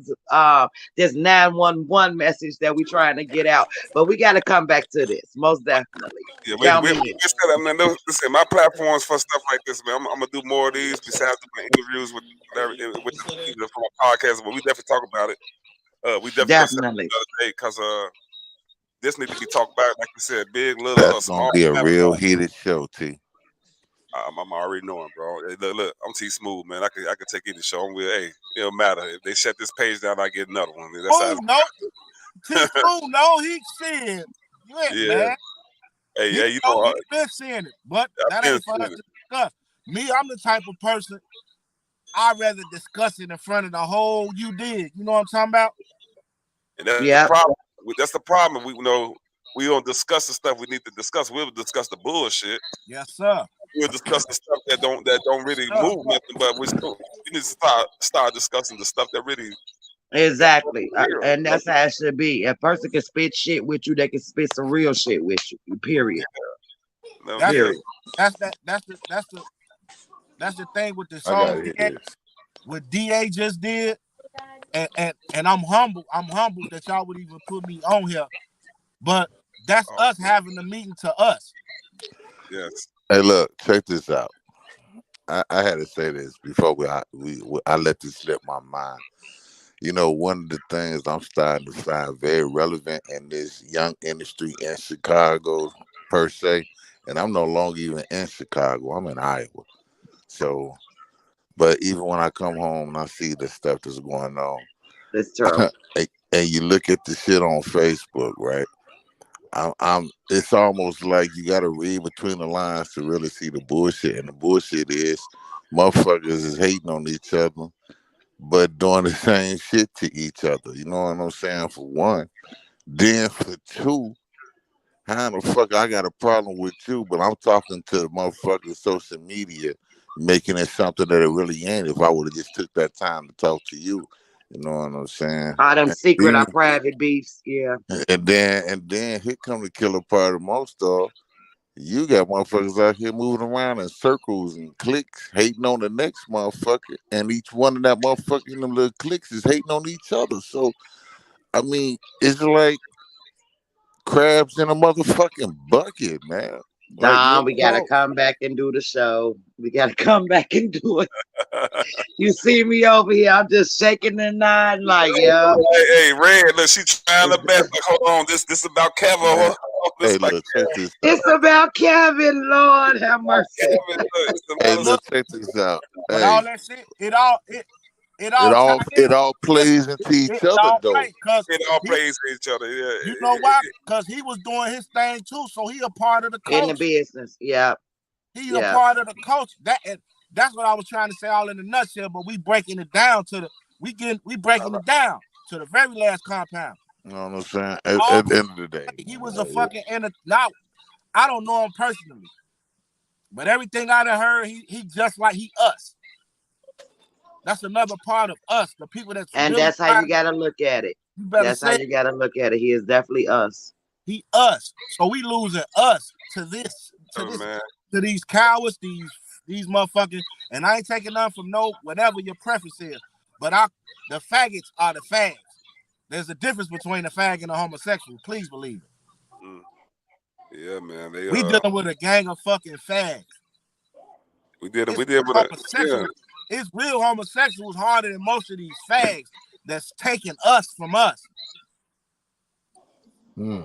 911 message that we're trying to get out, but we got to come back to this, most definitely. Yeah, listen, my platforms for stuff like this, man. I'm gonna do more of these besides doing interviews with from a podcast, but we definitely talk about it. We definitely because this need to be talked about, like you said, big, little, that's gonna be a real heated show, T. I'm already knowing, bro. Look, I'm T Smooth, man. I could take any show. Hey, it don't matter if they shut this page down. I get another one. That's T Smooth, no, he said, man. Hey, you know, he's been seeing it, but that ain't for us to discuss. Me, I'm the type of person I'd rather discuss it in front of the whole you did. You know what I'm talking about? And that's the problem. that's the problem. We don't discuss the stuff we need to discuss. We'll discuss the bullshit. Yes, sir. We'll discuss the stuff that don't really move nothing. But we need to start discussing the stuff that really. Exactly. And that's how it should be. A person can spit shit with you, they can spit some real shit with you. Period. Yeah. Period. That's the thing with the song what DA just did. And I'm humble. I'm humbled that y'all would even put me on here. But that's us having the meeting to us. Yes. Hey, look, check this out. I had to say this before I let this slip my mind. You know, one of the things I'm starting to find very relevant in this young industry in Chicago, per se, and I'm no longer even in Chicago. I'm in Iowa. So, but even when I come home and I see the stuff that's going on, that's true. And you look at the shit on Facebook, right? It's almost like you got to read between the lines to really see the bullshit. And the bullshit is motherfuckers is hating on each other, but doing the same shit to each other. You know what I'm saying? For one. Then for two, how the fuck I got a problem with you, but I'm talking to the motherfucking social media, making it something that it really ain't. If I would have just took that time to talk to you, you know what I'm saying? All them secret or private beefs, yeah. And then here come the killer part of most of. You got motherfuckers out here moving around in circles and cliques, hating on the next motherfucker, and each one of that motherfucker in them little cliques is hating on each other. So, I mean, it's like crabs in a motherfucking bucket, man. Dom, we gotta come back and do the show. We gotta come back and do it. You see me over here, I'm just shaking the nine like, yeah. Hey, Red, look, she trying her best. Like, hold on, this about Kevin. Hey, look, check this out. It's about Kevin, Lord have mercy. Kevin, hey, look, check this out. But hey. all that shit, it all plays into each other, though. It all plays into each other. Yeah. You know why? Because he was doing his thing too, so he a part of the culture. In the business, yeah. He's a part of the culture. That's what I was trying to say, all in a nutshell. But we breaking it down we breaking it down to the very last compound. You know what I'm saying? At the end of the day, he was a fucking now. I don't know him personally, but everything I done heard, he just like us. That's another part of us, the people that's and really that's how you gotta look at it. That's how you gotta look at it. He is definitely us. He us. So we losing us to these cowards, these motherfuckers. And I ain't taking none from whatever your preference is. But the faggots are the fags. There's a difference between a fag and a homosexual. Please believe it. Yeah, man. We dealing with a gang of fucking fags. We did with it. It's real homosexuals harder than most of these fags that's taking us from us. We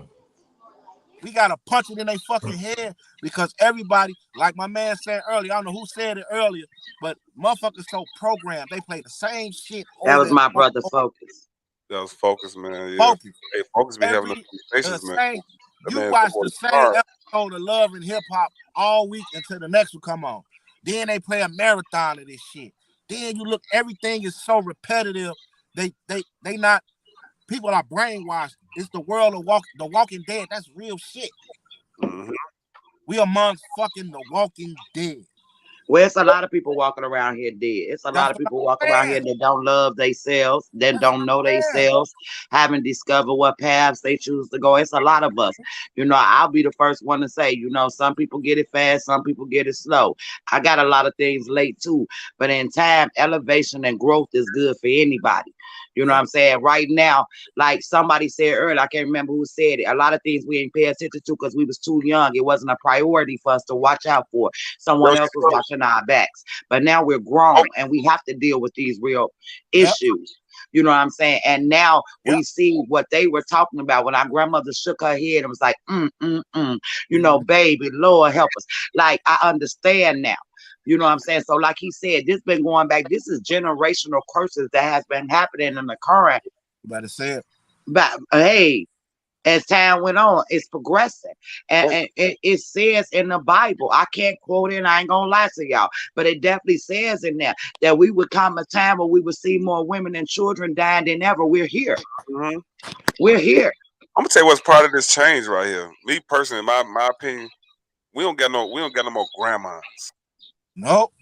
gotta punch it in their fucking head because everybody, like my man said earlier, I don't know who said it earlier, but motherfuckers so programmed, they play the same shit. That was my brother Focus. That was Focus, man. Yeah. Focus. Hey, Focus be having the conversations, man. You watch the same episode of Love and Hip Hop all week until the next one come on. Then they play a marathon of this shit. Then you look, everything is so repetitive. They not, people are brainwashed. It's the world of The Walking Dead. That's real shit. Mm-hmm. We amongst fucking The Walking Dead. Well, it's a lot of people walking around here dead. It's a lot of people walking around here that don't love themselves, that don't know themselves, haven't discovered what paths they choose to go. It's a lot of us. You know, I'll be the first one to say, you know, some people get it fast, some people get it slow. I got a lot of things late too, but in time, elevation and growth is good for anybody. You know what I'm saying? Right now, like somebody said earlier, I can't remember who said it. A lot of things we ain't pay attention to because we was too young. It wasn't a priority for us to watch out for. Someone else was watching our backs. But now we're grown and we have to deal with these real issues. You know what I'm saying? And now we see what they were talking about when our grandmother shook her head and was like, you know, baby, Lord help us. Like, I understand now. You know what I'm saying? So like he said, this been going back. This is generational curses that has been happening in the current. You better say it. But hey, as time went on, it's progressing. And it says in the Bible, I can't quote it, I ain't gonna lie to y'all, but it definitely says in there that we would come a time where we would see more women and children dying than ever. We're here. We're here. I'm gonna tell you what's part of this change right here. Me personally, my opinion, we don't got no more grandmas. Nope.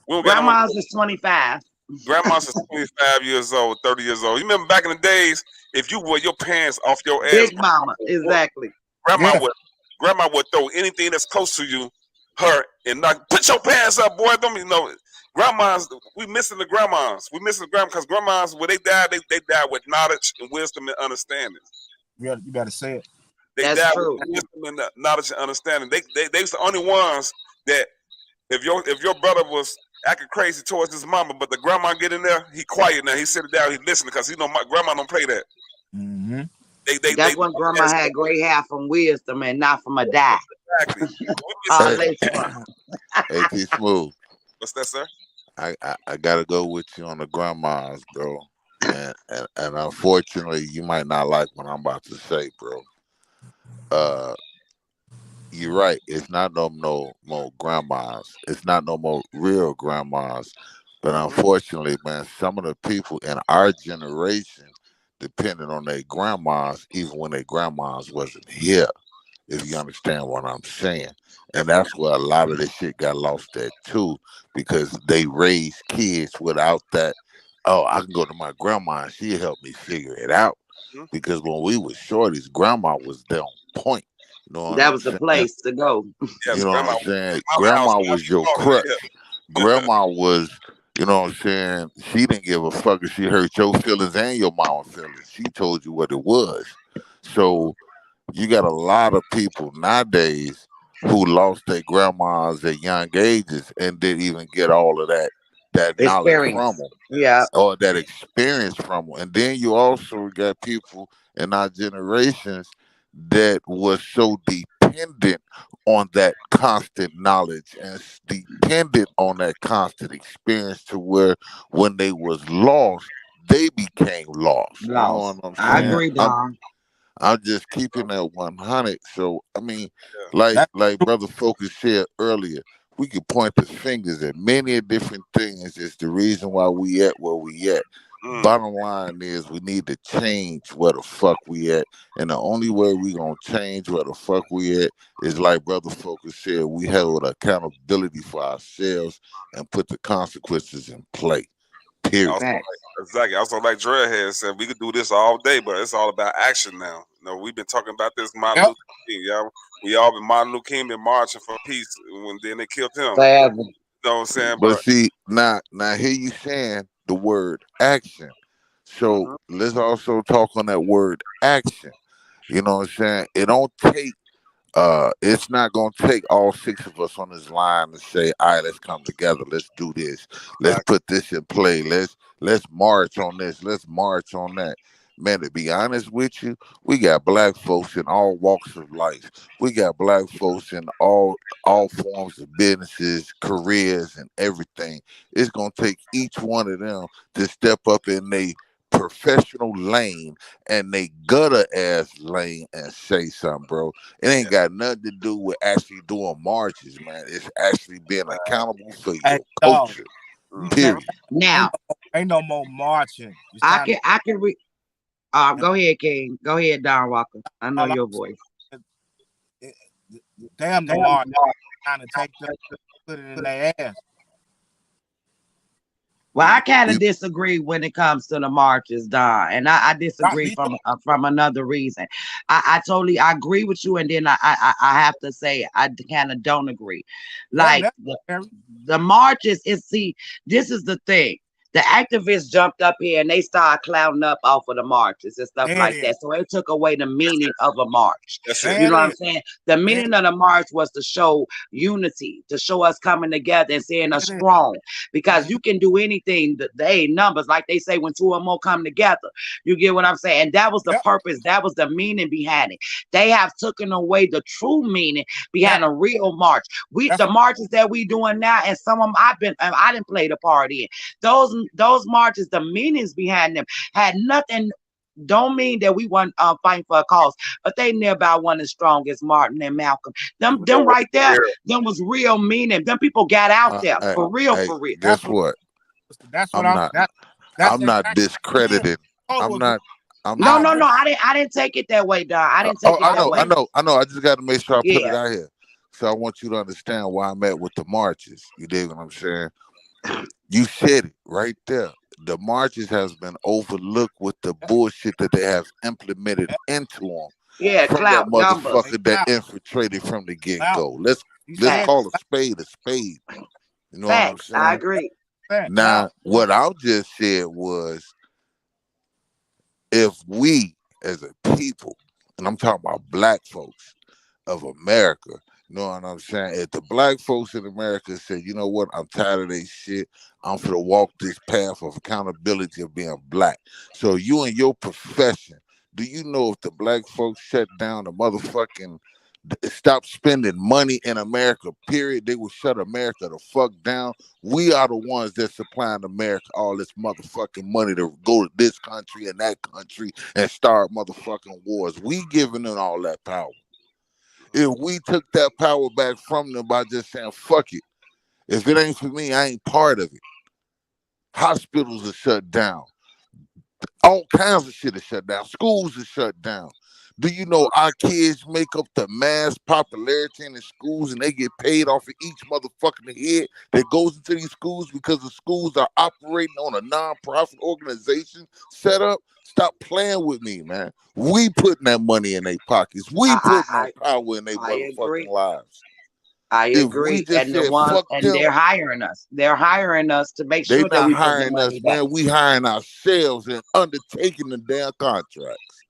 We don't got no more. Grandma's is 25. Grandma's is 25 years old, 30 years old. You remember back in the days, if you wore your pants off your ass, Big mama, exactly. Grandma would throw anything that's close to you, her, and not put your pants up, boy. Don't you know? Grandmas, we missing the grandmas. We missing the grandmas because grandmas, when they died, they died with knowledge and wisdom and understanding. You better say it. They That's died true. with wisdom and knowledge and understanding. They was the only ones that if your brother was acting crazy towards his mama, but the grandma get in there, he quiet now. He sit down, he listening because he know my grandma don't play that. Mm-hmm. That's when grandma had gray hair from wisdom and not from a die. Exactly. Hey, T Smooth. What's that, sir? I gotta go with you on the grandmas, bro. And unfortunately, you might not like what I'm about to say, bro. You're right. It's not no more grandmas. It's not no more real grandmas. But unfortunately, man, some of the people in our generation depended on their grandmas, even when their grandmas wasn't here. If you understand what I'm saying. And that's where a lot of this shit got lost at too, because they raised kids without that. Oh, I can go to my grandma and she'll help me figure it out. Because when we was shorties, grandma was there on point. You know what That I'm was the saying? place to go. Yes, you know grandma, what I'm saying? Grandma was your crutch. Grandma was, you know what I'm saying? She didn't give a fuck if she hurt your feelings and your mama's feelings. She told you what it was. So you got a lot of people nowadays who lost their grandmas at young ages and didn't even get all of that knowledge from them. Yeah. Or that experience from them. And then you also got people in our generations that was so dependent on that constant knowledge and dependent on that constant experience to where when they was lost, they became lost. You know what I'm saying? I agree, Don. I'm just keeping that 100. So I mean, like Brother Focus said earlier, we could point the fingers at many different things. It's the reason why we at where we at. Bottom line is we need to change where the fuck we at. And the only way we gonna change where the fuck we at is like Brother Focus said, we held accountability for ourselves and put the consequences in play. Period. Exactly. Also, like Dre had said, we could do this all day, but it's all about action now. You know, we've been talking about this Martin Luther King, y'all. We all been Martin Luther King been marching for peace when then they killed him. Sadly. You know what I'm saying? But see, now here you saying the word action. So let's also talk on that word action. You know what I'm saying? It don't take it's not gonna take all 6 of us on this line and say, all right, let's come together, let's do this, let's put this in play, let's march on this, let's march on that. Man, to be honest with you, we got black folks in all walks of life. We got black folks in all forms of businesses, careers, and everything. It's gonna take each one of them to step up in their professional lane and they gutter ass lane and say something, bro. It ain't got nothing to do with actually doing marches, man. It's actually being accountable for your culture. Period. Now, ain't no more marching. I can go ahead, King. Go ahead, Don Walker. I know your voice. Damn the march trying to take them, put it in their ass. Well, I kind of disagree when it comes to the marches, Don, and I disagree from another reason. I totally agree with you, and then I have to say I kind of don't agree. Like the marches this is the thing. The activists jumped up here and they started clowning up off of the marches and stuff like that. So it took away the meaning of a march. You know what I'm saying? The meaning of the march was to show unity, to show us coming together and saying us strong. Because you can do anything, they numbers, like they say, when 2 or more come together. You get what I'm saying? And that was the purpose, that was the meaning behind it. They have taken away the true meaning behind a real march. The marches that we doing now, and some of them I didn't play the part in. Those marches, the meanings behind them had nothing. Don't mean that we weren't fighting for a cause, but they never one as strong as Martin and Malcolm. Them right there, them was real meaning. Them people got out there for real, for real. Guess what? That's what I'm not discrediting. I'm not No. I didn't take it that way, Don. I didn't take it that way. I know. I just got to make sure I put it Yeah. out here. So I want you to understand why I'm at with the marches. You dig what I'm saying? You said it right there. The marches has been overlooked with the bullshit that they have implemented into them. Yeah, from clout, that motherfucker that infiltrated from the get go. Let's call a spade a spade. You know what I'm saying? I agree. Now, what I just said was, if we as a people, and I'm talking about black folks of America, you know what I'm saying? If the black folks in America said, you know what, I'm tired of this shit. I'm for to walk this path of accountability of being black. So you and your profession, do you know if the black folks shut down the motherfucking, stop spending money in America, period, they will shut America the fuck down? We are the ones that supplying America all this motherfucking money to go to this country and that country and start motherfucking wars. We giving them all that power. If we took that power back from them by just saying, fuck it, if it ain't for me, I ain't part of it. Hospitals are shut down. All kinds of shit is shut down. Schools are shut down. Do you know our kids make up the mass popularity in the schools and they get paid off of each motherfucking head that goes into these schools because the schools are operating on a non-profit organization set up? Stop playing with me, man. We putting that money in their pockets. We putting that power in their motherfucking lives. I agree. We just And said, fuck them, they're hiring us. They're hiring us to make they sure that not we put the hiring us, money back. man. We hiring ourselves and undertaking the damn contracts.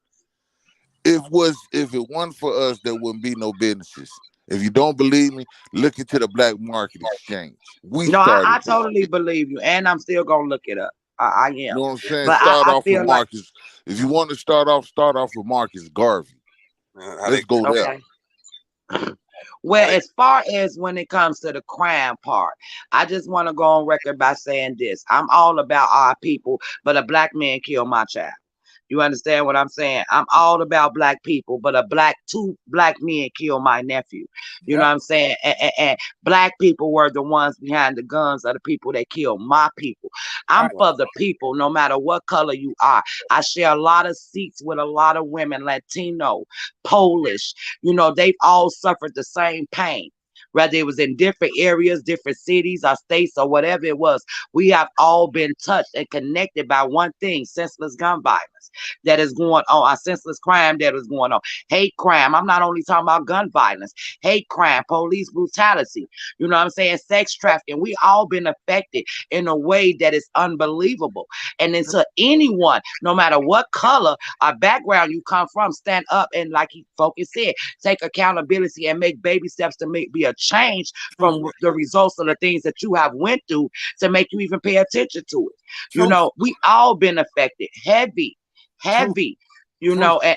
If it wasn't for us, there wouldn't be no businesses. If you don't believe me, look into the black market exchange. I totally believe you, and I'm still gonna look it up. I am. You know what I'm saying? But Start I off feel with like, Marcus. If you want to start off with Marcus Garvey. Let's go there. Well, as far as when it comes to the crime part, I just want to go on record by saying this. I'm all about our people, but a black man killed my child. You understand what I'm saying? I'm all about black people, but two black men killed my nephew. You know what I'm saying? And black people were the ones behind the guns of the people that killed my people. I'm for the people, no matter what color you are. I share a lot of seats with a lot of women, Latino, Polish. You know, they've all suffered the same pain. Whether it was in different areas, different cities or states or whatever it was, we have all been touched and connected by one thing: senseless gun violence that is going on, a senseless crime that is going on, hate crime. I'm not only talking about gun violence, hate crime, police brutality, you know what I'm saying, sex trafficking. We all been affected in a way that is unbelievable. And then to anyone, no matter what color or background you come from, stand up and, like Focus said, take accountability and make baby steps to be a change from the results of the things that you have went through to make you even pay attention to it. You know, we all been affected heavy, you know, and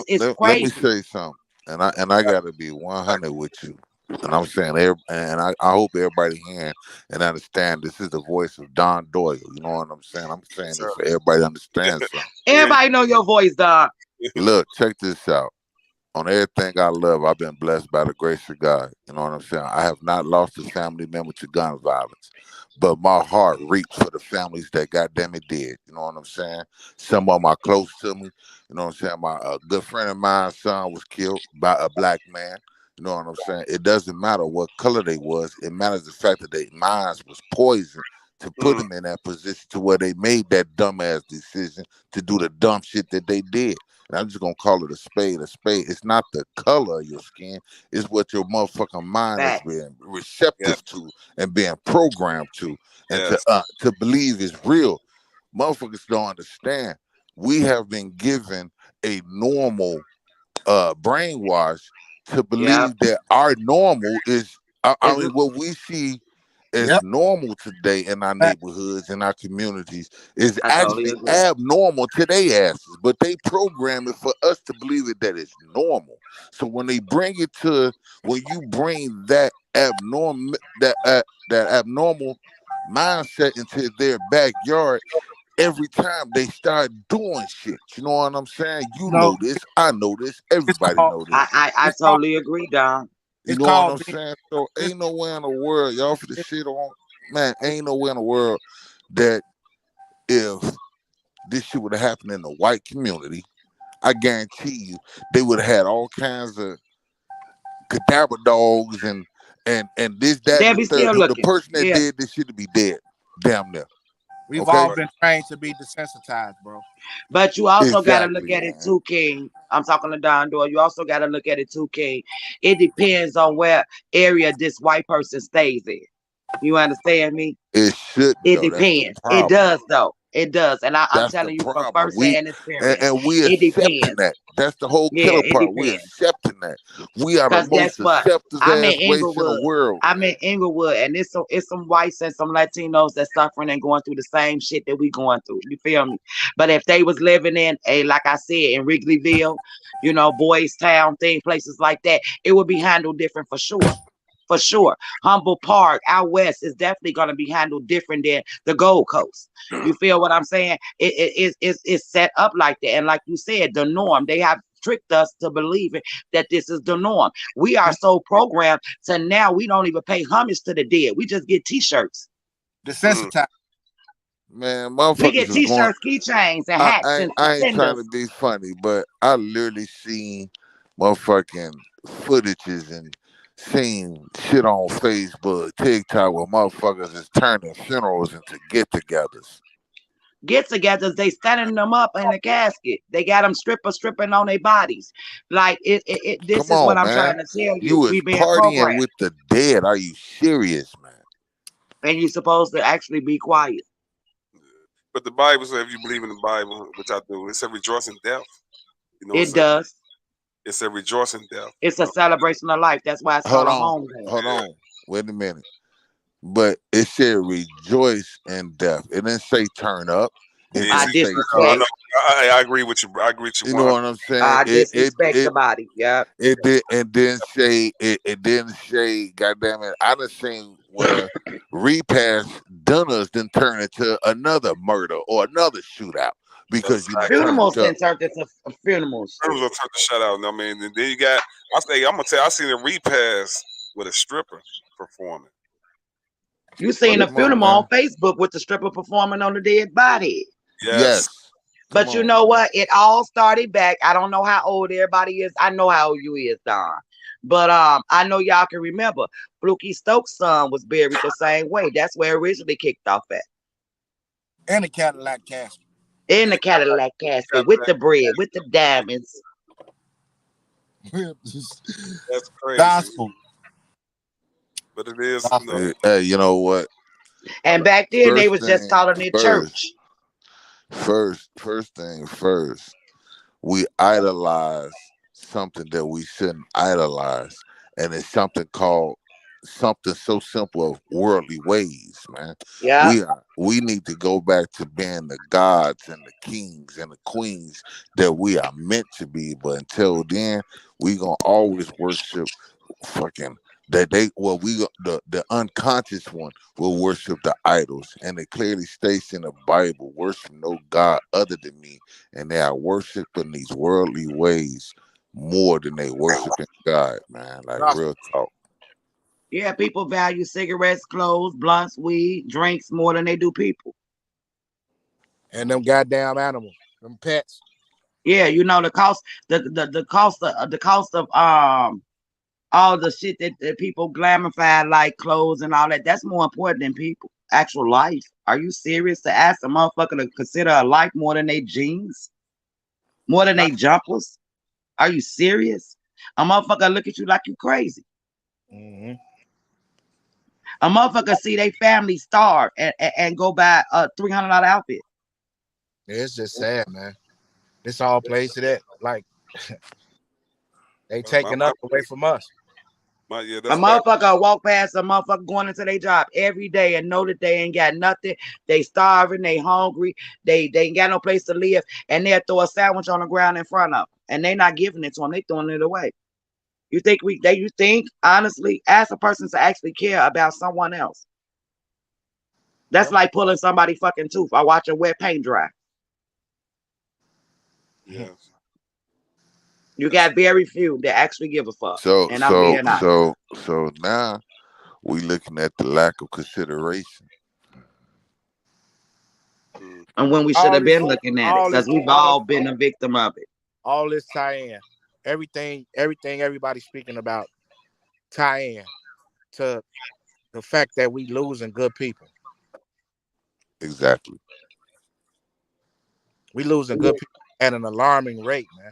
it's crazy. Let me say something, and I gotta be 100 with you. And I'm saying, and I hope everybody hearing and understand this is the voice of Don Doyle. You know what I'm saying? I'm saying this for everybody to understand something. Everybody know your voice, Don. Look, check this out. On everything I love, I've been blessed by the grace of God. You know what I'm saying? I have not lost a family member to gun violence, but my heart reaps for the families that goddamn it did. You know what I'm saying? Some of them are close to me. You know what I'm saying? My good friend of mine's son was killed by a black man. You know what I'm saying? It doesn't matter what color they was. It matters the fact that their minds was poisoned to put them in that position to where they made that dumbass decision to do the dumb shit that they did. And I'm just gonna call it a spade. A spade. It's not the color of your skin. It's what your motherfucking mind is being receptive to and being programmed to, and to believe is real. Motherfuckers don't understand. We have been given a normal brainwash to believe that our normal is. I mean, what we see is normal today in our neighborhoods, in our communities, is actually abnormal to their asses, but they program it for us to believe that it's normal. So when they bring it to, when you bring that abnormal mindset into their backyard, every time they start doing shit, you know what I'm saying? You know this, I know this, everybody know this. I totally agree, Don. You know what I'm saying? So ain't nowhere in the world, y'all for the shit on, man, ain't nowhere in the world that if this shit would have happened in the white community, I guarantee you they would have had all kinds of cadaver dogs and this, that, They'll and the be third. still The looking. person that Yeah. did this shit to be dead, damn near. We've Okay? all been trained to be desensitized, bro. But you also got to look Exactly, at it man. too, King. I'm talking to Don Door. You also got to look at it too, King. It depends on where area this white person stays in. You understand me? It should It though. That's the depends. It problem. does though. It does. And I'm That's the telling you from problem. firsthand experience. And we It accepting depends. that. That's the whole Yeah, killer it part. We depends. accepting that. We are the Because guess most what? acceptance I'm in ass race in the Inglewood. world. I'm in Inglewood, and it's some whites and some Latinos that's suffering and going through the same shit that we going through. You feel me? But if they was living in like I said, in Wrigleyville, you know, Boys Town, places like that, it would be handled different for sure. For sure. Humboldt Park out west is definitely going to be handled different than the Gold Coast. You feel what I'm saying? It's set up like that. And like you said, the norm, they have tricked us to believing that this is the norm. We are so programmed to now we don't even pay homage to the dead. We just get t-shirts. Desensitized. Man, We motherfuckers get is going. t-shirts, keychains, and hats I and ain't trying cinders. to be funny, but I literally seen motherfucking footages and seen shit on Facebook, TikTok, where motherfuckers is turning funerals into get-togethers. Get-togethers, they standing them up in the casket. They got them stripping on their bodies. Like this Come is what on, I'm trying man. to tell you. You is We being partying programmed, with the dead. Are you serious, man? and you're supposed to actually be quiet. But the Bible says, if you believe in the Bible, which I do, it's a rejoicing death. You know, It does. It's a rejoicing death. It's a celebration of life. That's why it's called a homegoing. Hold on. Wait a minute. But it said rejoice in death. It didn't say turn up. It didn't say no, I agree with you. I agree with you. You know what I'm saying? I disrespect the body. Yeah. It didn't say it didn't say, goddamn it. I done seen where repast dinners then turn into another murder or another shootout because you funerals turned then turned into funerals. Funerals will turn the shutout. I mean, and then you got. I'm gonna tell you, I seen a repast with a stripper performing. You seen a funeral on Facebook with the stripper performing on the dead body. Yes. But you know what? It all started back. I don't know how old everybody is. I know how old you is, Don. But I know y'all can remember Fluky Stokes' son was buried the same way. That's where it originally kicked off at. In the Cadillac casket. In the Cadillac casket with the bread, with the diamonds. That's crazy. Gospel. But it is. Hey, you know what? And back then they was just calling it church. First thing first, we idolize something that we shouldn't idolize, and it's something so simple of worldly ways, man. Yeah. We need to go back to being the gods and the kings and the queens that we are meant to be. But until then, we gonna always worship fucking the unconscious one will worship the idols, and it clearly states in the Bible, worship no God other than me, and they are worshiping these worldly ways more than they worshiping God, man. Like real talk. Yeah, people value cigarettes, clothes, blunts, weed, drinks more than they do people. And them goddamn animals, them pets. Yeah, you know the cost of all the shit that people glamify, like clothes and all that, that's more important than people actual life. Are you serious to ask a motherfucker to consider a life more than they jeans, more than they jumpers? Are you serious? A motherfucker look at you like you crazy. Mm-hmm. A motherfucker see their family starve and go buy a $300 outfit. It's just sad, man. This all plays to that. Like they taking up away from us. A motherfucker walk past a motherfucker going into their job every day and know that they ain't got nothing. They starving, they hungry, they ain't got no place to live, and they'll throw a sandwich on the ground in front of them, and they not giving it to them. They throwing it away. You think honestly, ask a person to actually care about someone else. That's like pulling somebody's fucking tooth or watching wet paint dry. Yes. You got very few that actually give a fuck. So now we looking at the lack of consideration. And when we should have been looking at it, because we've all been a victim of it. All this tie-in. Everything everybody's speaking about tie-in to the fact that we losing good people. Exactly. We losing good people at an alarming rate, man.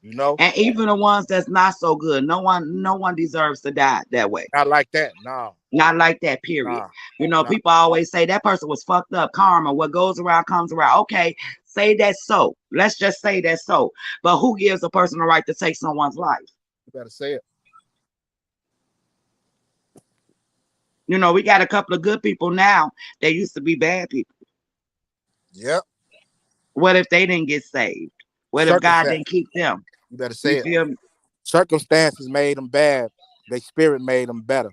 You know? And even the ones that's not so good, no one deserves to die that way. Not like that, no. Not like that, period. Nah. You know, people always say that person was fucked up. Karma, what goes around comes around. Okay, say that's so. Let's just say that's so. But who gives a person the right to take someone's life? You better say it. You know, we got a couple of good people now. They used to be bad people. Yep. What if they didn't get saved? What if God didn't keep them? You better say it. Circumstances made them bad. Their spirit made them better.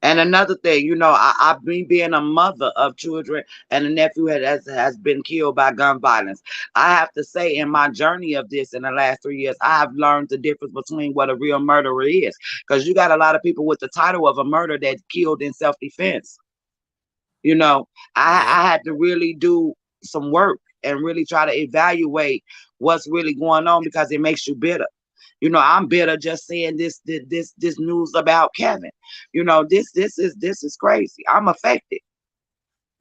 And another thing, you know, I've been being a mother of children, and a nephew has been killed by gun violence. I have to say, in my journey of this in the last 3 years, I have learned the difference between what a real murderer is. Because you got a lot of people with the title of a murder that killed in self-defense. You know, I had to really do some work and really try to evaluate what's really going on, because it makes you bitter. You know, I'm bitter just saying this news about Kevin. You know, this is crazy. I'm affected.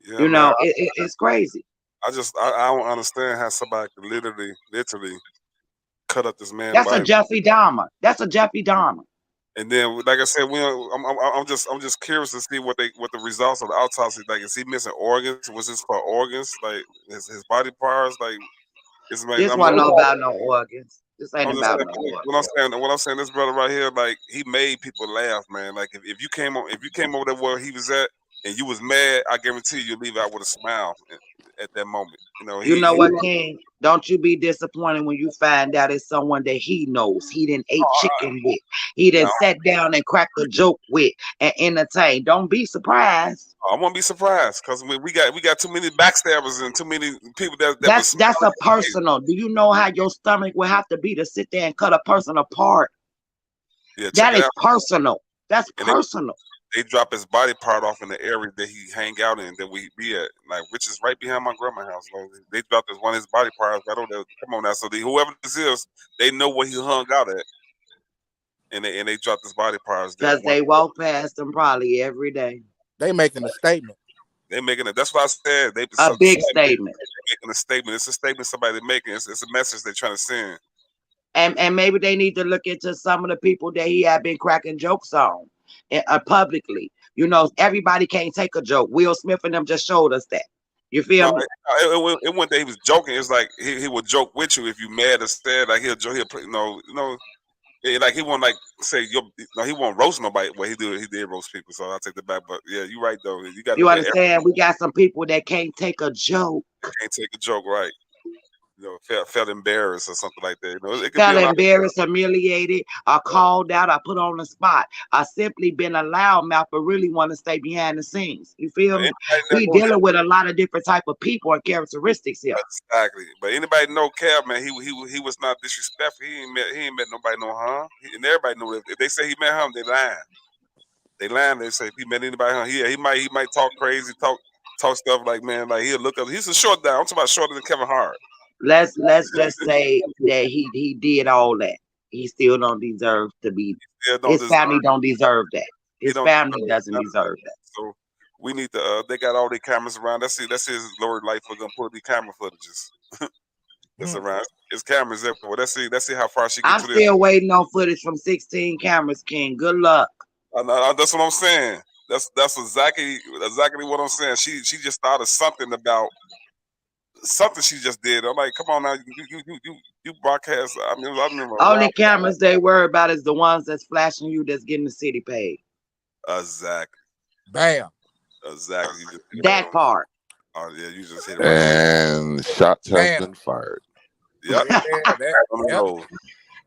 Yeah, you know, man, it's crazy. I don't understand how somebody could literally cut up this man. That's a Jeffrey Dahmer. That's a Jeffrey Dahmer. And then, like I said, I'm just curious to see what the results of the autopsy. Like, is he missing organs? Was this for organs? Like his body parts? Like, this wasn't about no organs. This ain't about no organs. What I'm saying, this brother right here, like, he made people laugh, man. Like, if you came over there where he was at and you was mad, I guarantee you leave out with a smile at that moment. You know what, King? Don't you be disappointed when you find out it's someone that he knows. He didn't ate chicken with. He didn't sat down and cracked a joke with and entertain. Don't be surprised. I won't be surprised, because we got too many backstabbers and too many people that's a personal. Do you know how your stomach will have to be to sit there and cut a person apart? Yeah, that is personal. That's personal. They drop his body part off in the area that he hang out in, that we be at, like, which is right behind my grandma's house. So they dropped this one of his body parts right over there. Come on now, so whoever this is, they know where he hung out at, and they dropped his body parts. Because they walk past them probably every day. They making a statement. They making it. That's what I said. A big statement. They're making a statement. It's a statement somebody making. It's a message they're trying to send. And maybe they need to look into some of the people that he had been cracking jokes on publicly. You know, everybody can't take a joke. Will Smith and them just showed us that. You feel me? It wasn't that he was joking. It's like he would joke with you if you mad or sad. Like he'll like he won't like say he won't roast nobody. Well, he did roast people, so I'll take that back. But yeah, you're right though. You understand? We got some people that can't take a joke. Can't take a joke, right? Felt embarrassed or something like that. It could felt embarrassed, humiliated, or called out, or put on the spot, or simply been a loudmouth but really want to stay behind the scenes. You feel me? We dealing with a lot of different type of people and characteristics here. Exactly. But anybody know Kev, man, he was not disrespectful. He ain't met nobody no harm. And everybody know that if they say he met him, they lying. They lying. They say if he met anybody harm, he might talk crazy, talk stuff like, man, like he'll look up. He's a short guy. I'm talking about shorter than Kevin Hart. Let's just say that he did all that. He still don't deserve to be. His family don't deserve that. His family doesn't deserve that. So we need to. They got all their cameras around. That's his Lord life. We're gonna put the camera footages. That's around. It's cameras everywhere. Let's see how far she gets. I'm still waiting on footage from 16 cameras, King. Good luck. That's what I'm saying. That's exactly what I'm saying. She just thought of something about. Something she just did. I'm like, come on now, you broadcast. I remember. Only cameras they worry about is the ones that's flashing you, that's getting the city paid. Exactly. Bam. Exactly. That part. Oh yeah, you just hit it. And shots have been fired. Yep.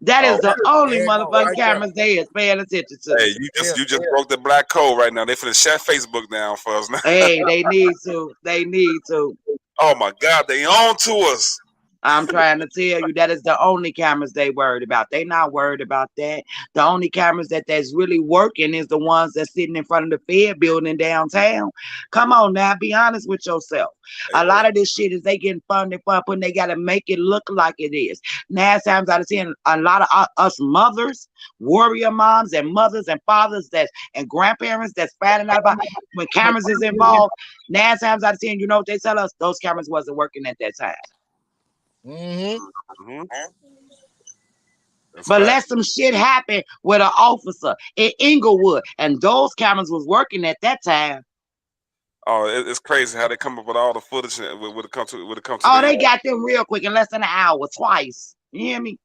That is the only motherfucking cameras they is paying attention to. Hey, you just broke the black code right now. They finna shut Facebook down for us now. Hey, they need to. They need to. Oh my God, they on to us. I'm trying to tell you that is the only cameras they worried about. They not worried about that. The only cameras that's really working is the ones that's sitting in front of the Fed building downtown. Come on now, be honest with yourself. A lot of this shit is they getting funded for, and they got to make it look like it is. 9 times out of 10, a lot of us mothers, warrior moms and mothers and fathers and grandparents that's finding out about when cameras is involved. 9 times out of 10, you know what they tell us? Those cameras wasn't working at that time. But let some shit happen with an officer in Inglewood, and those cameras was working at that time. Oh, it's crazy how they come up with all the footage when it comes to Oh, they got them real quick in less than an hour, twice. You hear me?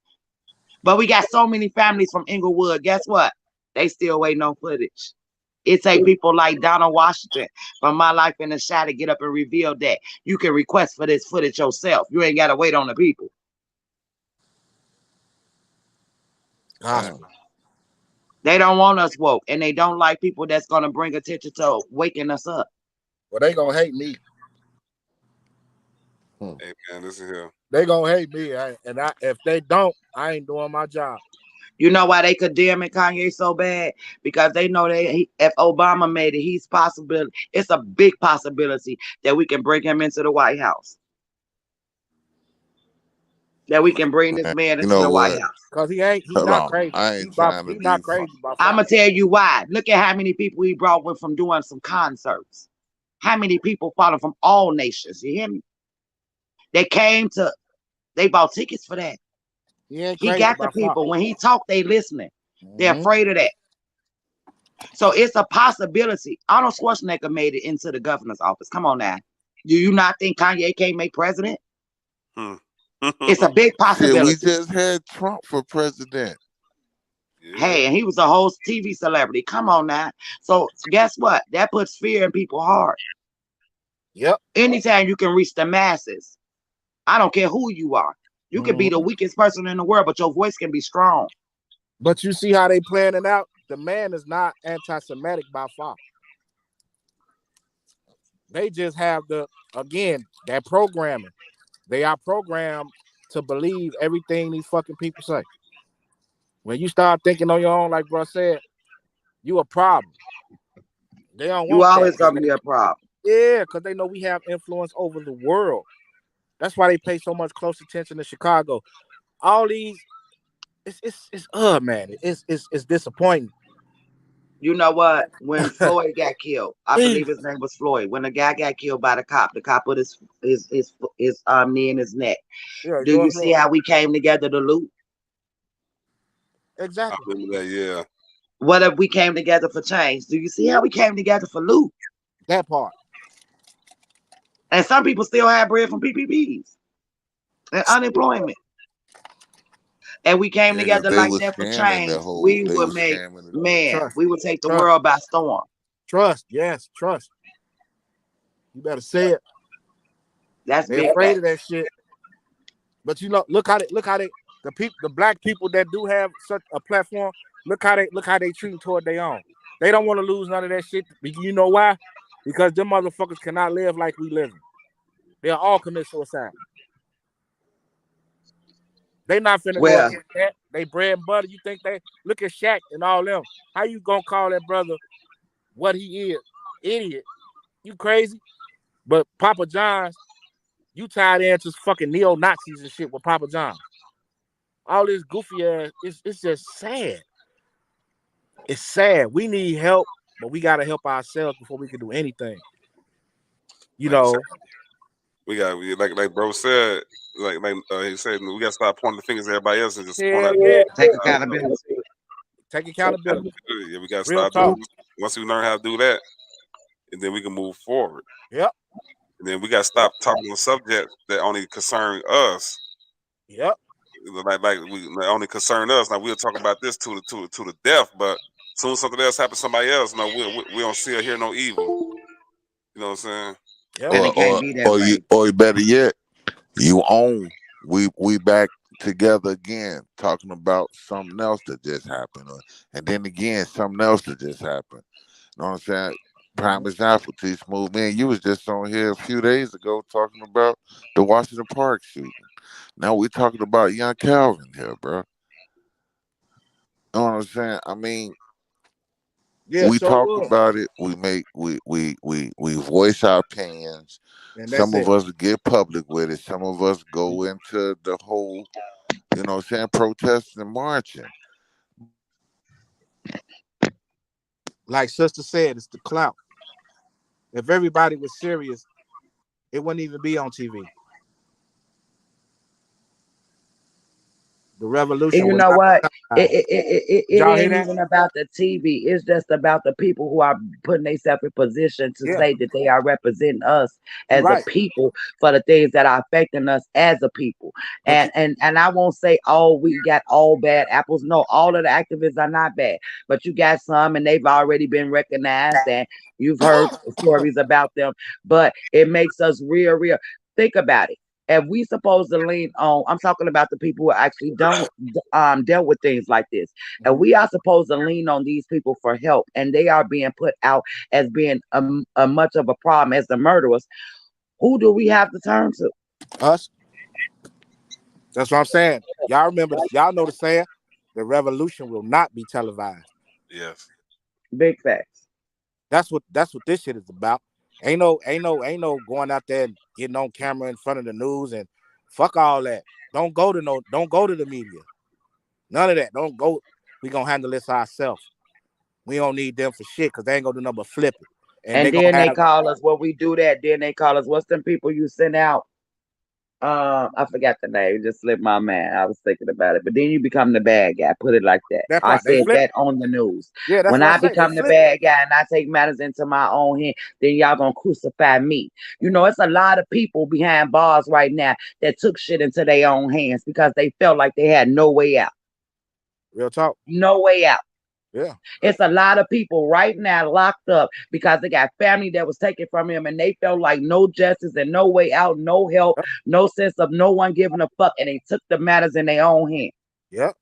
But we got so many families from Inglewood. Guess what? They still waiting on footage. It take people like Donald Washington from My Life in the Shot to get up and reveal that. You can request for this footage yourself. You ain't got to wait on the people. They don't want us woke, and they don't like people that's going to bring attention to waking us up. Well, they going to hate me. Hey, man, listen here. They going to hate me. If they don't, I ain't doing my job. You know why they condemning Kanye so bad? Because they know if Obama made it, it's a big possibility that we can bring him into the White House. That we can bring this man into the White House. Because he's not crazy. He's not crazy. I'm going to tell you why. Look at how many people he brought with from doing some concerts. How many people followed from all nations? You hear me? They bought tickets for that. He got the people. When he talk, they listening. They're afraid of that. So it's a possibility. Arnold Schwarzenegger made it into the governor's office. Come on now. Do you not think Kanye can't make president? It's a big possibility. Shit, we just had Trump for president. Hey, and he was a whole TV celebrity. Come on now. So guess what? That puts fear in people's heart. Yep. Anytime you can reach the masses, I don't care who you are. You can be the weakest person in the world, but your voice can be strong. But you see how they plan it out? The man is not anti-Semitic by far. They just have that programming. They are programmed to believe everything these fucking people say. When you start thinking on your own, like bro said, you a problem. They don't want you always gonna be a problem. Yeah, because they know we have influence over the world. That's why they pay so much close attention to Chicago. All these, man, it's disappointing. You know what? When Floyd got killed, I believe his name was Floyd. When the guy got killed by the cop put his knee in his neck. Yeah, do you see how we came together to loot? Exactly. I remember that, yeah. What if we came together for change? Do you see how we came together for loot? That part. And some people still have bread from PPPs and unemployment. And we came together like that for change. We would make, we would take the world by storm. Trust, yes, trust. You better say it. That's They're afraid of that shit. But you know, look how the black people that do have such a platform, look how they treat toward their own. They don't want to lose none of that shit. You know why? Because them motherfuckers cannot live like we living. They'll all commit suicide. They not finna go against that. They bread and butter. You think they look at Shaq and all them? How you gonna call that brother what he is? Idiot. You crazy? But Papa John's, you tied into fucking neo-Nazis and shit with Papa John's. All this goofy ass, it's just sad. It's sad. We need help, but we gotta help ourselves before we can do anything. You know. We got like bro said, he said we gotta stop pointing the fingers at everybody else and just point out. Take accountability. Take accountability. Yeah, we gotta start doing it. Once we learn how to do that, and then we can move forward. Yep. And then we gotta stop talking on subjects that only concern us. Yep. Like we only concern us. Now we'll talk about this to the death, but as soon as something else happens to somebody else, no, we don't see or hear no evil. You know what I'm saying? Or better yet, you own. We back together again, talking about something else that just happened, and then again something else that just happened. You know what I'm saying? Prime example, T Smooth, man. You was just on here a few days ago talking about the Washington Park shooting. Now we're talking about young Kelvin here, bro. You know what I'm saying? I mean, Yeah, we sure talk would. about it. We voice our opinions. And that's Some of it. us get public with it. Some of us go into the whole, you know what I'm saying, protesting and marching. Like sister said, it's the clout. If everybody was serious, it wouldn't even be on TV. The revolution And you will know not what? be It, televised. it, it, it, Did it y'all hear ain't that? even about the TV. It's just about the people who are putting themselves in position to Yeah, say that they are representing us you're as a right. people for the things that are affecting us as a people. But And I won't say, oh, we got all bad apples. No, all of the activists are not bad. But you got some and they've already been recognized and you've heard stories about them. But it makes us real. Think about it. If we supposed to lean on, I'm talking about the people who actually don't dealt with things like this, and we are supposed to lean on these people for help, and they are being put out as being a much of a problem as the murderers. Who do we have to turn to? us, that's what I'm saying. Y'all remember this? Y'all know the saying, the revolution will not be televised. Yes. Big facts. That's what this shit is about. Ain't no going out there and getting on camera in front of the news and fuck all that. Don't go to the media. None of that. Don't go. We gonna handle this ourselves. We don't need them for shit because they ain't gonna do nothing but flip it. And they And gonna then they have call us when we do that. Then they call us. What's them people you send out? I forgot the name. It just slipped my mind. I was thinking about it. But then you become the bad guy. Put it like that. that I part. They said flip. that on the news. Yeah, that's When what I I say. They become the flip it. bad guy and I take matters into my own hand, then y'all gonna crucify me. You know, it's a lot of people behind bars right now that took shit into their own hands because they felt like they had no way out. Real talk. No way out. Yeah. It's a lot of people right now locked up because they got family that was taken from him and they felt like no justice and no way out, no help, no sense of no one giving a fuck, and they took the matters in their own hand. Yep.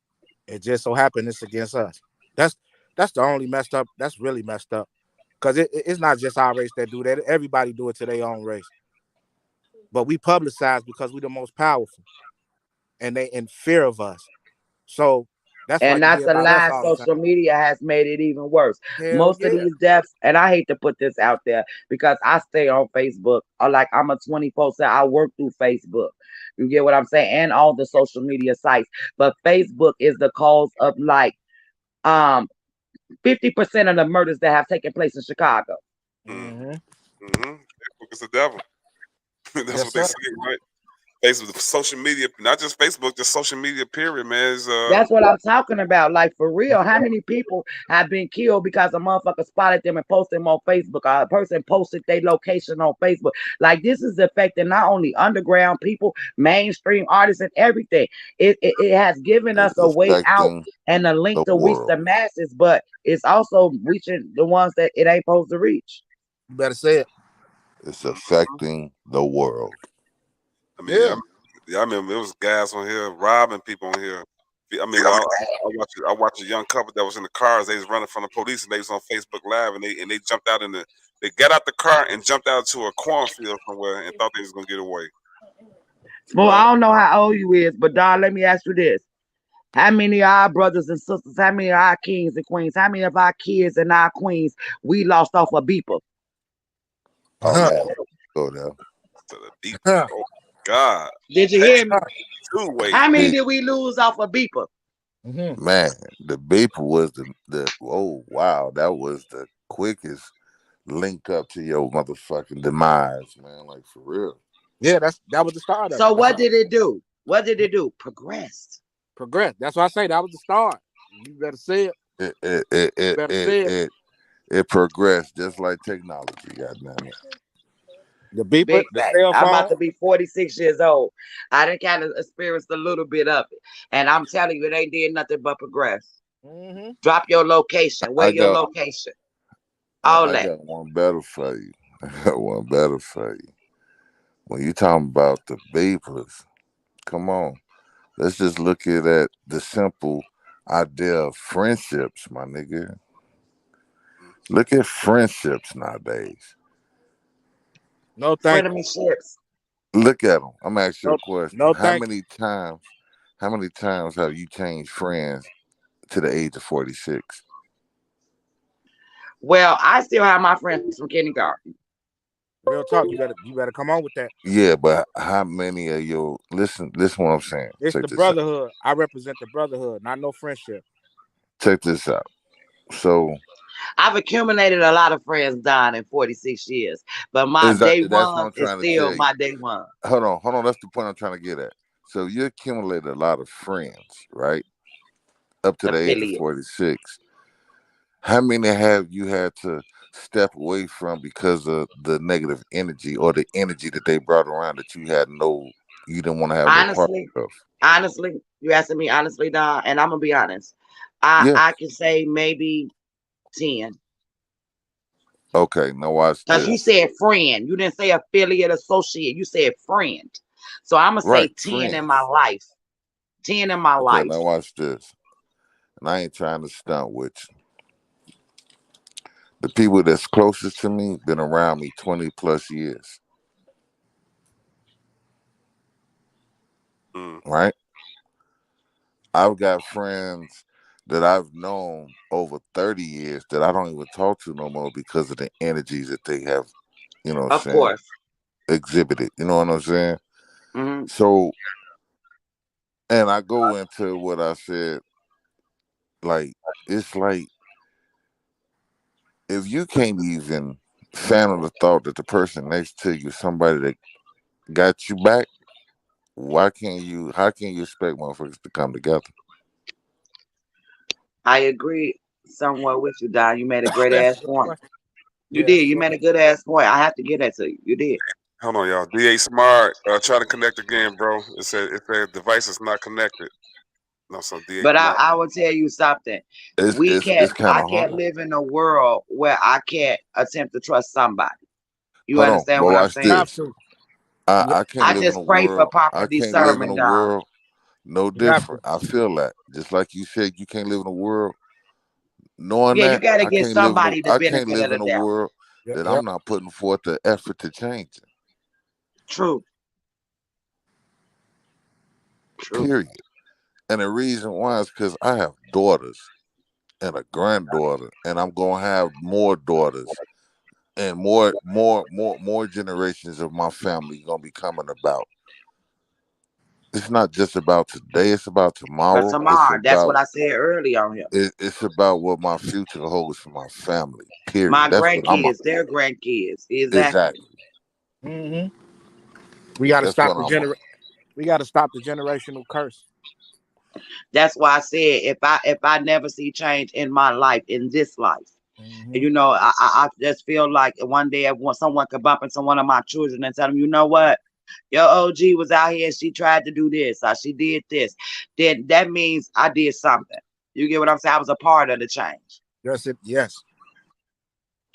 It just so happened it's against us. That's the only messed up. That's really messed up. Because it's not just our race that do that. Everybody do it to their own race. But we publicize because we're the most powerful. And they in fear of us. So that's why And you that's hear a about us lie. all the time. Social media has made it even worse. Hell Most of yeah. these deaths, and I hate to put this out there because I stay on Facebook. Or like I'm a 24/7. I work through Facebook. You get what I'm saying? And all the social media sites. But Facebook is the cause of like 50% of the murders that have taken place in Chicago. Mm-hmm. Facebook is the devil. That's Yes, what they sir. say, right? Facebook, social media, not just Facebook, just social media. Period, man. Is That's what I'm talking about. Like for real, how many people have been killed because a motherfucker spotted them and posted them on Facebook? Or a person posted their location on Facebook. Like this is affecting not only underground people, mainstream artists, and everything. It has given us It's a way out affecting and a link the to reach world. the masses, but it's also reaching the ones that it ain't supposed to reach. You better say it. It's affecting the world. I mean, I remember it was guys on here robbing people on here. I mean, I watched a young couple that was in the cars. They was running from the police, and they was on Facebook Live, and they jumped out they got out the car and jumped out to a cornfield somewhere and thought they was gonna get away. Well, I don't know how old you is, but Don, let me ask you this. How many of our brothers and sisters, how many of our kings and queens, how many of our kids and our queens we lost off a beeper? Oh man, go there. To the deep. Oh God! Did you hear me? Two-way. How many did we lose off a beeper? Man, the beeper was the oh wow, that was the quickest link up to your motherfucking demise, man. Like for real. Yeah, that was the start of it. So what did it do? What did it do? Progressed. Progress. That's why I say that was the start. You better say it. It progressed just like technology, goddamn it. The beeper, Big the fact. cell phone. I'm about to be 46 years old. I done kind of experienced a little bit of it. And I'm telling you, it ain't did nothing but progress. Mm-hmm. Drop your location. Where your location? All I that. got one better for you. I got one better for you. When you talking about the beepers, come on. Let's just look at the simple idea of friendships, my nigga. Look at friendships nowadays. No, thank you. Friendships. Look at them. I'm asking you a question. No, How thank many times have you changed friends to the age of 46? Well, I still have my friends from kindergarten. Real talk. You better come on with that. Yeah, but how many of your listen what I'm saying? It's Check the this out. brotherhood. I represent the brotherhood, not no friendship. Check this out. So I've accumulated a lot of friends dying in 46 years, but my day that's what one I'm is trying to still tell my you. day one. Hold on. That's the point I'm trying to get at. So you accumulated a lot of friends, right? Up to the age of 46. How many have you had to step away from because of the negative energy or the energy that they brought around that you didn't want to have no part of? Honestly, you asking me honestly, Don, and I'm gonna be honest. Yeah. I can say maybe 10. Okay, now watch Because you this. said friend. You didn't say affiliate, associate. You said friend. So I'm going to say 10 in my life. 10 in my life. Okay, now watch this. And I ain't trying to stunt with you. The people that's closest to me been around me 20 plus years. Right? I've got friends that I've known over 30 years that I don't even talk to no more because of the energies that they have, you know what I'm saying, course. exhibited. You know what I'm saying? Mm-hmm. So, and I go into what I said, like, it's like, if you can't even fathom the thought that the person next to you is somebody that got you back, how can you expect motherfuckers to come together? I agree somewhat with you, Don. You made a great ass point. You Yeah, did. You made a good ass point. I have to get that to you. You did. Hold on, y'all. DA Smart, trying to connect again, bro. It said device is not connected. No, so DA. But I will tell you something. It's kind I of can't hard. live in a world where I can't attempt to trust somebody. You Hold understand on, what I'm watch saying? this. I can't live in a pray for world. proper I can't live in a discernment, Don. world no different. I feel that. Just like you said, you can't live in a world knowing Yeah, you that. got to I give can't live in somebody the I can't benefit live of the in a doubt. world that I'm not putting forth the effort to change it. True. Period. And the reason why is because I have daughters and a granddaughter, and I'm gonna have more daughters and more generations of my family gonna be coming about. It's not just about today, it's about tomorrow. But tomorrow, that's what I said early on here. It's about what my future holds for my family. Period. My That's what I'm grandkids, their grandkids. exactly. Mm-hmm. We got to stop the We got to stop the generational curse. That's why I said if I never see change in my life, in this life, and, you know, I just feel like one day someone could bump into one of my children and tell them, you know what, your OG was out here and she tried to do this or she did this, then that means I did something. You get what I'm saying? I was a part of the change. Yes.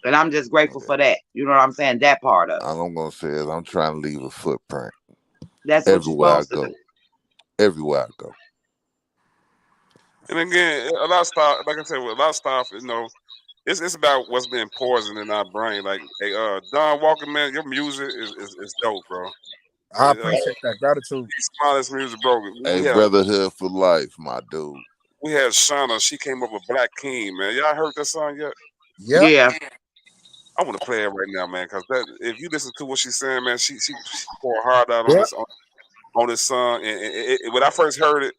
And I'm just grateful for that. You know what I'm saying? That part of it. All I'm gonna say is I'm trying to leave a footprint. That's what you're supposed to do. Everywhere I go. And again, a lot of stuff, like I said, with a lot of stuff, you know, it's about what's being poisoned in our brain. Like, hey, Don Walker, man, your music is dope, bro. I appreciate that gratitude. Smallest music, bro. Hey, brotherhood for life, my dude. We had Shauna. She came up with Black King, man. Y'all heard that song yet? Yeah. I want to play it right now, man, because if you listen to what she's saying, man, she poured hard out on this song. And when I first heard it,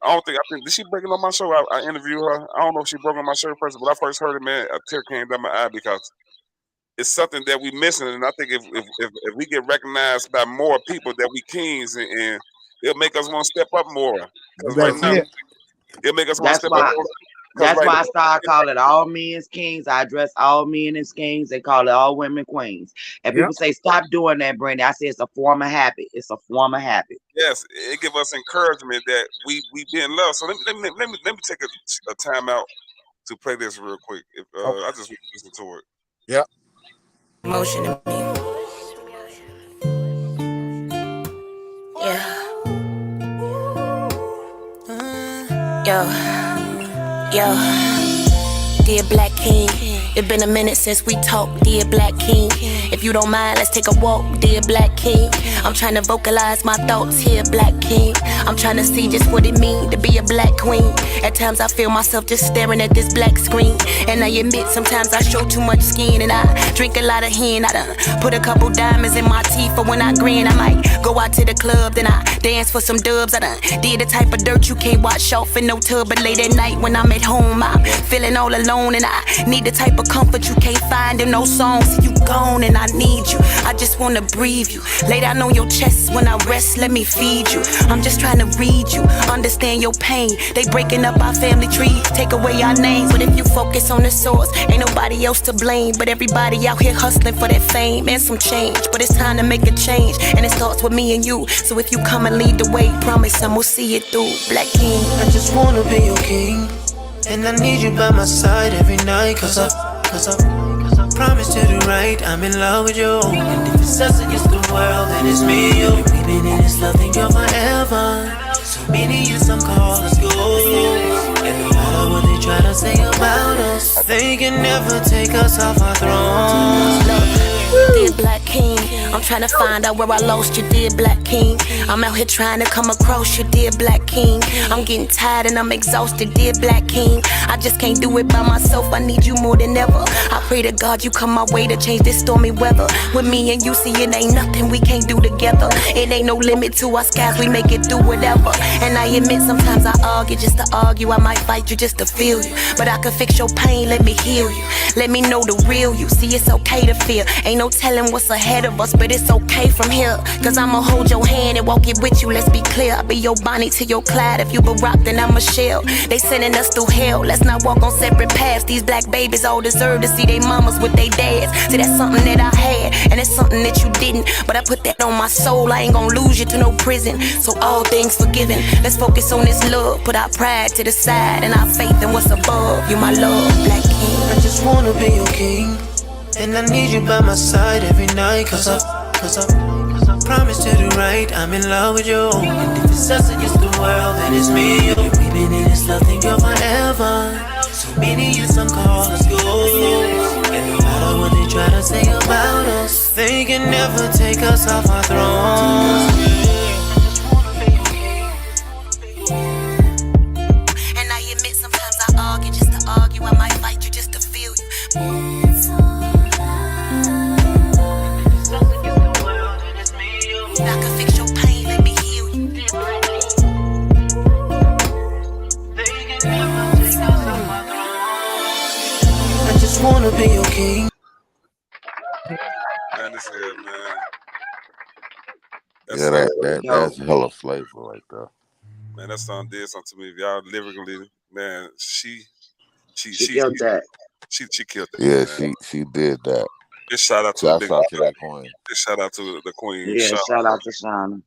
I think did she break it on my show? I interviewed her. I don't know if she broke on my show first, but when I first heard it, man, a tear came down my eye because it's something that we missing. And I think if we get recognized by more people that we kings, and it'll make us want to step up more. Because right now, it'll make us want to step up more. That's why I started calling all men's kings. I address all men as kings. They call it all women queens. And people say, stop doing that, Brandon. I say it's a form of habit. It's a form of habit. Yes, it gives us encouragement that we being loved. So let me take a time out to play this real quick. I just listen to it. Yep. Emotion in me. Yeah. Yo. Dear Black King, It's been a minute since we talked, dear Black King. If you don't mind, let's take a walk, dear Black King. I'm trying to vocalize my thoughts here, Black King. I'm trying to see just what it means to be a black queen. At times I feel myself just staring at this black screen. And I admit sometimes I show too much skin. And I drink a lot of hen. I done put a couple diamonds in my teeth for when I grin. I might go out to the club, then I dance for some dubs. I done did the type of dirt you can't wash off in no tub. But late at night when I'm at home, I'm feeling all alone. And I need the type of comfort you can't find in no songs. You gone and I need you. I just wanna breathe you. Lay down on your chest when I rest, let me feed you. I'm just trying to read you, understand your pain. They breaking up our family tree, take away our names. But if you focus on the source, ain't nobody else to blame. But everybody out here hustling for that fame and some change. But it's time to make a change, and it starts with me and you. So if you come and lead the way, promise I'm gonna see it through. Black King, I just wanna be your king, and I need you by my side every night. Cause I promise to do right, I'm in love with you. And if it's us against the world, then it's me and you. We've been in this love thing, girl, forever. So many years, some call us gold. And no matter what they try to say about us, they can never take us off our thrones. dear Black King, I'm trying to find out where I lost you, dear Black King. I'm out here trying to come across you, dear Black King. I'm getting tired and I'm exhausted, dear Black King. I just can't do it by myself, I need you more than ever. I pray to God you come my way to change this stormy weather. With me and you, see it ain't nothing we can't do together. It ain't no limit to our skies, we make it through whatever. And I admit sometimes I argue just to argue. I might fight you just to feel you, but I can fix your pain, let me heal you. Let me know the real you, see it's okay to feel. Ain't no telling what's ahead of us, but it's okay from here. Cause I'ma hold your hand and walk it with you, let's be clear. I'll be your Bonnie to your Clyde. If you Barack, then I'm Michelle. They sending us through hell, let's not walk on separate paths. These black babies all deserve to see their mamas with their dads. See, that's something that I had, and it's something that you didn't. But I put that on my soul, I ain't gonna lose you to no prison. So all things forgiven, let's focus on this love. Put our pride to the side and our faith in what's above. You my love, Black King. I just wanna be your king, and I need you by my side every night. Cause I promise to do right, I'm in love with you. And if it's us against the world, then it's me and you. We've been in this love thing, girl, forever. So many years, some call us gold. And no matter what they try to say about us, they can never take us off our thrones. And I admit sometimes I argue just to argue. I might fight you just to feel you. I can fix your pain, let me heal you. I just wanna be your king. Man, this here, man. That's hella flavor right there. Man, that song did something to me. Y'all lyrically, man, she killed that. She killed that. Yeah, man. she did that. Just shout out to Shouts out to that queen. Just shout out to the queen. Yeah, shout out to Shauna.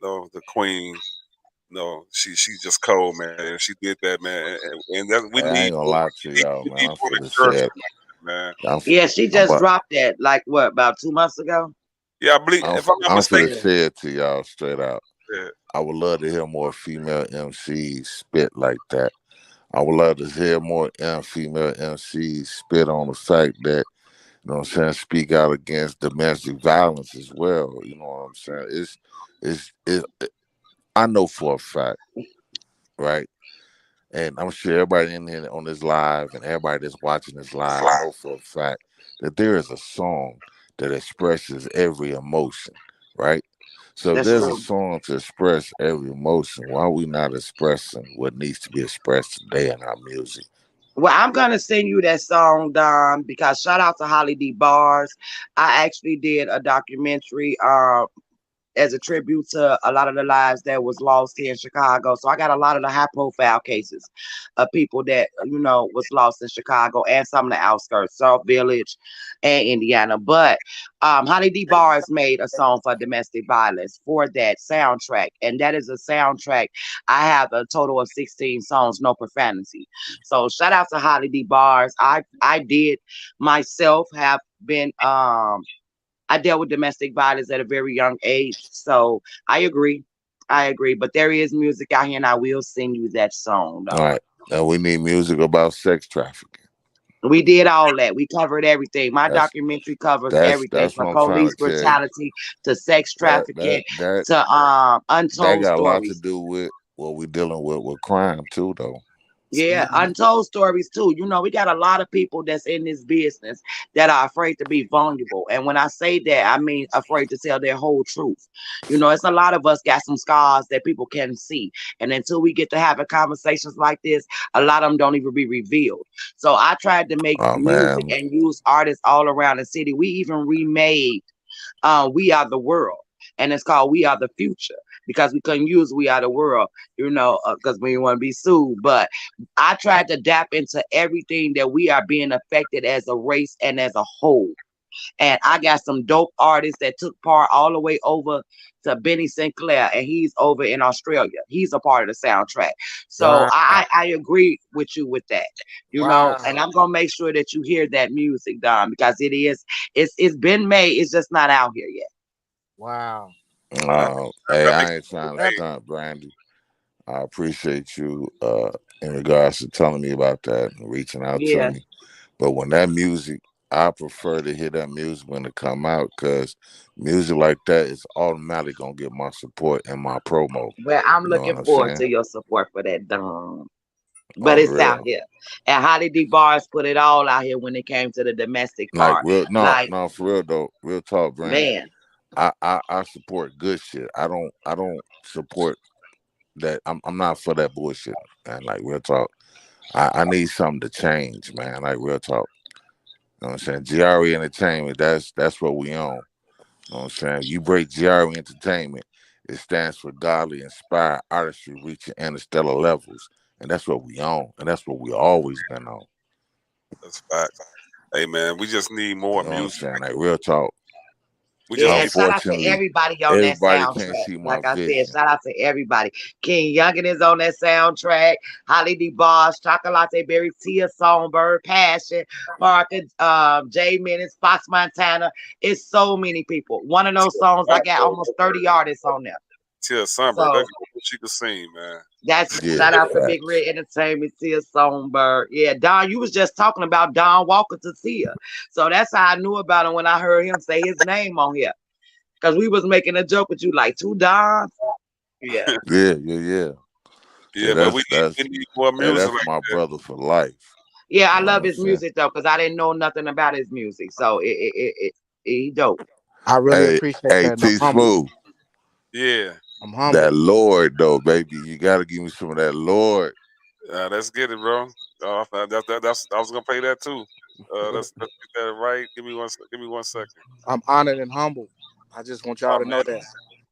No, the queen. No, she's just cold, man. And she did that, man. And that we I need. ain't gonna lie to y'all, man. I'm finna say it. Man. Yeah, she just dropped that like what, about 2 months ago? Yeah, I believe. If I'm not mistaken, finna say it to y'all straight out. Yeah. I would love to hear more female MCs spit like that. I would love to hear more female MCs spit on the fact that, you know what I'm saying, speak out against domestic violence as well. You know what I'm saying? It's I know for a fact, right? And I'm sure everybody in here on this live and everybody that's watching this live know for a fact that there is a song that expresses every emotion, right? So if there's a song to express every emotion, why are we not expressing what needs to be expressed today in our music? Well, I'm gonna send you that song, Don, because shout out to Holly D Bars. I actually did a documentary as a tribute to a lot of the lives that was lost here in Chicago. So I got a lot of the high profile cases of people that, you know, was lost in Chicago and some of the outskirts, South Village and Indiana. But Holly D Bars made a song for domestic violence for that soundtrack. And that is a soundtrack. I have a total of 16 songs, no profanity. So shout out to Holly D Bars. I did myself have been I dealt with domestic violence at a very young age. So I agree. But there is music out here, and I will sing you that song, though. All right. Now we need music about sex trafficking. We did all that. We covered everything. My documentary covers everything That's from what I'm trying police to tell you. brutality to sex trafficking That to that untold got a lot to stories. do with what we're dealing with crime too, though. Yeah, untold stories too. You know, we got a lot of people that's in this business that are afraid to be vulnerable. And when I say that, I mean afraid to tell their whole truth. You know, it's a lot of us got some scars that people can see. And until we get to having conversations like this, a lot of them don't even be revealed. So I tried to make Oh music man, and use artists all around the city. We even remade We Are the World. And it's called We Are the Future because we couldn't use We Are the World, you know, because we didn't want to be sued. But I tried to adapt into everything that we are being affected as a race and as a whole. And I got some dope artists that took part all the way over to Benny Sinclair, and he's over in Australia. He's a part of the soundtrack. So Wow. I agree with you with that, you know, Wow. and I'm gonna make sure that you hear that music, Don, because it's been made, it's just not out here yet. Wow. hey, I ain't trying to stunt, Brandy. I appreciate you in regards to telling me about that and reaching out to Yeah. me. But when that music, I prefer to hear that music when it come out because music like that is automatically gonna get my support and my promo. Well, I'm You know what looking I'm forward saying? to your support for that, Don. But On the it's out real. here. And Holly D. Bars put it all out here when it came to the domestic Like part. real Like, no, for real though. Real talk, Brandy. man, I support good shit. I don't support that. I'm not for that bullshit, man. Like real talk. I need something to change, man. Like real talk. You know what I'm saying? GRE Entertainment, that's what we own. You know what I'm saying? You break GRE Entertainment, it stands for godly inspired artistry reaching interstellar levels. And that's what we own. And that's what we always been on. That's facts. Hey man, we just need more You know what I'm music. saying? Like real talk. We just yeah, need and shout out to Unfortunately, everybody on that everybody can't soundtrack. see my Like I said, vision. shout out to everybody. King Youngin is on that soundtrack. Holly D. Boss, Chocolate Berry, Tia Songbird, Passion, Parker, Jay Menace, Fox Montana. It's so many people. One of those songs, I got almost 30 artists on there. Tia Sunbird, So that's what she could sing, man. that's Yeah, shout out to Big facts. Red Entertainment, Tia Songbird. Yeah, Don, you was just talking about Don Walker to Tia. So that's how I knew about him when I heard him say his name on here. Because we was making a joke with you like 2 Dons. Yeah. Yeah. Yeah, but we need more music That's like my that. brother for life. Yeah, I You know love what I'm his saying? music though, because I didn't know nothing about his music. So he dope. I really appreciate Hey, that. And I'm T humble. Smooth. Yeah. I'm humble. That Lord though, baby. You gotta give me some of that Lord. Let's get it, bro. That's I was gonna play that too. Let's get that right. Give me 1 second. I'm honored and humbled. I just want y'all Oh, to know man. that.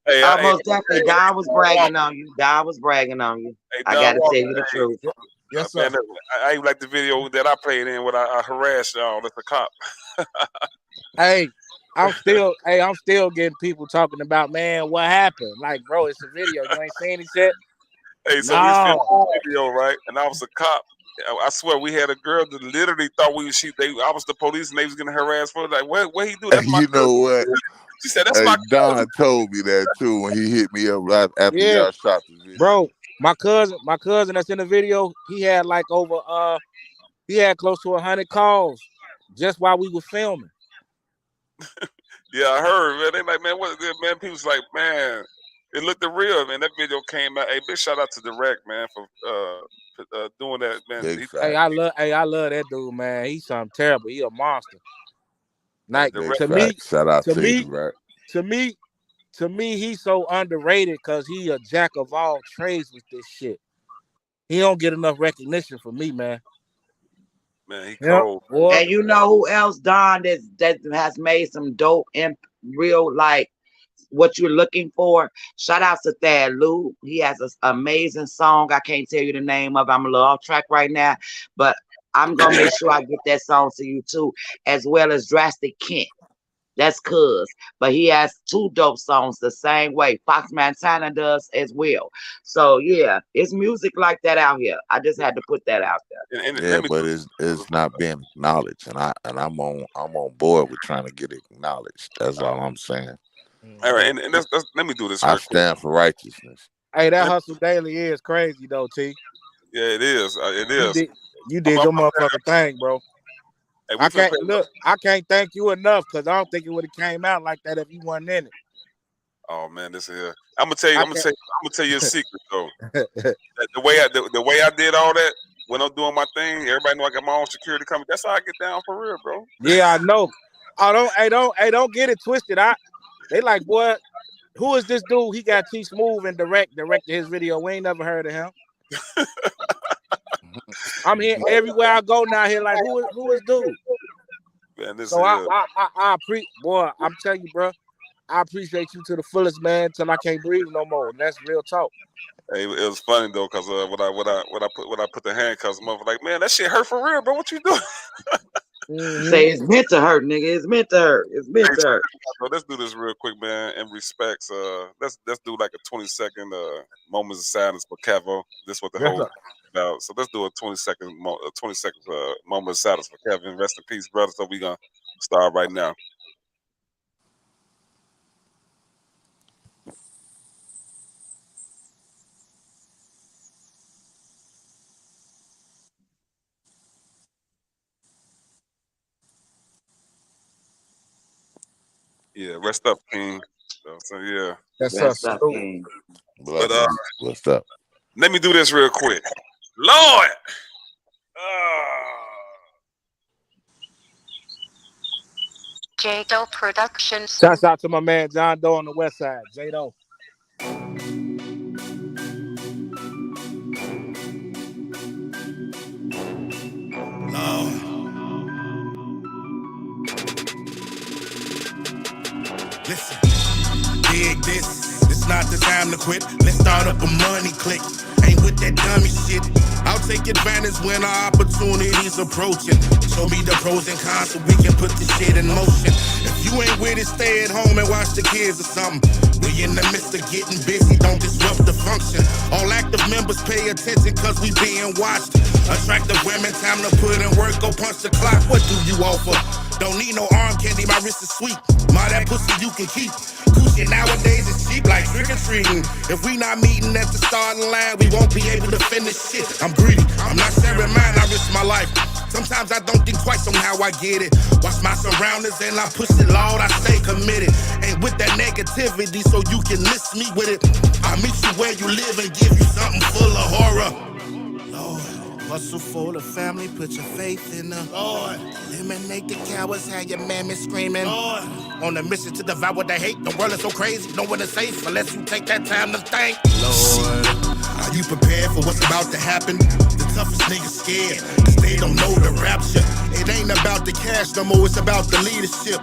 Hey, Most definitely. Don was bragging on you. Don was bragging on you. Hey, I Don gotta Walker, tell you the truth. Yes, sir. man, I even like the video that I played in where I harassed y'all. That's a cop. Hey, I'm still getting people talking about, man, what happened? Like, bro, it's a video. You ain't saying any shit. Hey, so we filmed No. the video, right? And I was a cop. I swear we had a girl that literally thought I was the police and they was getting harassed for it. Like, what he do? That's my You know what? She said, that's Hey, my Don told me that too when he hit me up right after Yeah, y'all shot the video. bro. My cousin that's in the video, he had like he had close to 100 calls just while we were filming. Yeah, I heard, man. They like, man, what man? People's like, man, it looked real, man. That video came out. Hey, big shout out to Direct, man, for doing that, man. Hey, I love that dude, man. He's something terrible. He a monster. Like to me, shout out to to me, you, Direct. to me, he's so underrated because he a jack of all trades with this shit. He don't get enough recognition for me, man. Man, he cold. And you know who else, Don, that has made some dope and real like what you're looking for? Shout out to Thad Lou. He has an amazing song. I can't tell you the name of it. I'm a little off track right now, but I'm gonna make sure I get that song to you too, as well as Drastic Kent. That's Cuz, but he has 2 dope songs the same way. Fox Montana does as well. So yeah, it's music like that out here. I just had to put that out there. Yeah, but it's not being acknowledged, and I'm on board with trying to get it acknowledged. That's all I'm saying. All right, and that's, let me do this. I Real quick. stand for righteousness. Hey, that Hustle Daily is crazy though, T. Yeah, it is. It is. You did your motherfucking thing, bro. Hey, I can't look. I can't thank you enough because I don't think it would have came out like that if you wasn't in it. Oh man, this is. I'm gonna tell you a secret though. The way I did all that when I'm doing my thing, everybody know I got my own security company. That's how I get down for real, bro. Yeah, I know. Don't get it twisted. They like, boy, who is this dude? He got T Smooth and directed his video. We ain't never heard of him. I'm here everywhere I go now. Here, like, who is dude? Man, this so is. boy, I'm telling you, bro. I appreciate you to the fullest, man, till I can't breathe no more. And that's real talk. Hey, it was funny though, cause when I put the handcuffs, I'm like, man, that shit hurt for real, bro. What you doing? Say it's meant to hurt, nigga. It's meant to hurt. It's meant to hurt. Let's do this real quick, man. In respects, let's do like a 20-second moments of silence for Cavo. This is what the whole about. So let's do a 20-second moment of silence for Kevin. Rest in peace, brother. So we gonna start right now. Yeah, rest up, King. So yeah, rest up, King. But what's up? Let me do this real quick. Lord. J-Do Productions. Shouts out to my man John Doe on the west side. J-Do. Listen, dig this. It's not the time to quit. Let's start up a money click. Ain't with that dummy shit. I'll take advantage when our opportunities approaching. Show me the pros and cons so we can put this shit in motion. If you ain't with it, stay at home and watch the kids or something. We in the midst of getting busy, don't disrupt the function. All active members pay attention cause we being watched. Attractive women, time to put in work, go punch the clock. What do you offer? Don't need no arm candy, my wrist is sweet. My that pussy you can keep. Coochie nowadays is cheap like trick-or-treating. If we not meeting at the starting line, we won't be able to finish shit. I'm greedy, I'm not sharing mine, I risk my life. Sometimes I don't think twice on how I get it. Watch my surroundings and I push it, Lord, I stay committed. Ain't with that negativity so you can miss me with it. I'll meet you where you live and give you something full of horror. Hustle for the family, put your faith in the Lord. Eliminate the cowards, have your mammy screaming. Lord. On a mission to devour the hate, the world is so crazy, no one is safe unless you take that time to think. Lord, are you prepared for what's about to happen? The toughest niggas scared, cause they don't know the rapture. It ain't about the cash no more, it's about the leadership.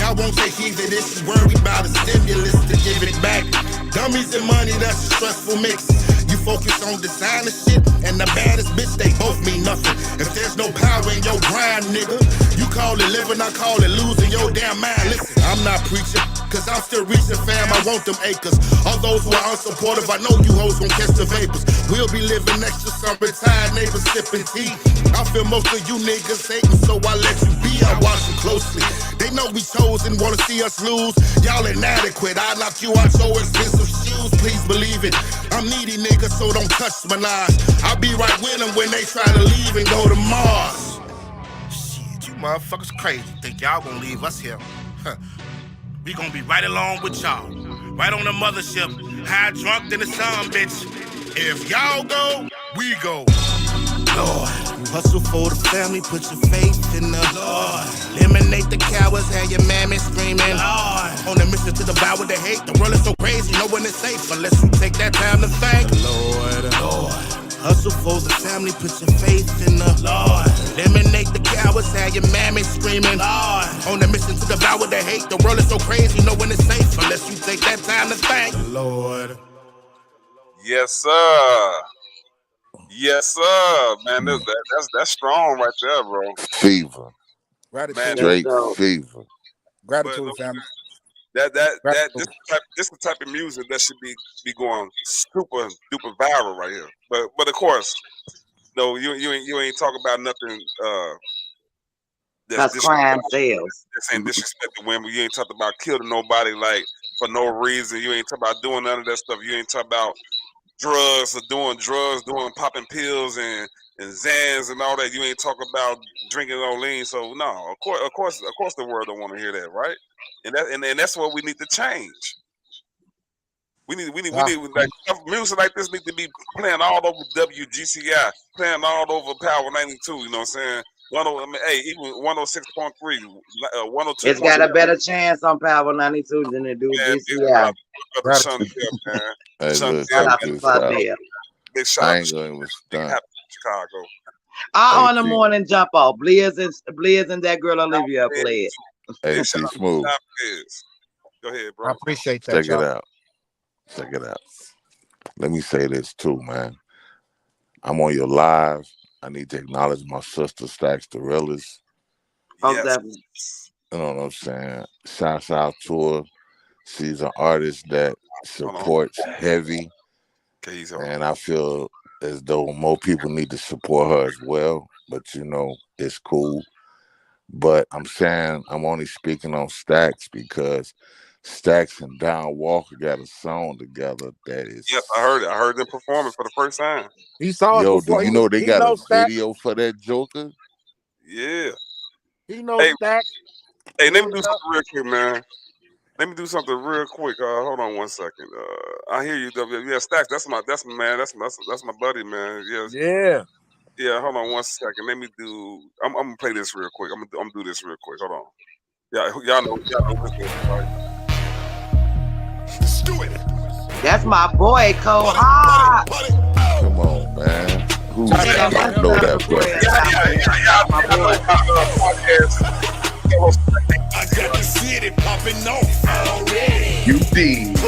Y'all won't take heed to this, is worried about a stimulus to give it back. Dummies and money, that's a stressful mix. You focus on designer shit, and the baddest bitch, they both mean nothing. If there's no power in your grind, nigga, you call it living, I call it losing your damn mind. Listen, I'm not preaching, cause I'm still reaching, fam, I want them acres. All those who are unsupportive, I know you hoes gon' catch the vapors. We'll be living next to some retired neighbors sipping tea. I feel most of you niggas hating, so I let you be, I watch you closely. They know we chosen, wanna see us lose. Y'all inadequate, I knock you out your expensive shoes, please believe it. I'm needy nigga, so don't touch my knives. I'll be right with them when they try to leave and go to Mars. Shit, you motherfuckers crazy. Think y'all gonna leave us here? Huh. We gonna be right along with y'all. Right on the mothership. High drunk than the sun, bitch. If y'all go, we go. Lord, hustle for the family, put your faith in the Lord. Eliminate the cowards, have your mammy screaming. Lord, on a mission to devour the hate. The world is so crazy, no one is safe unless you take that time to thank. Lord, hustle for the family, put your faith in the Lord. Eliminate the cowards, have your mammy screaming. Lord, on a mission to devour the hate. The world is so crazy, no one is safe unless you take that time to thank. Lord. Yes, sir. Yes, sir, man. That's strong right there, bro. Fever. Gratitude. Straight fever. Gratitude, family. This the type of music that should be going super duper viral right here. But of course, no, you ain't talking about nothing. That's crime sales. This ain't disrespecting women. You ain't talking about killing nobody like for no reason. You ain't talking about doing none of that stuff. You ain't talking about drugs or doing popping pills and and Zans and all that. You ain't talking about drinking no lean. So no, of course, the world don't want to hear that, right? And that's what we need to change. We need like music like this need to be playing all over WGCI, playing all over Power 92. You know what I'm saying? Even 106.3, 102. It's got a better chance on Power 92 than it do GCI. Brother Shundell, man. Hey, look, Shout out check to this out. Shundell. Big shout I out ain't to going to stunt. Chicago. I on the morning jump off. Blizz and that girl Olivia played. Hey, T Smooth. Go ahead, bro. I appreciate that. Check it out. Check it out. Let me say this too, man. I'm on your live. I need to acknowledge my sister Stacks the realest. Yes. You know what I'm saying? Shouts out to her. She's an artist that supports heavy. And I feel as though more people need to support her as well. But you know, it's cool. But I'm saying I'm only speaking on Stacks because Stacks and Don Walker got a song together that is. Yes, I heard it. I heard them performing for the first time. He saw it before. Do you know they got a video for that Joker? Yeah. He knows Stacks. Hey, let me do something real quick, man. Let me do something real quick. Hold on 1 second. I hear you, W. Yeah, Stacks. That's my buddy, man. Yes. Yeah. Yeah. Hold on 1 second. Let me do. I'm gonna play this real quick. I'm gonna do this real quick. Hold on. Yeah, y'all know this is right. Let's do it. That's my boy, Cole Hart. Come on, man. Who know that brother? Yeah. My boy. I got the city popping off already. You did. I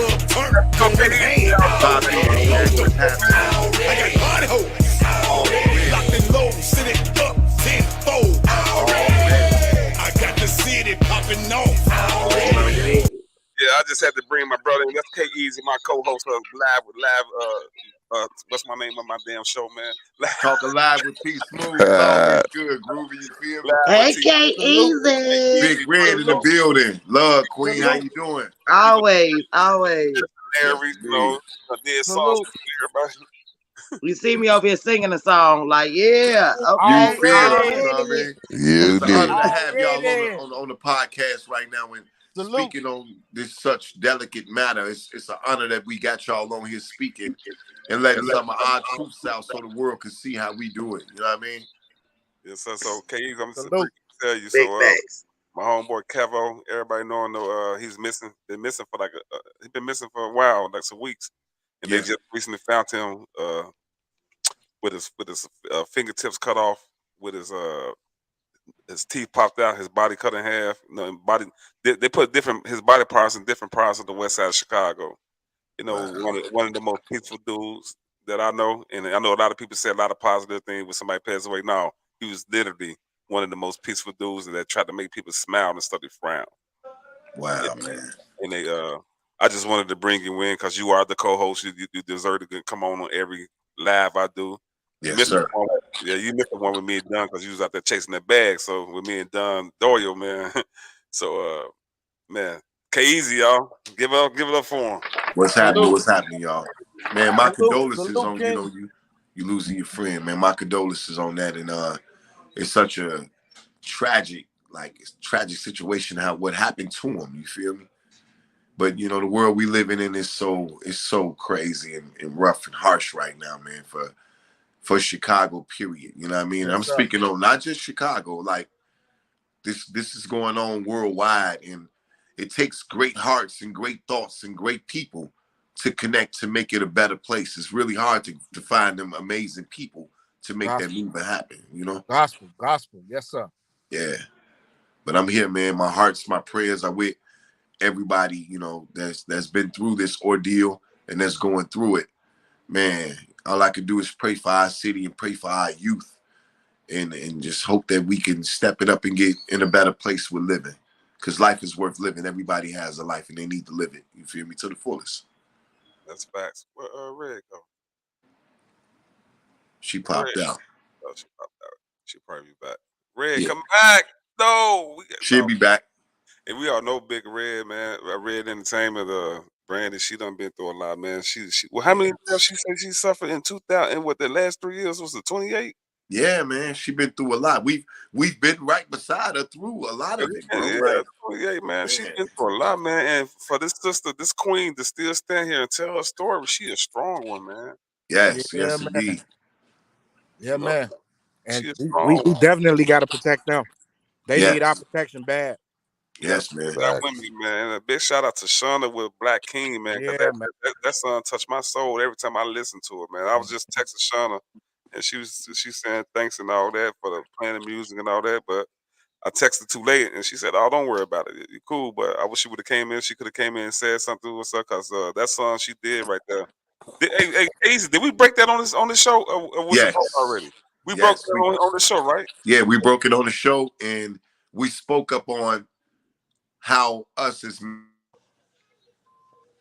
got party hoes already. Locked and low, sitting up tenfold already. I got the city popping off already. Yeah, I just had to bring my brother in. That's K Easy, my co-host of live. What's my name on my damn show, man? Talking live with T Smooth. It's always good, groovy. You feel me? Hey, K Easy. Big Red in the building. Love, Queen. How you doing? Always. Larry, you know, I did songs with everybody. You see me over here singing a song, like, yeah, okay. You feel it, you know what I mean? You It's an did. honor to have y'all on the podcast right now and speaking on this such delicate matter. It's an honor that we got y'all on here speaking and letting some of our truths out so the world can see how we do it. You know what I mean? Yes, sir. So K Easy, I'm just tell you. So my homeboy Kevo, everybody know he's missing. Been missing for he's been missing for a while, like some weeks, and they just recently found him with his fingertips cut off, with his teeth popped out, his body cut in half. You know, they put his body parts in different parts of the west side of Chicago. You know, one of the most peaceful dudes that I know, and I know a lot of people say a lot of positive things when somebody passed away. No, he was literally one of the most peaceful dudes that tried to make people smile instead of frown. Wow, man. And I just wanted to bring you in because you are the co-host. You deserve to come on every live I do. Yes, sir. You missed the one with me and Dunn because you was out there chasing that bag. So with me and Dunn Doyle, man. So man, K-Easy, y'all. Give it up for him. What's happening? What's happening, y'all? Man, my condolences on you losing your friend, man. My condolences on that, and it's such a tragic situation what happened to him. You feel me? But you know, the world we living in is so crazy and rough and harsh right now, man. For Chicago, period. You know what I mean? I'm speaking on not just Chicago, like this is going on worldwide, and it takes great hearts and great thoughts and great people to connect to make it a better place. It's really hard to find them amazing people to make that movement happen, you know? Gospel. Yes, sir. Yeah. But I'm here, man. My hearts, my prayers are with everybody, you know, that's been through this ordeal and that's going through it. Man, all I can do is pray for our city and pray for our youth and just hope that we can step it up and get in a better place with living. Because life is worth living. Everybody has a life and they need to live it. You feel me? To the fullest. That's facts. Where Red go? She popped out. Oh, she popped out. She'll probably be back. Red, come back. No. She'll be back. And we all know Big Red, man. Red Entertainment, Brandon, she done been through a lot, man. She well, how many times she said she suffered in 2000? And what the last 3 years was it 28? Yeah, man, she been through a lot. We've been right beside her through a lot of it, bro. Yeah, Like, 28, man. She's been through a lot, man. And for this sister, this queen to still stand here and tell her story, she a strong one, man. yes, Yeah, yes, man. indeed. Yeah, man. And She a we strong one. definitely got to protect them. They need our Yes, protection bad. yes, man. That women, man. And a big shout out to Shauna with Black King, man. Cause Yeah, man. that song touched my soul every time I listened to it, man. I was just texting Shauna, and she saying thanks and all that for the playing the music and all that, but I texted too late, and she said, "Oh, don't worry about it. You're cool." But I wish she would have came in. She could have came in and said something or something, cause that song she did right there. Hey, Easy, did we break that on this show, or was it Yes, broke already? We broke yes. that on the show, right? Yeah, we broke it on the show, and we spoke up on how us as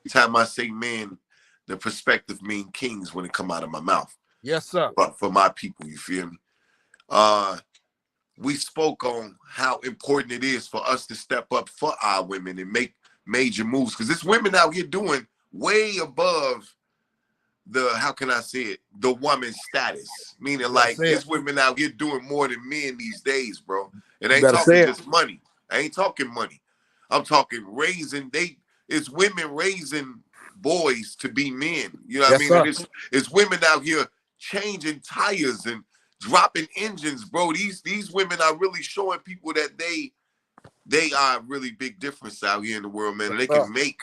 time I say men, the perspective mean kings when it come out of my mouth. Yes, sir. But for my people, you feel me? We spoke on how important it is for us to step up for our women and make major moves, because there's women out here doing way above the, how can I say it, the woman status. Meaning, like, there's women out here doing more than men these days, bro. It ain't talking just money. I ain't talking money. I'm talking raising. It's women raising boys to be men. You know what I mean? And it's women out here changing tires and dropping engines, bro. These women are really showing people that they are a really big difference out here in the world, man. And they can make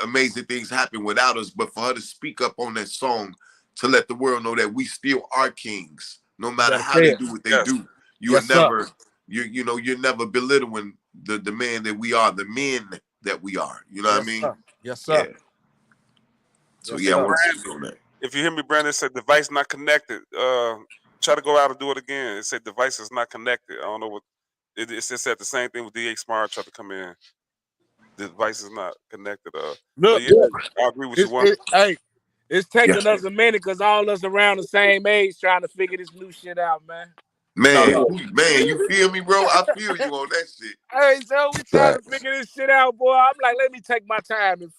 amazing things happen without us. But for her to speak up on that song to let the world know that we still are kings, no matter how they do what they do, you are never, you're never belittling the man that we are, the men that we are. You know what I mean? Yes, sir. Yeah. So yeah, I want to speak on that. If you hear me, Brandon, it said device not connected. Try to go out and do it again. It said device is not connected. I don't know what it said the same thing with DH Smart tried to come in. The device is not connected. Look, yeah, I agree with you. Hey, it's taking us a minute because all us around the same age trying to figure this new shit out, man. Man, you feel me, bro? I feel you on that shit. Hey, so we trying to figure this shit out, boy. I'm like, let me take my time and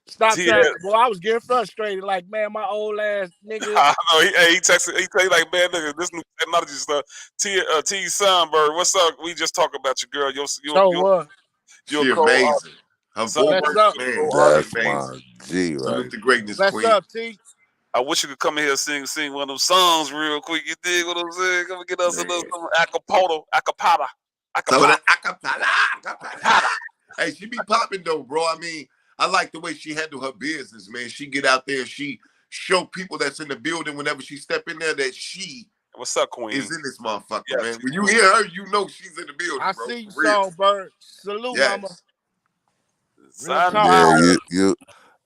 stop trying. Boy, I was getting frustrated. Like, man, my old ass nigga. I know. He texted. He tell you like, man, nigga, this new technology stuff. T Sunbird, what's up? We just talk about your girl. She amazing. Her voice, man. That's my G, right? Salute the greatness, What's queen. up, T? I wish you could come in here and sing one of them songs real quick. You dig what I'm saying? Come and get us some acapella. Hey, she be popping though, bro. I mean, I like the way she handle her business, man. She get out there, she show people that's in the building whenever she step in there that she what's up, queen, is in this motherfucker, man. When you hear her, you know she's in the building, I bro. see you, Songbird. Salute, mama. Yeah, you.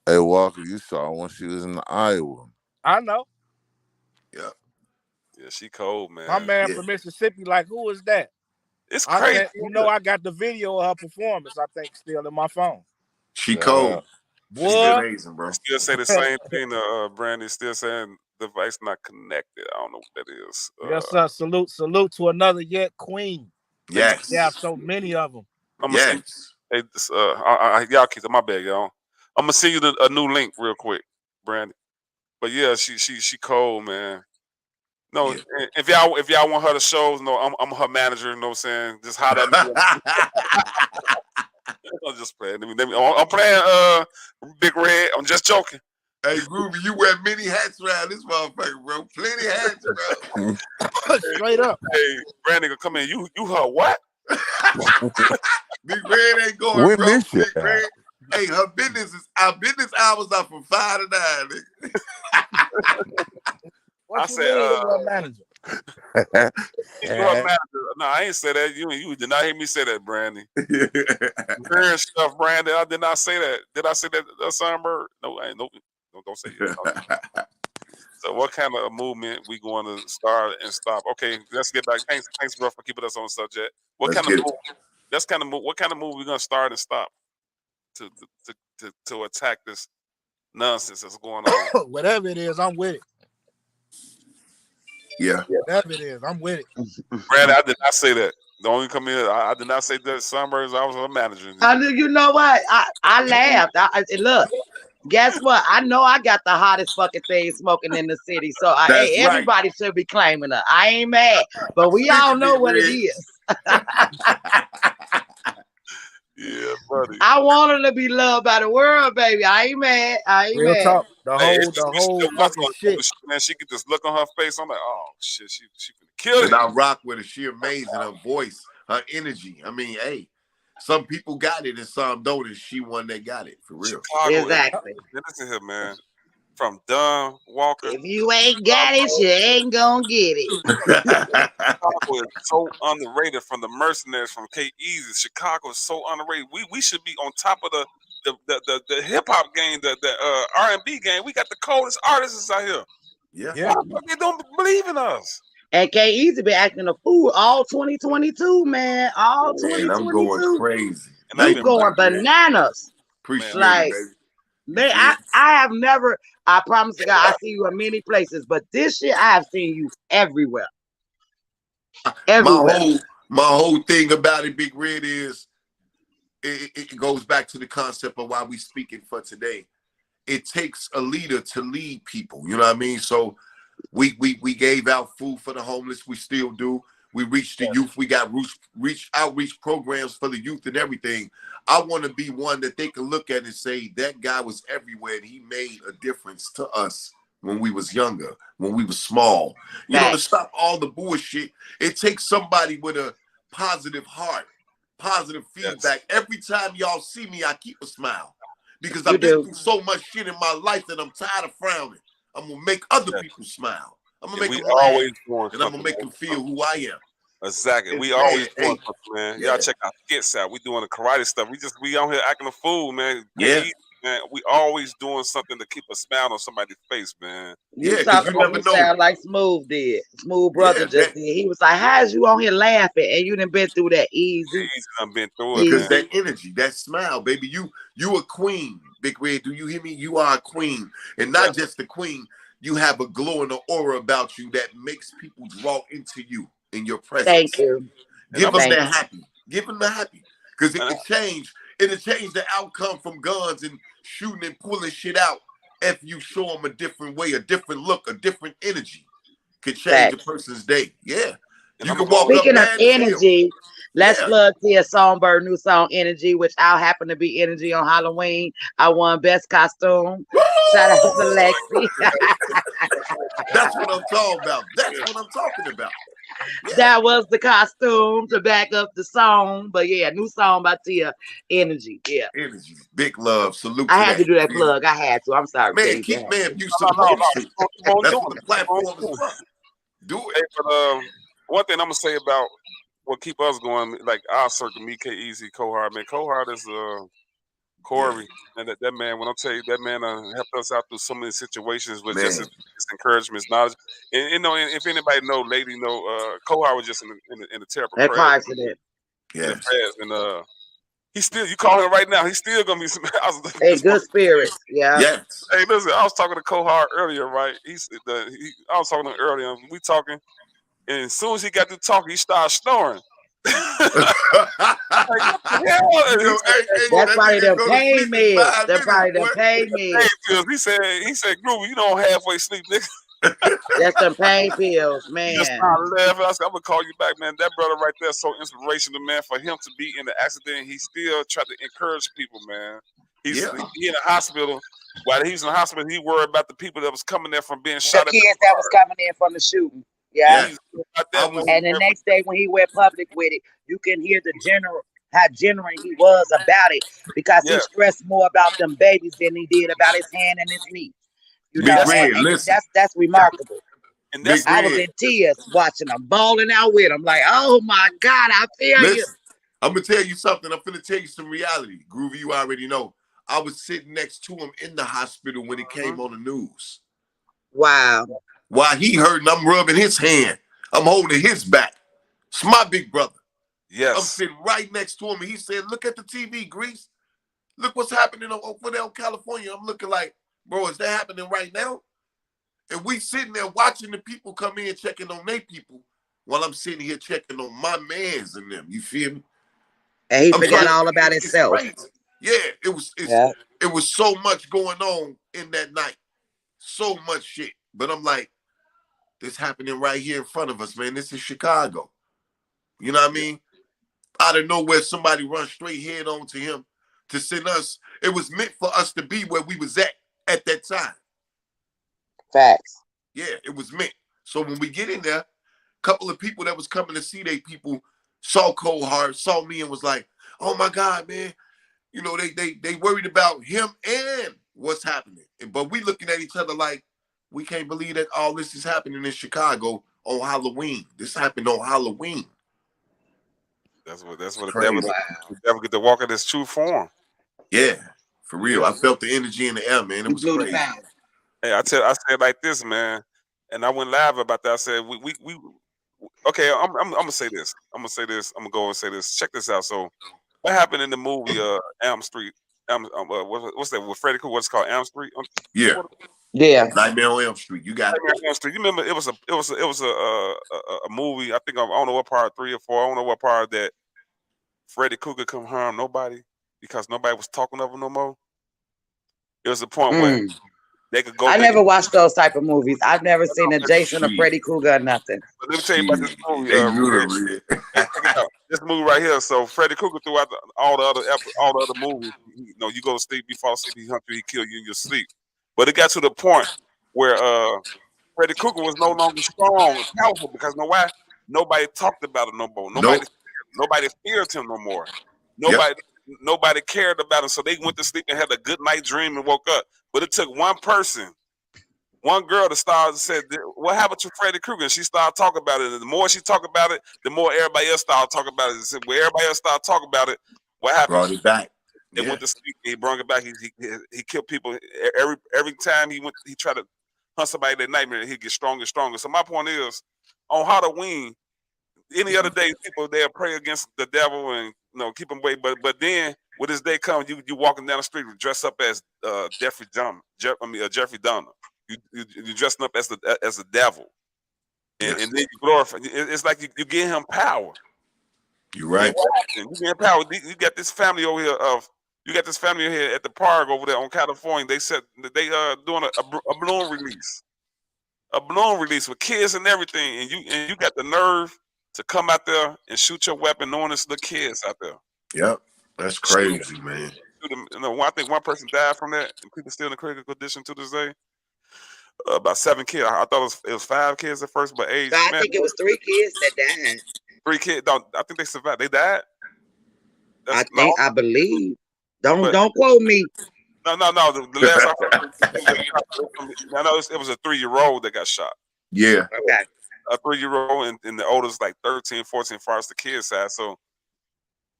Hey, Walker, you saw her when she was in Iowa. I know. Yeah. Yeah, she cold, man. My man from Mississippi, like, who is that? It's crazy. I got the video of her performance, I think, still in my phone. She cold. She's amazing, bro. Still say the same thing to Brandon. Still saying device not connected. I don't know what that is. Yes, sir. Salute to another yet queen. Yes. Yeah, so many of them. Yes. Hey, y'all keep my bad, y'all. I'm gonna send you a new link real quick, Brandon. But yeah, she cold, man. No, if y'all want her to show, no, I'm her manager. You know what I'm saying? Just holler at me. I'm just playing. I'm playing Big Red. I'm just joking. Hey, Groovy, you wear many hats around this motherfucker, bro. Plenty of hats, bro. Straight up. Hey, Brandon, come in. You her what? Big Red ain't going, We bro. miss you. Big Red. Hey, our business hours are from 5 to 9, nigga. What I you said, mean, manager? You her manager. No, I ain't say that. You did not hear me say that, Brandon. Weird stuff, Brandon. I did not say that. Did I say that, Sunbird? No, I ain't. No, don't say it. So, what kind of a movement we going to start and stop? Okay, let's get back. Thanks, bro, for keeping us on the subject. What kind of move we gonna start and stop to attack this nonsense that's going on? Whatever it is, I'm with it. Yeah. Whatever it is, I'm with it. Brandon, I did not say that. The only come in, I did not say that Sunbirds. I was a manager. You know what? I laughed. Look, Guess what? I know I got the hottest fucking thing smoking in the city. So hey, everybody should be claiming her. I ain't mad, but we all know what it is. Yeah, buddy. I want her to be loved by the world, baby. I ain't mad. I ain't Real mad. talk. The whole fucking shit. Man, she get this look on her face. I'm like, oh shit, she finna kill it. And I rock with her. She amazing. Her voice, her energy. I mean, hey, some people got it and some don't, and she one that got it for real. Chicago, exactly. Listen here, man. From Dunn Walker. If you ain't got it, you ain't gonna get it. Chicago is so underrated. From the Mercenaries, from K-Easy. Chicago is so underrated. We should be on top of the hip hop game, the R&B game. We got the coldest artists out here. Yeah. They don't believe in us. And K-Easy been acting a fool all 2022, man. All 2022. I'm going crazy. You going bananas. Appreciate like, it, baby. Man, I have never, I promise to God, I see you in many places, but this shit, I have seen you everywhere. My whole thing about it, Big Red, is it goes back to the concept of why we speaking for today. It takes a leader to lead people. You know what I mean? So we gave out food for the homeless. We still do. We reached the youth. We got outreach programs for the youth and everything. I want to be one that they can look at and say, that guy was everywhere and he made a difference to us when we was younger, when we was small. You know, to stop all the bullshit, it takes somebody with a positive heart, positive feedback. Every time y'all see me, I keep a smile because I've been through so much shit in my life that I'm tired of frowning. I'm going to make other people smile. I'm going to make them laugh, and I'm going to make them feel who I am. Exactly. We always doing something, man. Y'all check our skits out. We doing the karate stuff. We on here acting a fool, man. Man, we always doing something to keep a smile on somebody's face, man. You talking about me sound like Smooth did. Smooth brother just did. He was like, how's you on here laughing? And you done been through that easy. Easy done been through it, because that energy, that smile, baby. You a queen, Big Red. Do you hear me? You are a queen. And not just a queen. You have a glow and an aura about you that makes people draw into you in your presence. Thank you. Give them that happy. Give them the happy. Because it can change. It'll change the outcome from guns and shooting and pulling shit out if you show them a different way, a different look, a different energy. Could change a person's day. Yeah. You can walk Speaking up of energy, let's plug Tia Songbird new song Energy, which I'll happen to be Energy on Halloween. I won best costume. Shout out to Lexi. That's what I'm talking about. That's what I'm talking about. Yeah. That was the costume to back up the song. But yeah, new song by Tia, Energy. Yeah. Energy. Big love. Salute. I had to do that plug. I had to. I'm sorry. Man, you supposed to. That's what the platform is for. Do it. Hey, but one thing I'm gonna say about what keep us going, like our circle, me, K-Easy, Cohart, man. Cohart is Corey, and that man, when I tell you, that man helped us out through so many situations with just his encouragement, his knowledge. And you know, if anybody know, lady know, Cohart was just in a terrible crash. Yes. And he's still, you call him right now, he's still gonna be some good spirit. Yeah. Yes. Hey, listen, I was talking to Cohart earlier, right? I was talking to him earlier. We talking, and as soon as he got to talking, he started snoring. That's probably them pain meds. That's probably them pain meds. He said, Groovy, you don't halfway sleep, nigga. That's them pain pills, man. Just started laughing. I said, I'm gonna call you back, man. That brother right there is so inspirational, man. For him to be in the accident, he still tried to encourage people, man. He in the hospital. While he was in the hospital, he worried about the people that was coming there from being shot. The kids that was coming in from the shooting. Yeah. And the next day when he went public with it, you can hear how genuine he was about it, because he stressed more about them babies than he did about his hand and his knee. You know, that's remarkable. And that's I was in tears watching him, bawling out with him, like, oh my God, I feel you. I'm gonna tell you something. I'm gonna tell you some reality. Groovy, you already know. I was sitting next to him in the hospital when it came on the news. Wow. While he hurting, I'm rubbing his hand. I'm holding his back. It's my big brother. Yes. I'm sitting right next to him, and he said, look at the TV, Grease. Look what's happening over there in California. I'm looking like, bro, is that happening right now? And we sitting there watching the people come in checking on their people while I'm sitting here checking on my mans and them. You feel me? And he forgot all about himself. Yeah, it was so much going on in that night. So much shit. But I'm like, this happening right here in front of us, man. This is Chicago. You know what I mean? Out of nowhere, somebody run straight head on to him to send us. It was meant for us to be where we was at that time. Facts. Yeah, it was meant. So when we get in there, a couple of people that was coming to see they people saw Cold Heart, saw me and was like, oh my God, man. You know, they worried about him and what's happening. But we looking at each other like, we can't believe that all this is happening in Chicago on Halloween. This happened on Halloween. That's what the devil get to walk in his true form. Yeah, for real. I felt the energy in the air, man. It was crazy. Hey, I said like this, man, and I went live about that. I said we okay. I'm gonna say this. I'm gonna go and say this. Check this out. So, what happened in the movie Elm Street? What's that? With Freddy Krueger? What's it called? Elm Street? Yeah. Yeah. Nightmare on Elm Street. You got Nightmare on Elm Street. You remember it was a movie. I think I don't know what part 3 or 4. I don't know what part that Freddy Krueger come harm nobody because nobody was talking of him no more. It was a point where they could go. I never watched those type of movies. I've never seen a Jason or Freddy Krueger or nothing. But let me tell you about this movie. This movie right here. So Freddy Krueger throughout all the other movies, you know, you go to sleep, you fall asleep, he hunt you, he kill you in your sleep. But it got to the point where Freddy Krueger was no longer strong and powerful because nobody talked about it no more. Nobody feared him no more. Nobody cared about him. So they went to sleep and had a good night dream and woke up. But it took one person, one girl to start and said, what happened to Freddy Krueger? And she started talking about it. And the more she talked about it, the more everybody else started talking about it. And said, when everybody else started talking about it, what happened? Brought it back. They went to sleep. He brought it back. He killed people every time he tried to hunt somebody that nightmare. He get stronger and stronger. So my point is, on Halloween, any other day, people they'll pray against the devil and keep him away. But then when this day comes, you walking down the street dress up as Jeffrey Dahmer. Jeffrey Dahmer. You dressing up as the devil, and then you glorify. It's like you give him power. You're right. You get power. You got this family over here You got this family here at the park over there on California. They said that they doing a balloon release. A balloon release with kids and everything. And you got the nerve to come out there and shoot your weapon knowing it's the kids out there. Yep. That's crazy, man. I think one person died from that, and people still in a critical condition to this day. About 7 kids. I thought it was 5 kids at first, but age. I think it was 3 kids that died. 3 kids. I think they survived. They died. I believe. Don't quote me. No. The last I know it was a 3-year-old that got shot. Yeah. Okay. A 3-year-old and the oldest like 13, 14 as far as the kids side. So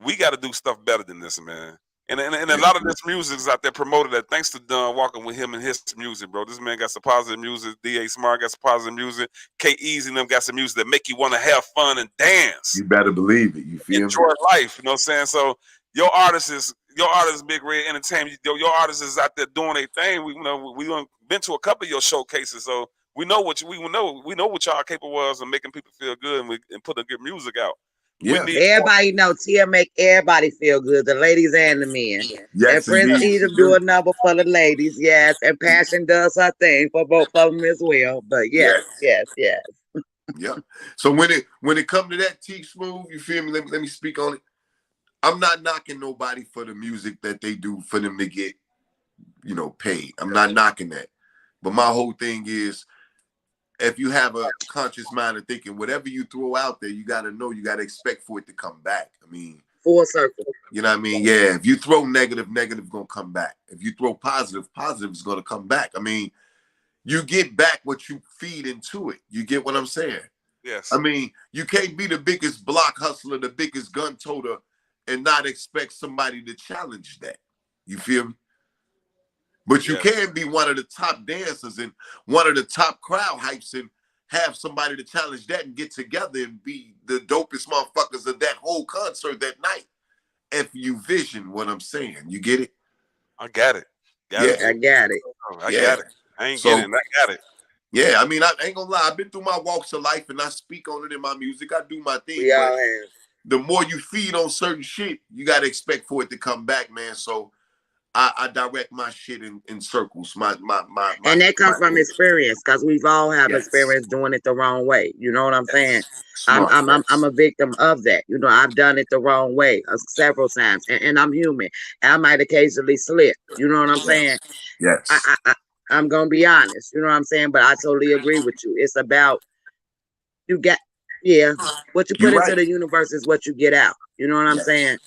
we got to do stuff better than this, man. And a lot of this music is out there promoted that thanks to Don Walker with him and his music, bro. This man got some positive music. D.A. Smart got some positive music. K-Eazy and them got some music that make you want to have fun and dance. You better believe it. You feel Enjoy life. You know what I'm saying? So your artist, Big Red Entertainment, your artist is out there doing their thing. We been to a couple of your showcases, so we know what y'all capable of making people feel good and putting good music out. Yeah. Everybody know Tia make everybody feel good, the ladies and the men. Yes, and Prince Edom do a number for the ladies, yes. And Passion does her thing for both of them as well. But yes. Yeah. So when it comes to that, T Smooth, you feel me? Let me speak on it. I'm not knocking nobody for the music that they do for them to get, paid. I'm not knocking that. But my whole thing is, if you have a conscious mind of thinking, whatever you throw out there, you got to know, you got to expect for it to come back. I mean, full circle. You know what I mean? Yeah. If you throw negative going to come back. If you throw positive is going to come back. I mean, you get back what you feed into it. You get what I'm saying? Yes. I mean, you can't be the biggest block hustler, the biggest gun toter, and not expect somebody to challenge that. You feel me? But you can be one of the top dancers and one of the top crowd hypes and have somebody to challenge that and get together and be the dopest motherfuckers of that whole concert that night. If you vision what I'm saying, you get it? I got it. I got it. I got it. I ain't getting it. I got it. Yeah, I mean, I ain't gonna lie. I've been through my walks of life and I speak on it in my music. I do my thing. We all have. the more you feed on certain shit, you got to expect for it to come back, man. So I direct my shit in circles. And that comes from experience, because we've all have experience doing it the wrong way. You know what I'm saying? I'm a victim of that. You know, I've done it the wrong way several times, and I'm human. I might occasionally slip. You know what I'm saying? Yes. I'm gonna be honest. You know what I'm saying? But I totally agree with you. It's about what you put into the universe is what you get out. You know what I'm saying?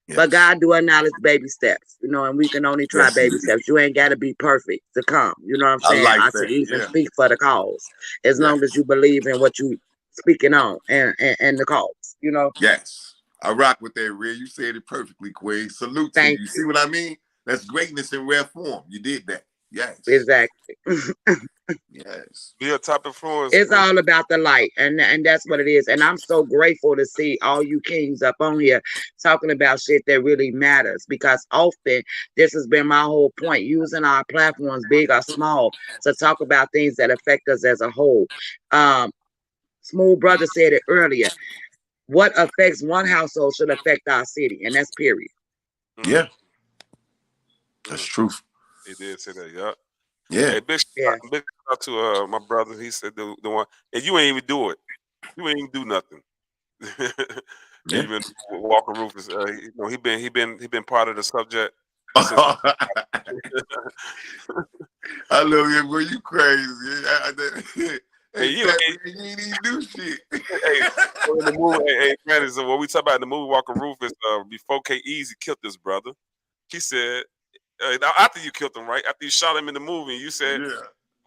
Yes. But God do acknowledge baby steps, you know, and we can only try baby steps. You ain't got to be perfect to come. You know what I'm saying? I should even speak for the cause, as long as you believe in what you speaking on and the cause, you know? Yes. I rock with that, Red. You said it perfectly, Queen. Salute to you. See what I mean? That's greatness in rare form. You did that. Yes. Exactly. Yes. Be a top influence. It's all about the light, and that's what it is. And I'm so grateful to see all you kings up on here talking about shit that really matters, because often this has been my whole point, using our platforms, big or small, to talk about things that affect us as a whole. Smooth Brother said it earlier. What affects one household should affect our city, and that's period. Yeah. That's truth. He did say that, yeah. Yeah. Hey, big shout out to my brother. He said the one, and you ain't even do it. You ain't even do nothing. Even Walker Rufus, you know, he been part of the subject. I love you, boy. You crazy. Hey, you ain't even do shit. In the movie, man, so when we talk about the movie Walker Rufus, before K-Eazy killed this brother, he said, after you killed him, right? After you shot him in the movie, you said,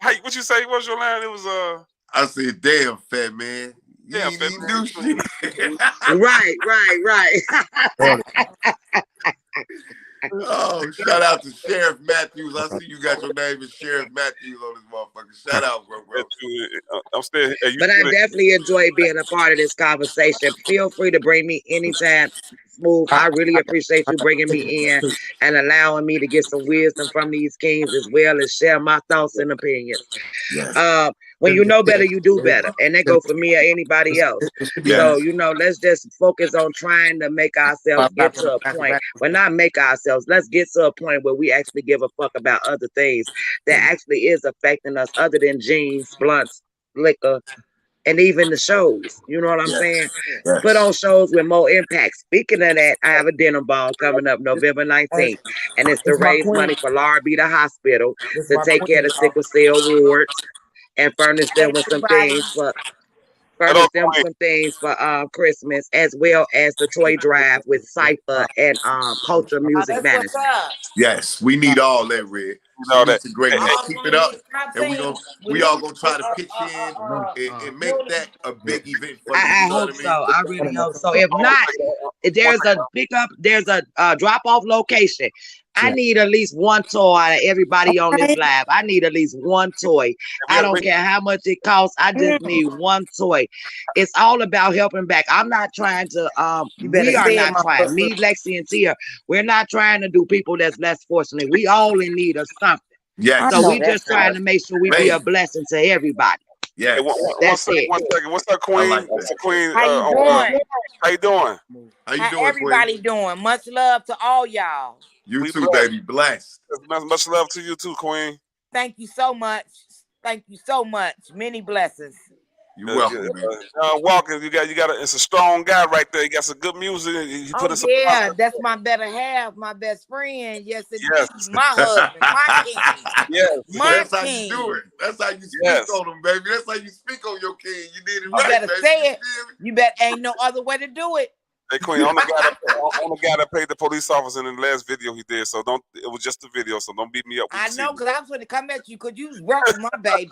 "Hey, what you say? What was your line?" It was I said, "Damn, fat man, you ain't even do shit." Right. Oh, shout out to Sheriff Matthews. I see you got your name as Sheriff Matthews on this motherfucker. Shout out, bro. I'm still. But I definitely enjoy being a part of this conversation. Feel free to bring me anytime, Smooth. I really appreciate you bringing me in and allowing me to get some wisdom from these kings, as well as share my thoughts and opinions. When you know better, you do better. And that goes for me or anybody else. So, you know, let's just focus on trying to make ourselves get to a point. Well, not make ourselves. Let's get to a point where we actually give a fuck about other things that actually is affecting us, other than jeans, blunts, liquor, and even the shows. You know what I'm saying? Put on shows with more impact. Speaking of that, I have a dinner ball coming up November 19th, and it's to raise money for Laura B. the hospital to take care of the sickle cell wards and furnish them with some things for Christmas, as well as the toy drive with Cypher and Culture Music Management. Yes, we need all that, Red. Salute to greatness. Keep it up, and we all gonna try to pitch in and make that a big event for you. I hope so. I really hope so. If not, there's a drop-off location. I need at least one toy out of everybody on this live. I need at least one toy. I don't care how much it costs. I just need one toy. It's all about helping back. I'm not trying to, we are not trying. Me, Lexi, and Tia, we're not trying to do people that's less fortunate. We all in need of something. Yes. So we just trying to make sure we be a blessing to everybody. Yeah. That's it. 1 second. What's up, Queen? What's up, Queen? How you doing? How you doing? How everybody doing? Much love to all y'all. You too, baby. Blessed. Much love to you too, Queen. Thank you so much. Thank you so much. Many blessings. You're welcome, man. Walker, you got it's a strong guy right there. He got some good music. He put us that's my better half, my best friend. Yes, it's my husband, my king. Yes, that's how you do it. That's how you speak on him, baby. That's how you speak on your king. You did it right. You better baby. say it. You bet ain't no other way to do it. Hey, Queen, I'm the guy that paid the police officer in the last video he did. So it was just a video. So don't beat me up. I know, because I was going to come at you because you was rough with my baby.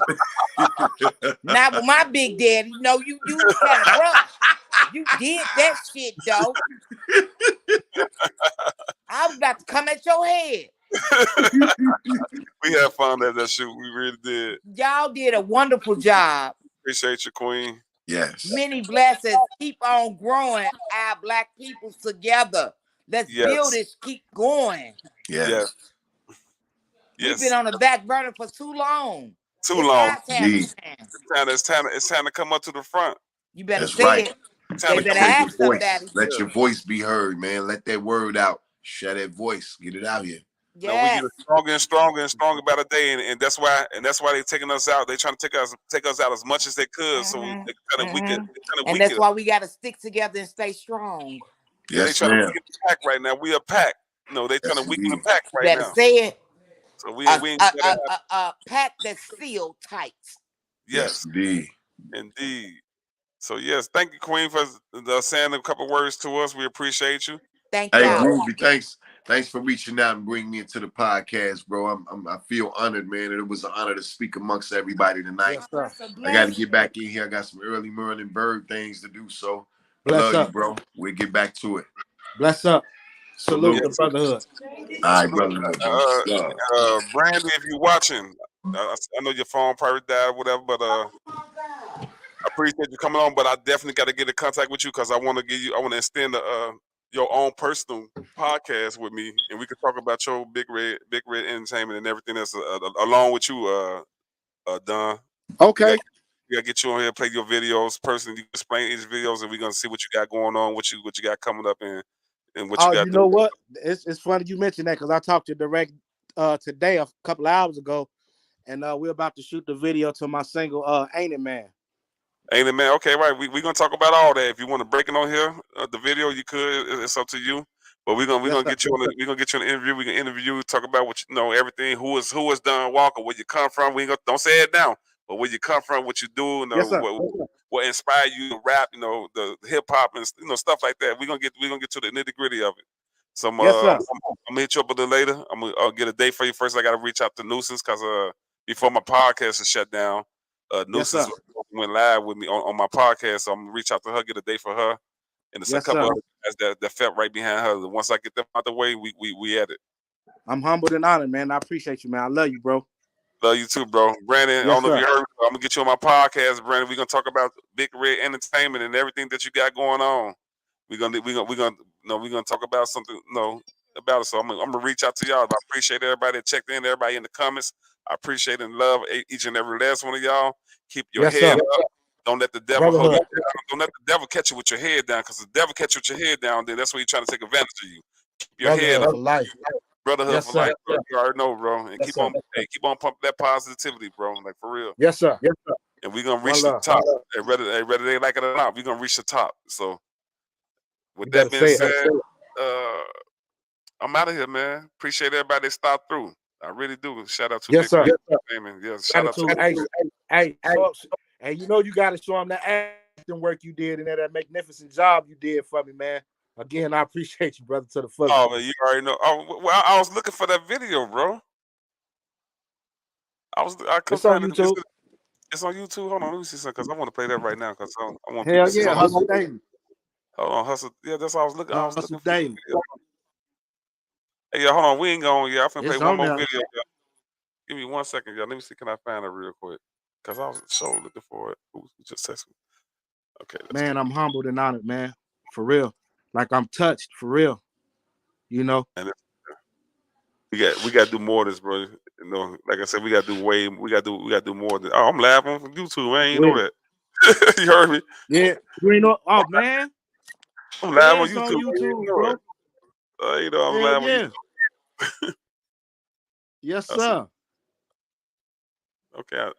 Not with my big daddy. No, you kind of rough. You did that shit, though. I was about to come at your head. We had fun at that shoot. We really did. Y'all did a wonderful job. Appreciate you, Queen. Yes. Many blessings. Keep on growing our Black people together. Let's build this. Keep going. Yes. We've been on the back burner for too long. Too long. It's time to come up to the front. You better say it. They better ask somebody. Let your voice be heard, man. Let that word out. Share that voice. Get it out here. Yes. No, we get stronger and stronger and stronger by the day, and that's why they taking us out. They trying to take us out as much as they could, so they kind of weaken. And that's why we got to stick together and stay strong. Yeah, they trying to weaken the pack right now. We a pack. No, they trying to weaken the pack right now. Better say it. So we ain't a pack that's sealed tight. Yes, indeed. So yes, thank you, Queen, for saying a couple words to us. We appreciate you. Thank you. Hey, y'all. Groovy, thanks for reaching out and bringing me into the podcast, bro. I feel honored, man, and it was an honor to speak amongst everybody tonight. Yes, I got to get back in here. I got some early morning bird things to do. So Bless love up. you, bro. We'll get back to it. Bless up. Salute the brotherhood. All right, brotherhood. Brandy, if you're watching, I know your phone probably died or whatever, but I appreciate you coming on. But I definitely got to get in contact with you because I want to extend your own personal podcast with me, and we can talk about your Big Red Entertainment and everything else along with you, Don. Okay. We gotta get you on here, play your videos personally. You explain each videos, and we're gonna see what you got going on, what you got coming up, and what you got. You know what? It's funny you mentioned that because I talked to Direct today a couple of hours ago, and we're about to shoot the video to my single "Ain't It Man." Ain't it, man? Okay, right. We're gonna talk about all that. If you want to break it on here, the video, you could. It's up to you. But we're gonna get you on. We're gonna get you an interview. We can interview you, talk about what you know, everything. Who is Don Walker? Where you come from? We ain't gonna, don't say it now. But where you come from, what you do, you know, what inspired you to rap, you know, the hip hop and stuff like that. We're gonna get to the nitty gritty of it. So I'm gonna hit you up a little later. I'll get a date for you first. I gotta reach out to Nuisance because before my podcast is shut down, Nuisance went live with me on my podcast. So I'm gonna reach out to her, get a date for her, and there's a couple of guys that felt right behind her. Once I get them out the way, we at it. I'm humbled and honored, man. I appreciate you, man. I love you, bro. Love you too, bro. Brandon, I don't know if you heard me, I'm gonna get you on my podcast, Brandon. We're gonna talk about Big Red Entertainment and everything that you got going on. We're gonna talk about something, about it. So I'm gonna reach out to y'all. I appreciate everybody that checked in, everybody in the comments. I appreciate and love each and every last one of y'all. Keep your head up. Don't let the devil hold you down. Don't let the devil catch you with your head down, because the devil catch you with your head down, then that's when he's trying to take advantage of you. Keep your head up. Brotherhood for life, bro. You already know, bro. And keep on pumping that positivity, bro. Like for real. Yes, sir. And we're gonna reach the top. Whether they like it or not, we're gonna reach the top. So with that being said, I'm out of here, man. Appreciate everybody that stopped through. I really do. Shout out to Big Red. Yes, shout out to hey, you know you gotta show them that acting work you did and that magnificent job you did for me, man. Again, I appreciate you, brother, to the fullest. Oh, man, you already know. Oh, well, I was looking for that video, bro. It's on YouTube. It's on YouTube. Hold on, let me see something because I want to play that right now because I want. Hell yeah, Hustle Daily. Hold on, Hustle. Yeah, that's what I was looking. I was Hustle looking Daily. Hey, y'all, hold on. We ain't going yet. I'm finna play one more there. video. Y'all. Give me 1 second, y'all. Let me see. Can I find it real quick? Because I was so looking for it. Ooh, just text me. Okay. Man, I'm humbled and honored, man. For real. Like I'm touched, for real. You know. And we got to do more of this, bro. You know, like I said, we got to do more of this. Oh, I'm laughing from YouTube. I ain't know that. You heard me? Yeah. You ain't know. Oh man. I'm live on YouTube. YouTube, bro. You know, I'm live on YouTube. Yes, sir. Okay,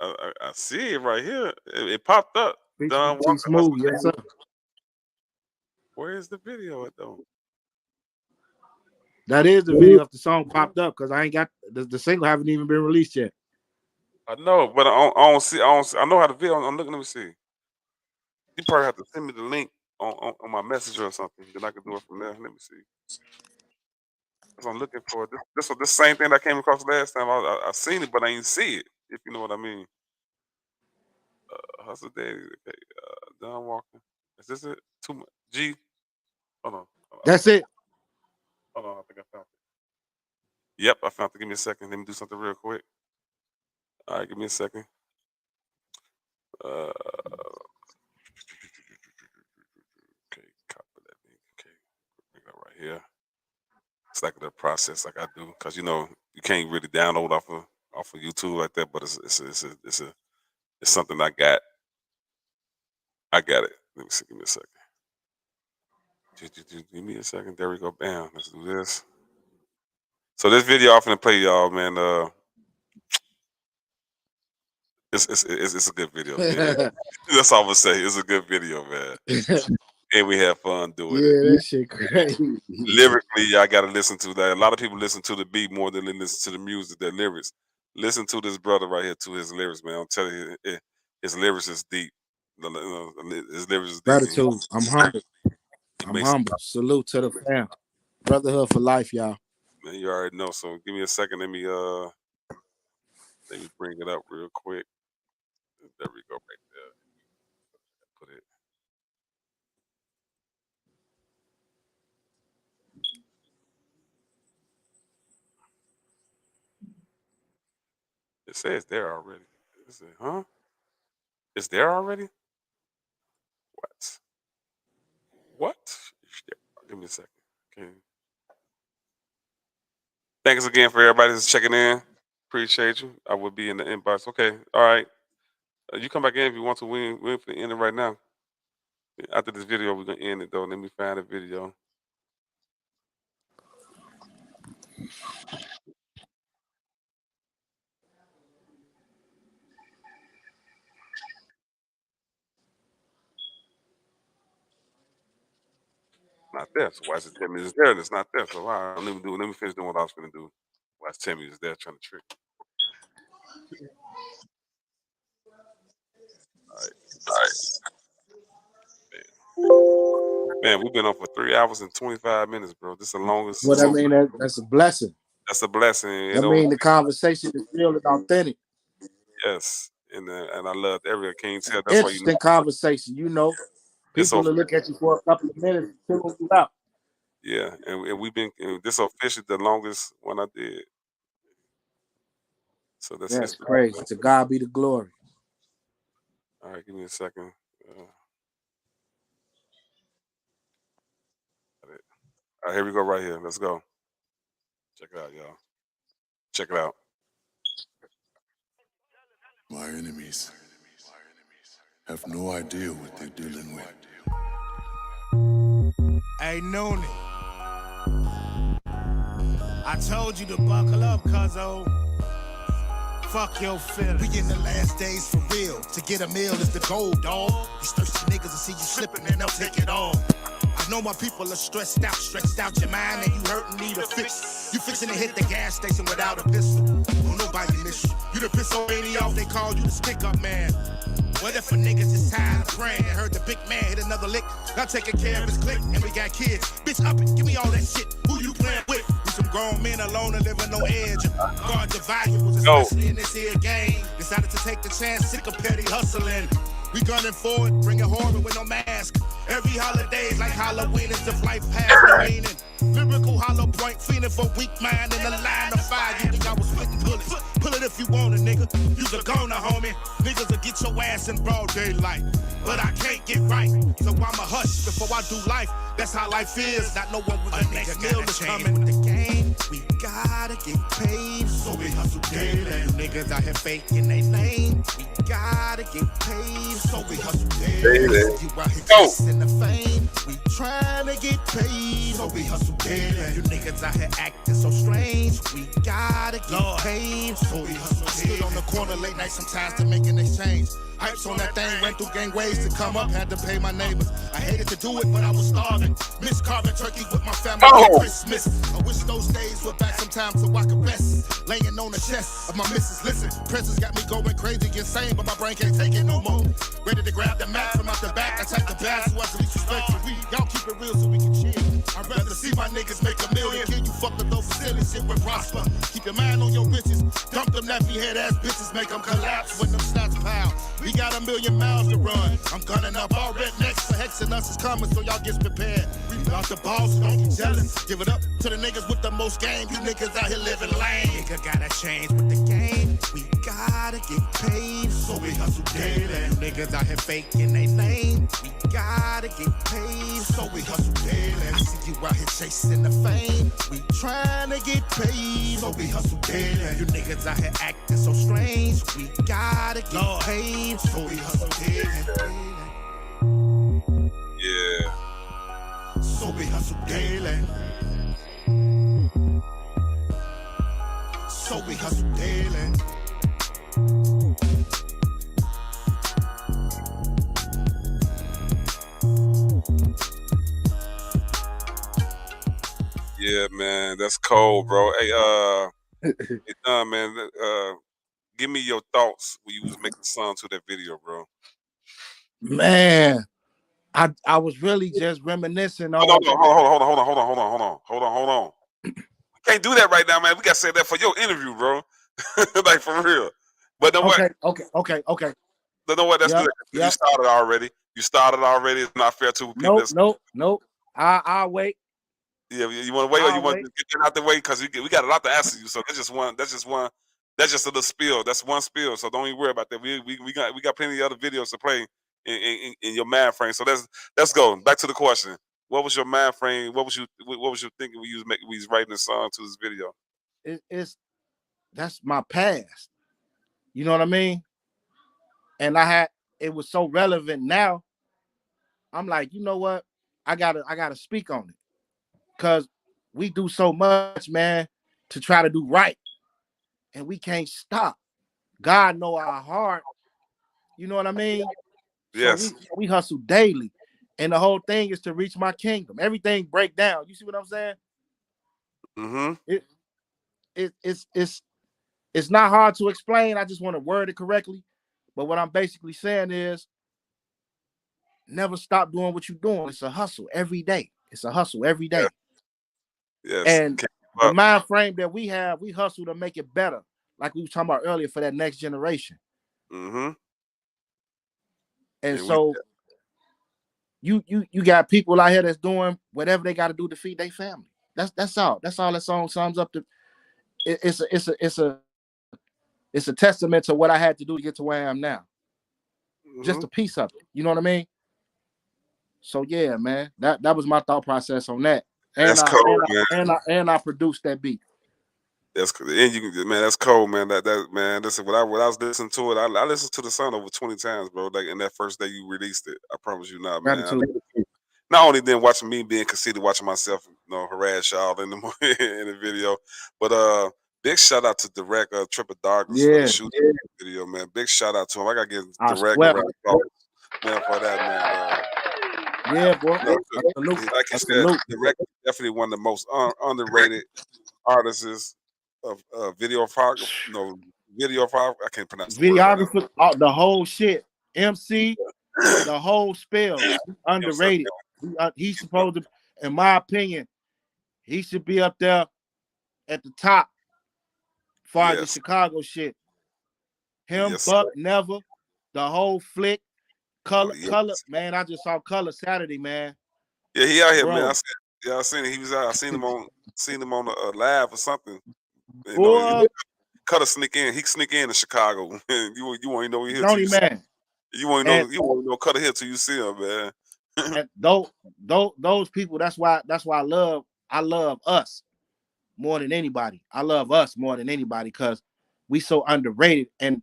I see it right here. It popped up. Don Walker. Smooth, yes, sir. Where is the video at though? That is the video of the song popped up because I ain't got the single haven't even been released yet. I know, but I don't see. I know how the video. I'm looking. Let me see. You probably have to send me the link on my messenger or something. Then I can do it from there. Let me see. Because I'm looking for this was the same thing that I came across last time. I seen it, but I ain't see it. If you know what I mean. Hustle Daddy. Okay. Don Walker. Is this it? Too much. G. Hold on. That's it. Hold on. I think I found it. Yep, I found it. Give me a second. Let me do something real quick. All right, give me a second. Okay, copy that link. Okay, bring that right here. It's like the process, like I do, because you know you can't really download off of YouTube like that. But it's something I got. I got it. Let me see. Give me a second. Give me a second. There we go. Bam. Let's do this. So this video I'm finna play y'all, man. It's a good video. That's all I'm gonna say. It's a good video, man. And we have fun doing it. Yeah, that shit crazy. Lyrically, I gotta listen to that. A lot of people listen to the beat more than they listen to the music, their lyrics. Listen to this brother right here to his lyrics, man. I'm telling you, his lyrics is deep. His lyrics is deep. Gratitude. I'm humble. I'm humble. Salute to the fam. Brotherhood for life, y'all. Man, you already know. So give me a second. Let me bring it up real quick. There we go, right there. Put it. It says there already. Is it, huh? It's there already? What? What? Give me a second. Okay. Thanks again for everybody that's checking in. Appreciate you. I will be in the inbox. Okay. All right. You come back in if you want to. We're going to end it right now. After this video, we're going to end it, though. Let me find the video. Not there. So why is it tell me it's there and it's not there? So all right, let me finish doing what I was going to do. Why is it tell me it's there trying to trick me? All right. Man, we've been on for 3 hours and 25 minutes, bro. This is the longest. Well, I mean, that's a blessing. That's a blessing. I mean, the conversation is real and authentic. Yes, and I love every King tell. That's Interesting why conversation. You know, people will look at you for a couple of minutes and fill you out. Yeah, and we've been this officially the longest one I did. So that's crazy. To God be the glory. All right, give me a second. All right, here we go right here. Let's go. Check it out, y'all. Check it out. My enemies have no idea what they're dealing with. Hey, Noonie. I told you to buckle up, cuzzo. Fuck your feelings. We in the last days for real. To get a meal is the goal, dawg. These thirsty niggas will see you slipping and they'll take it all. I know my people are stressed out your mind, and you hurt and need a fix. You fixing to hit the gas station without a pistol. Won't nobody miss you. You the pistol lady off, they call you the stick up man. What if a niggas is tired of praying? Heard the big man hit another lick. Not taking care of his clique, and we got kids. Bitch, up it, give me all that shit. Who you playing with? We some grown men alone and living no edge. Guard your valuables, especially in this here game. Decided to take the chance, sick of petty hustling. We gunning forward, bringing horror with no mask. Every holiday like Halloween is the life past no meaning. Lyrical hollow point, feeling for weak mind in the line of fire. You think I was spitting bullets? Pull it if you want it, nigga. You's a goner, homie. Niggas will get your ass in broad daylight. But I can't get right, so I'ma hush before I do life. That's how life is. Not know when the next meal is coming. With the game, we gotta get paid, so we hustle daily. You niggas out here faking they lane. We gotta get paid, so we hustle daily. You out here chasing the fame. We trying to get paid, so we hustle daily. You niggas out here acting so strange. We gotta get paid, so we hustle daily. Stood on the corner late night sometimes to make an exchange. Hypes on that thing, went through gangways to come up, had to pay my neighbors. I hated to do it, but I was starving. Miss carving turkey with my family on Christmas. I wish those days were back sometimes so I could rest. Laying on the chest of my missus. Listen, presents got me going crazy, insane, but my brain can't take it no more. Ready to grab the map from out the back, attack the bass who has the least respect for we. Y'all keep it real so we can chill. I'd rather see my niggas make $1 million. Kill you fuck with those facilities, shit will prosper. Keep your mind on your riches. Dump them nappy head ass bitches, make them collapse when them shots pile. We got 1,000,000 miles to run. I'm gunning up all rednecks. The hexing us is coming, so y'all get prepared. We about the boss, don't get jealous. Give it up to the niggas with the most game. You niggas out here living lame. Nigga gotta change with the game. We gotta get paid, so we hustle daily. You niggas out here faking they lane. We gotta get paid, so we hustle daily. I see you out here chasing the fame. We trying to get paid, so we hustle daily. You niggas out here acting so strange. We gotta get paid, so we hustle daily. Yeah. So we hustle daily. So we hustle daily. Yeah, man, that's cold, bro. Hey, Don, man, give me your thoughts when you was making the song to that video, bro. Man, I was really just reminiscing on. Hold on. We can't do that right now, man. We gotta say that for your interview, bro. Like for real. But know what? Okay. But know what? That's good. You started already. It's not fair to people. Nope. I'll wait. Yeah, you want to wait, or you want to get that out the way? Because we got a lot to ask you. So that's just one. That's just a little spill. That's one spill. So don't even worry about that. We got plenty of other videos to play in your mind frame. So let's go back to the question. What was your mind frame? What was you thinking when you was writing the song to this video? That's my past. You know what I mean? And it was so relevant now. I'm like, you know what? I gotta speak on it. Cause we do so much, man, to try to do right. And we can't stop. God know our heart. You know what I mean? Yes. So we hustle daily. And the whole thing is to reach my kingdom. Everything break down. You see what I'm saying? Mm-hmm. It's not hard to explain. I just want to word it correctly. But what I'm basically saying is never stop doing what you're doing. It's a hustle every day. It's a hustle every day. Yes. And the mind frame that we have, we hustle to make it better. Like we were talking about earlier for that next generation. Mm-hmm. And so you got people out here that's doing whatever they got to do to feed their family. That's all. That's all that song sums up to. It's a testament to what I had to do to get to where I am now. Mm-hmm. Just a piece of it. You know what I mean? So yeah, man, that was my thought process on that. And That's cold, man. I produced that beat. That's and man, that's cold, man. That man. Listen, when I was listening to it, I listened to the song over 20 times, bro. Like in that first day you released it, I promise you not, man. Not only then watching me being conceited, watching myself, harass y'all in the in the video, but big shout out to Direct Triple Darkness for the shooting video, man. Big shout out to him. I gotta give Direct a round of applause, man, for that, man. Yeah, boy. Like you said, Direct is definitely one of the most underrated artists of videographer. Videographer. I can't pronounce the word right now. The whole shit. MC, the whole spell. Underrated. He's supposed to, in my opinion, he should be up there at the top as far as the Chicago shit. Him, Buck, Never, the whole flick, Color, man. I just saw Color Saturday, man. Yeah, he out here, man. I seen it. He was out. I seen him on a live or something. Color sneak in. He sneak in Chicago. you won't even know he here. Man. You won't know Color here till you see him, man. And those people. That's why I love us more than anybody. I love us more than anybody because we so underrated. And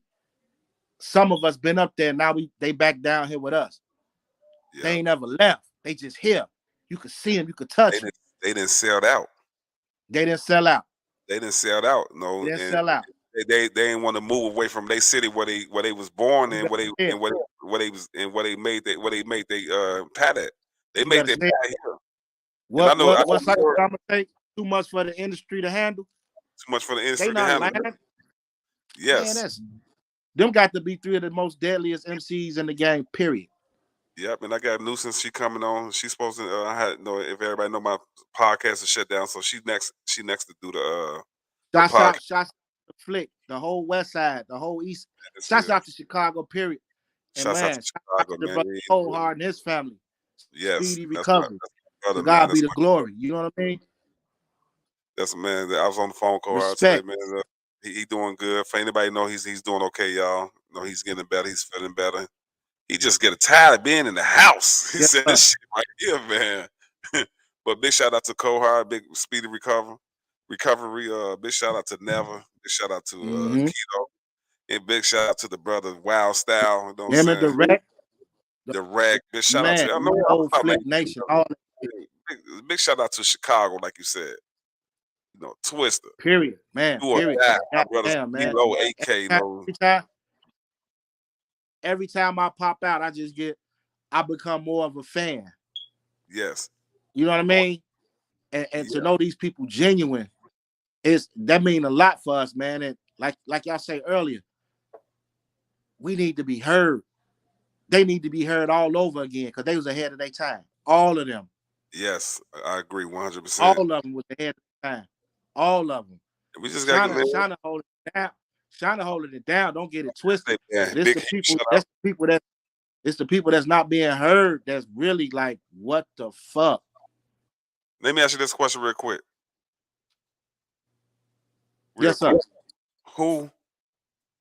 some of us been up there. Now they back down here with us. Yeah. They ain't never left. They just here. You could see them. You could touch them. They didn't sell out. They didn't sell out. They didn't sell out. No, they didn't sell out. They didn't want to move away from their city where they was born and where they made they pad at. They made their pad here. What's like I'm gonna take too much for the industry to handle? Too much for the industry to handle. Yes. Man, them got to be three of the most deadliest MCs in the game, period. Yep, and I got Nuisance. She coming on. She's supposed to. I had if everybody know my podcast is shut down, so she's next. She next to do the shots out the flick, the whole West Side, the whole East. Shots out to Chicago, period. And shouts out to Chicago, man. Whole Hard and his family. Yes, speedy recovery. To God be the glory. You know what I mean? That's man. I was on the phone call. I said, man, he doing good. For anybody know he's doing okay, y'all. No, he's getting better. He's feeling better. He just get tired of being in the house. He said this shit right here, man. But big shout out to Kohar, big speedy recovery. Big shout out to Never. Big shout out to Keto. And big shout out to the brother Wild Style. You know what I'm saying? Direct. Big shout out to the whole Flick Nation. big shout out to Chicago, like you said. You know, Twister. Period, man. You or Period. that, my brothers, Damn, man. Low, AK, no. Every time I pop out, I become more of a fan. Yes. You know what I mean? And to know these people genuine that mean a lot for us, man. And like y'all say earlier, we need to be heard. They need to be heard all over again because they was ahead of their time. All of them. Yes, I agree 100%. All of them was ahead of their time. All of them. We just got to Shana holding it down. Shana holding it down. Don't get it twisted. Yeah, It's the people that's not being heard. That's really like, what the fuck? Let me ask you this question real quick. Yes, sir. Who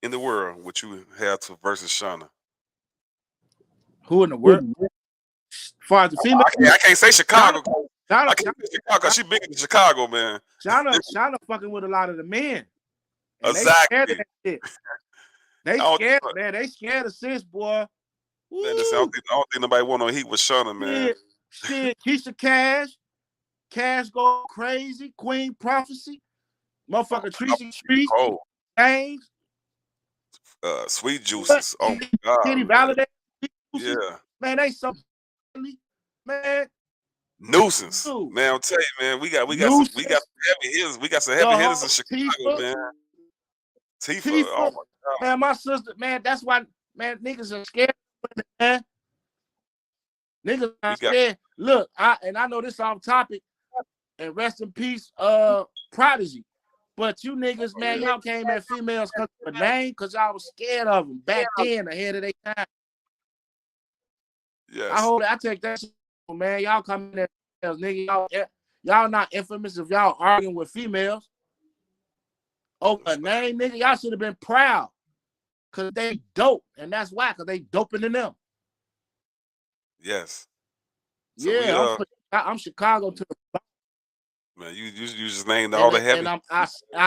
in the world would you have to versus Shana? Who in the world? As far as the female, I can't say Chicago. I can't say Chicago because she bigger than Chicago, man. Shana fucking with a lot of the men. Exactly. They scared, man. They scared of sis, boy. Man, I don't think nobody want no heat with Shana, man. Shit, Keisha Cash go crazy. Queen Prophecy, motherfucker Tracy Street, James, Sweet Juices. Oh my God. Kitty Validate. Yeah. Man, they so man. Nuisance. Man, I'm telling you, man, we got some heavy hitters. We got some heavy hitters in Chicago, man. Tifa. Oh my God. Man, my sister, man, that's why, man, niggas are scared, man. Niggas are scared. Look, I know this off topic, and rest in peace, Prodigy. But you niggas, man, y'all came at females because of a name, because y'all was scared of them back then, ahead of their time. Yes. I take that shit, man. Y'all come in there, nigga. Y'all not infamous if y'all arguing with females over a name, nigga. Y'all should have been proud because they dope, and that's why, because they doping than them. Yes. So yeah, I'm Chicago to the man. You just named all the heavy. And I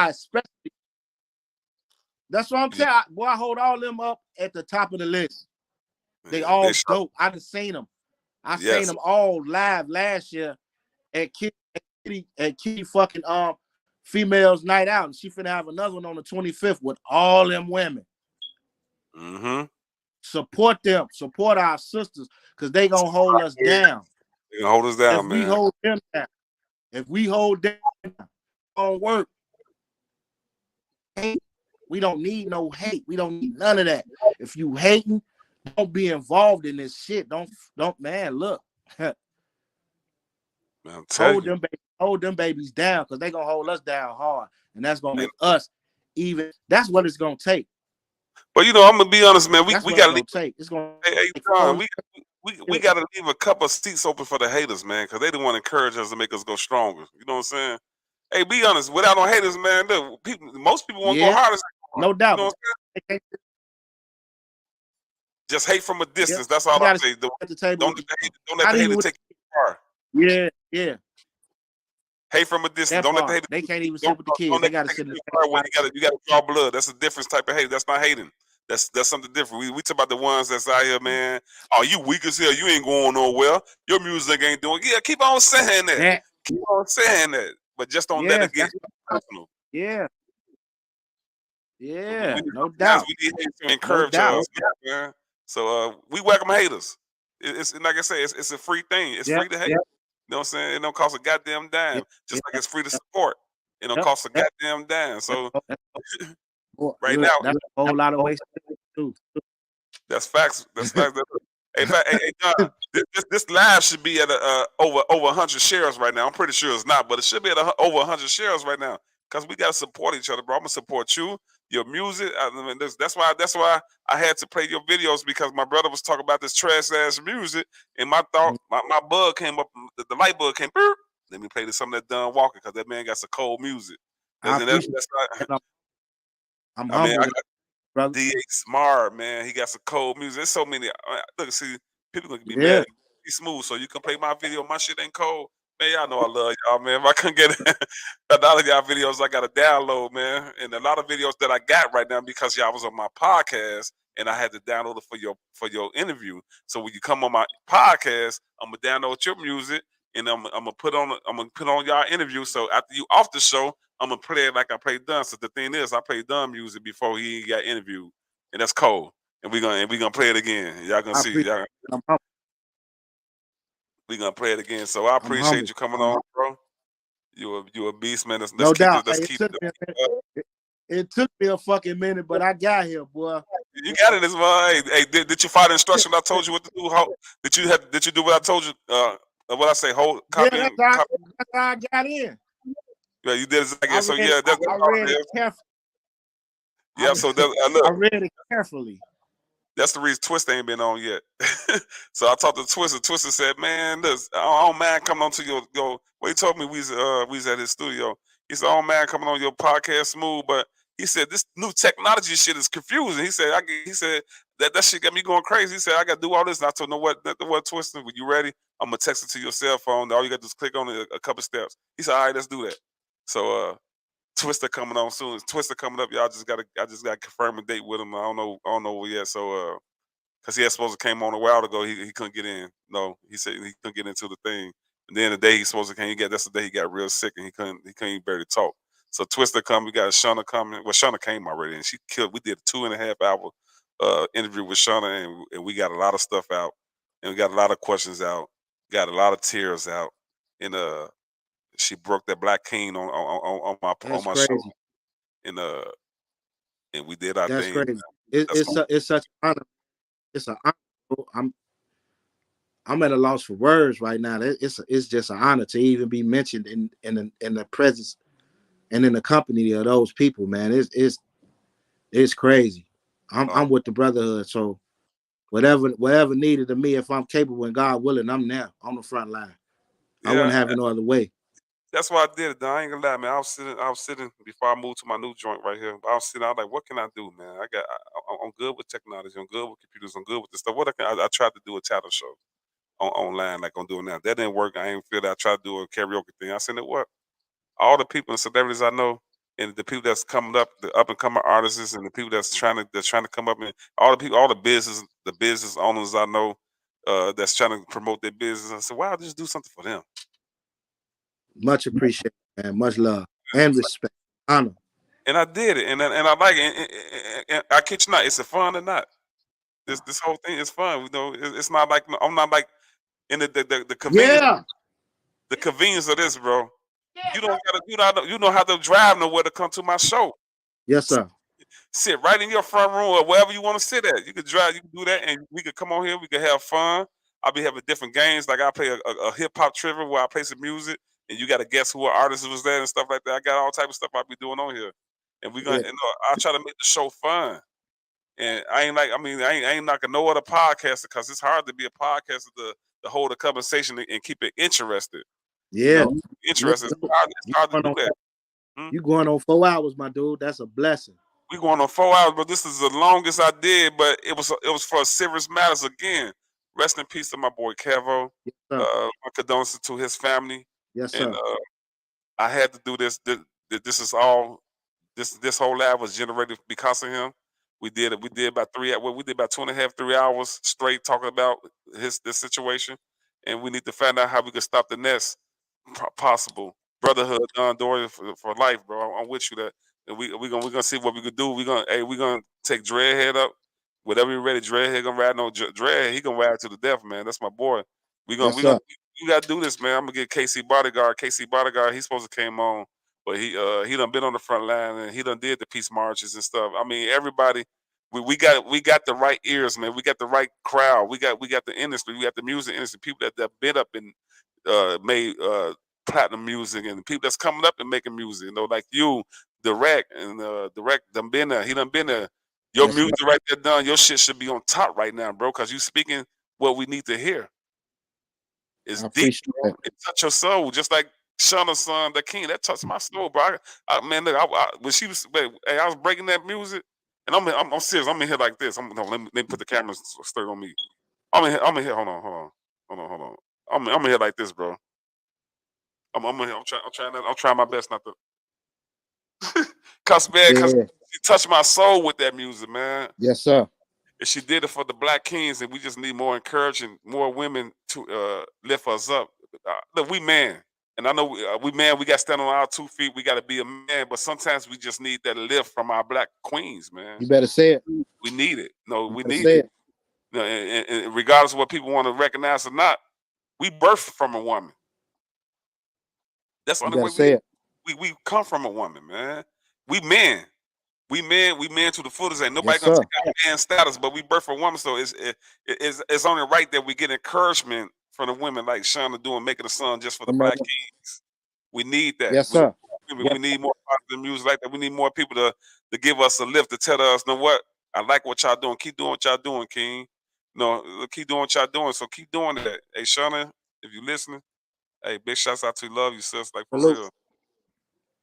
especially. That's what I'm telling you. Boy, I hold all them up at the top of the list. They all dope. I done seen them. I seen them all live last year at Kitty fucking females night out, and she finna have another one on the 25th with all them women. Mm-hmm. Support them. Support our sisters, because they gonna hold us down. They gonna hold us down, man. We hold them down. If we hold them down, don't work. We don't need no hate. We don't need none of that. If you hating, don't be involved in this shit. Don't man, look. Man, hold them babies down, because they gonna hold us down hard. And that's gonna make us even. That's what it's gonna take. But you know, I'm gonna be honest, man. We gotta leave. It's gonna we gotta leave a couple of seats open for the haters, man, because they don't want to encourage us to make us go stronger. You know what I'm saying? Hey, be honest. Without no haters, man, most people won't go harder. No doubt. You know what I'm saying? Just hate from a distance. That's all I say. Don't let the hater take you far. Yeah. Hate from a distance. Don't let the hater. They can't even sit with the kids. They gotta sit in the car. You gotta draw blood. That's a different type of hate. That's not hating. That's something different. We talk about the ones that's out here, man. Oh, you weak as hell. You ain't going nowhere. Your music ain't doing. Yeah, keep on saying that. Keep on saying that. But just don't let it get personal. Yeah. No doubt. We need to encourage us, man. So we welcome haters. It's like I say, it's a free thing. It's free to hate. You know what I'm saying? It don't cost a goddamn dime. Just like it's free to support. It don't cost a goddamn dime. So right now, that's a whole lot of ways too. That's facts. That's facts. Hey, John, this live should be at over 100 shares right now. I'm pretty sure it's not, but it should be at over 100 shares right now, because we gotta support each other, bro. I'm gonna support you, your music. I mean, that's why I had to play your videos, because my brother was talking about this trash ass music, and my thought, my bug came up, the light bulb came. Burp, let me play this something that done walking, because that man got some cold music. I'm humble. D8 Smart, man, he got some cold music. There's so many. Look, see, people gonna be mad. He's smooth, so you can play my video. My shit ain't cold, man. Y'all know I love y'all, man. If I couldn't get a lot of y'all videos, I got to download, man. And a lot of videos that I got right now, because y'all was on my podcast, and I had to download it for your interview. So when you come on my podcast, I'm gonna download your music, and I'm gonna put on y'all interview. So after you off the show, I'm gonna play it like I played Dunn. So the thing is, I played Dunn music before he got interviewed, and that's cold. And we gonna play it again. Y'all gonna see. We gonna play it again. So I appreciate you coming on, bro. You a beast, man. Let's keep it. Let's keep it. It took me a fucking minute, but I got here, boy. You got it, this man. Hey, did you follow the instruction I told you what to do? Did you do what I told you? What I say? Hold copy. Yeah, that's how I got in. Yeah, you did exactly. So yeah, that's I read it carefully. Yeah, so look, I read it carefully. That's the reason Twista ain't been on yet. So I talked to Twista. Twista said, "Man, this I don't mind coming on to your." Well, he told me we was at his studio. He said, "I don't mind coming on your podcast, Smooth," but he said this new technology shit is confusing. He said, that shit got me going crazy. He said, I got to do all this. And I told him, what Twista, when you ready, I'm gonna text it to your cell phone. All you got to do is click on it a couple steps. He said, all right, let's do that. So Twista coming on soon. Twista coming up. I just got to confirm a date with him. I don't know yet. So because he had supposed to came on a while ago, he couldn't get in. No, he said he couldn't get into the thing. And then the day he's supposed to came, that's the day he got real sick and he couldn't even barely talk. So Twista come, we got Shauna coming. Well, Shauna came already and she killed. We did a 2.5 hour interview with Shauna and we got a lot of stuff out and we got a lot of questions out, got a lot of tears out, and she broke that Black King on my show, and we did our That's thing. crazy. It's such an honor. It's an honor. I'm at a loss for words right now. It's just an honor to even be mentioned in the presence and in the company of those people, man. It's crazy. I'm with the brotherhood, so whatever needed of me, if I'm capable and God willing, I'm there on the front line. I wouldn't have it no other way. That's why I did it. I ain't gonna lie, man. I was sitting before I moved to my new joint right here. I was like, what can I do, man? I'm good with technology. I'm good with computers. I'm good with this stuff. I tried to do a talent show online like I'm doing now. That didn't work. I ain't feel that. I tried to do a karaoke thing. I said, what? All the people and celebrities I know, and the people that's coming up, the up and coming artists, and the people that's trying to come up, and all the people, all the business owners I know, that's trying to promote their business. I said, why don't I just do something for them? Much appreciated, man. Much love and respect, honor. And I did it, and I like it. And I kid you not, it's a fun or not. This whole thing is fun. You know, it's not like I'm not like in the convenience. Yeah. The convenience of this, bro. You don't gotta, you don't have to drive nowhere to come to my show. Yes, sir. Sit right in your front room or wherever you want to sit at. You can drive, you can do that, and we could come on here. We could have fun. I'll be having different games. Like I play a hip hop trivia where I play some music, and you got to guess who artist was there and stuff like that. I got all type of stuff I'll be doing on here, and we gonna. I try to make the show fun. And I ain't knocking no other podcaster because it's hard to be a podcaster to hold a conversation and keep it interested. Yeah, you know, interesting. It's hard to do that. You going on 4 hours, my dude? That's a blessing. We going on 4 hours, but this is the longest I did. But it was for serious matters again. Rest in peace to my boy Kevo. Yes, my condolences to his family. Yes, sir. And I had to do this. This is all. This whole lab was generated because of him. We did about 2.5, 3 hours straight talking about this situation, and we need to find out how we can stop the next possible brotherhood Dory for life, bro. I'm with you that, and we gonna see what we could do. We gonna take Dreadhead up, whatever you ready. Dreadhead gonna ride on Dread. He gonna ride to the death, man. That's my boy. We gotta do this, man. I'm gonna get KC Bodyguard. KC Bodyguard. He's supposed to came on. But he done been on the front line and he done did the peace marches and stuff. I mean, everybody, we got the right ears, man. We got the right crowd. We got the industry. We got the music industry. People that been up and made platinum music, and people that's coming up and making music. You know, like you, Direct, and Direct done been there. He done been there. Your music right there done. Your shit should be on top right now, bro, because you speaking what we need to hear. It's deep, bro. It touch your soul, just like Shauna's son, the King, that touched my soul, bro. Man, look, when she was, I was breaking that music, and I'm serious. I'm in here like this. Let me put the camera straight on me. I'm in here. Hold on. I'm in here like this, bro. I'm in here. I'm trying my best not to. Cause she touched my soul with that music, man. Yes, sir. And she did it for the Black Kings, and we just need more encouraging, more women to lift us up. look, we man. And I know we man, we got to stand on our 2 feet. We got to be a man, but sometimes we just need that lift from our black queens, man. You better say it. We need it. No, You we better need say it. it. You know, and regardless of what people want to recognize or not, we birthed from a woman. That's the You only better way say it. we come from a woman, man. We men. We men to the fullest. Ain't nobody Yes, gonna sir. take our man status, but we birth a woman, so it's only right that we get encouragement from the women like Shauna doing, making a song just for the Amen. black kings. We need that. Yes, sir. We need more positive music like that. We need more people to give us a lift, to tell us, know what? I like what y'all doing. Keep doing what y'all doing, King. No, keep doing what y'all doing. So keep doing that. Hey, Shauna, if you listening, hey, big shouts out to you. Love you, sis. Like for Salute. real.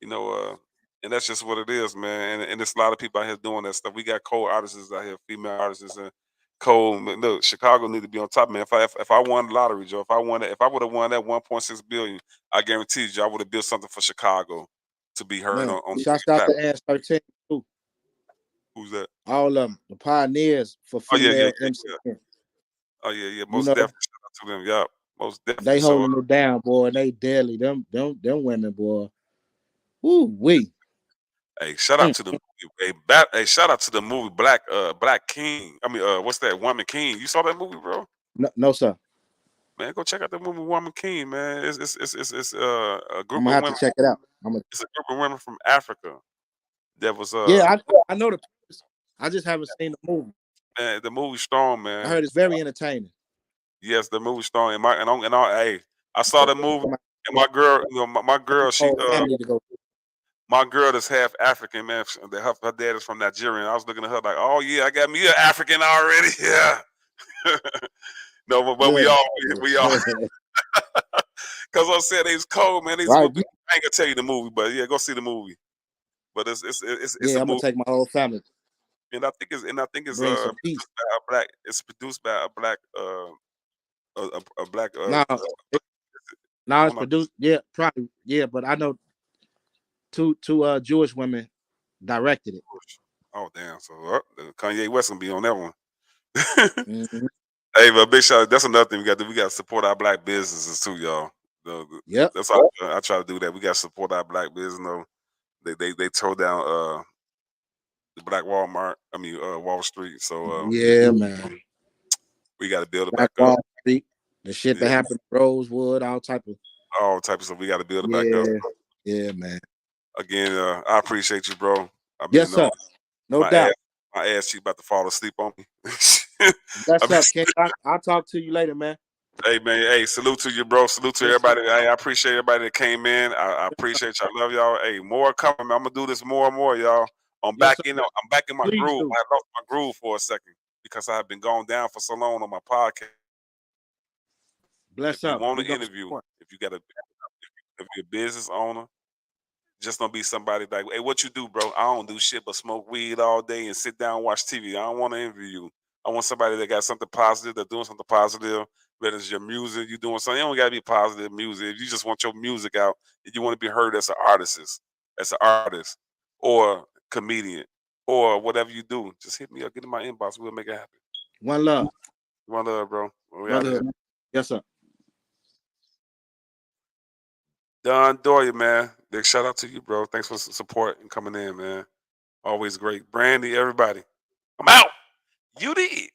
You know, and that's just what it is, man. And there's a lot of people out here doing that stuff. We got cold artists out here, female artists, and cold. Look, Chicago need to be on top, man. If I won the lottery, Joe, if I would have won that 1.6 billion, I guarantee you, I would have built something for Chicago to be heard Man, on shouts the out platform. to Ash 13 too. Who's that? All of them, the pioneers for Oh yeah, female yeah. MC. Oh yeah. You Most know, definitely shout out to them. Yeah, most definitely. they So holding it down, boy. And they deadly. Them women, boy. Woo wee. hey, shout out to the movie. Hey, shout out to the movie Black King. I mean, what's that? Woman King. You saw that movie, bro? No, sir. Man, go check out the movie Woman King, man. It's a I'm group gonna of have women. to check it out. It's a group of women from Africa that was Yeah, I know the. I just haven't seen the movie. man, the movie strong, I man. heard it's very entertaining. Yes, the movie strong. Hey, I saw the movie, and my girl, my girl, she Whole family to go. my girl is half African, man. Her dad is from Nigeria. I was looking at her like, oh yeah, I got me an African already. Yeah. No, but we Yeah. all, because I said it's cold, man. Right. I ain't gonna tell you the movie, but yeah, go see the movie. But it's Yeah, a I'm gonna movie, take my whole family. and I think it's Bring some peace. produced by a black. It's produced by a black a black Now I'm it's not, produced. Yeah, probably. Yeah, but I know two Jewish women directed it. oh damn, so Kanye West gonna be on that one. Mm-hmm. Hey, but big shout. That's another thing we got to do. We got to support our black businesses too, y'all. Yep. That's all I try to do. That we got to support our black business. No, they tore down the black Walmart. I mean Wall Street. So Yeah, man. we got to build it Black back up. Wall Street, the shit that Yeah, happened in Rosewood, all type of. all types of stuff. We got to build it back up. Yeah, man. Again, I appreciate you, bro. I mean, Yes, sir. No doubt. My ass cheek about to fall asleep on me. That's up, King. I'll talk to you later, man. Hey man, hey, salute to you, bro. Salute to everybody. Hey, I appreciate everybody that came in. I appreciate y'all. I love y'all. Hey, more coming. I'm gonna do this more and more, y'all. I'm back in my Please groove. do. I lost my groove for a second because I have been going down for so long on my podcast. Bless If you up. want to interview, if you're a business owner, just don't be somebody like, hey, what you do, bro? I don't do shit but smoke weed all day and sit down and watch TV. I don't want to interview you. I want somebody that got something positive, that's doing something positive. Whether it's your music, you doing something, you don't gotta be positive music. If you just want your music out and you want to be heard as an artist, or comedian, or whatever you do, just hit me up, get in my inbox, we'll make it happen. One love. One love, bro. We out here. Brotherhood. Yes, sir. Don Doyle, man. Big shout out to you, bro. Thanks for support and coming in, man. Always great. Brandy, everybody. I'm out. You dig.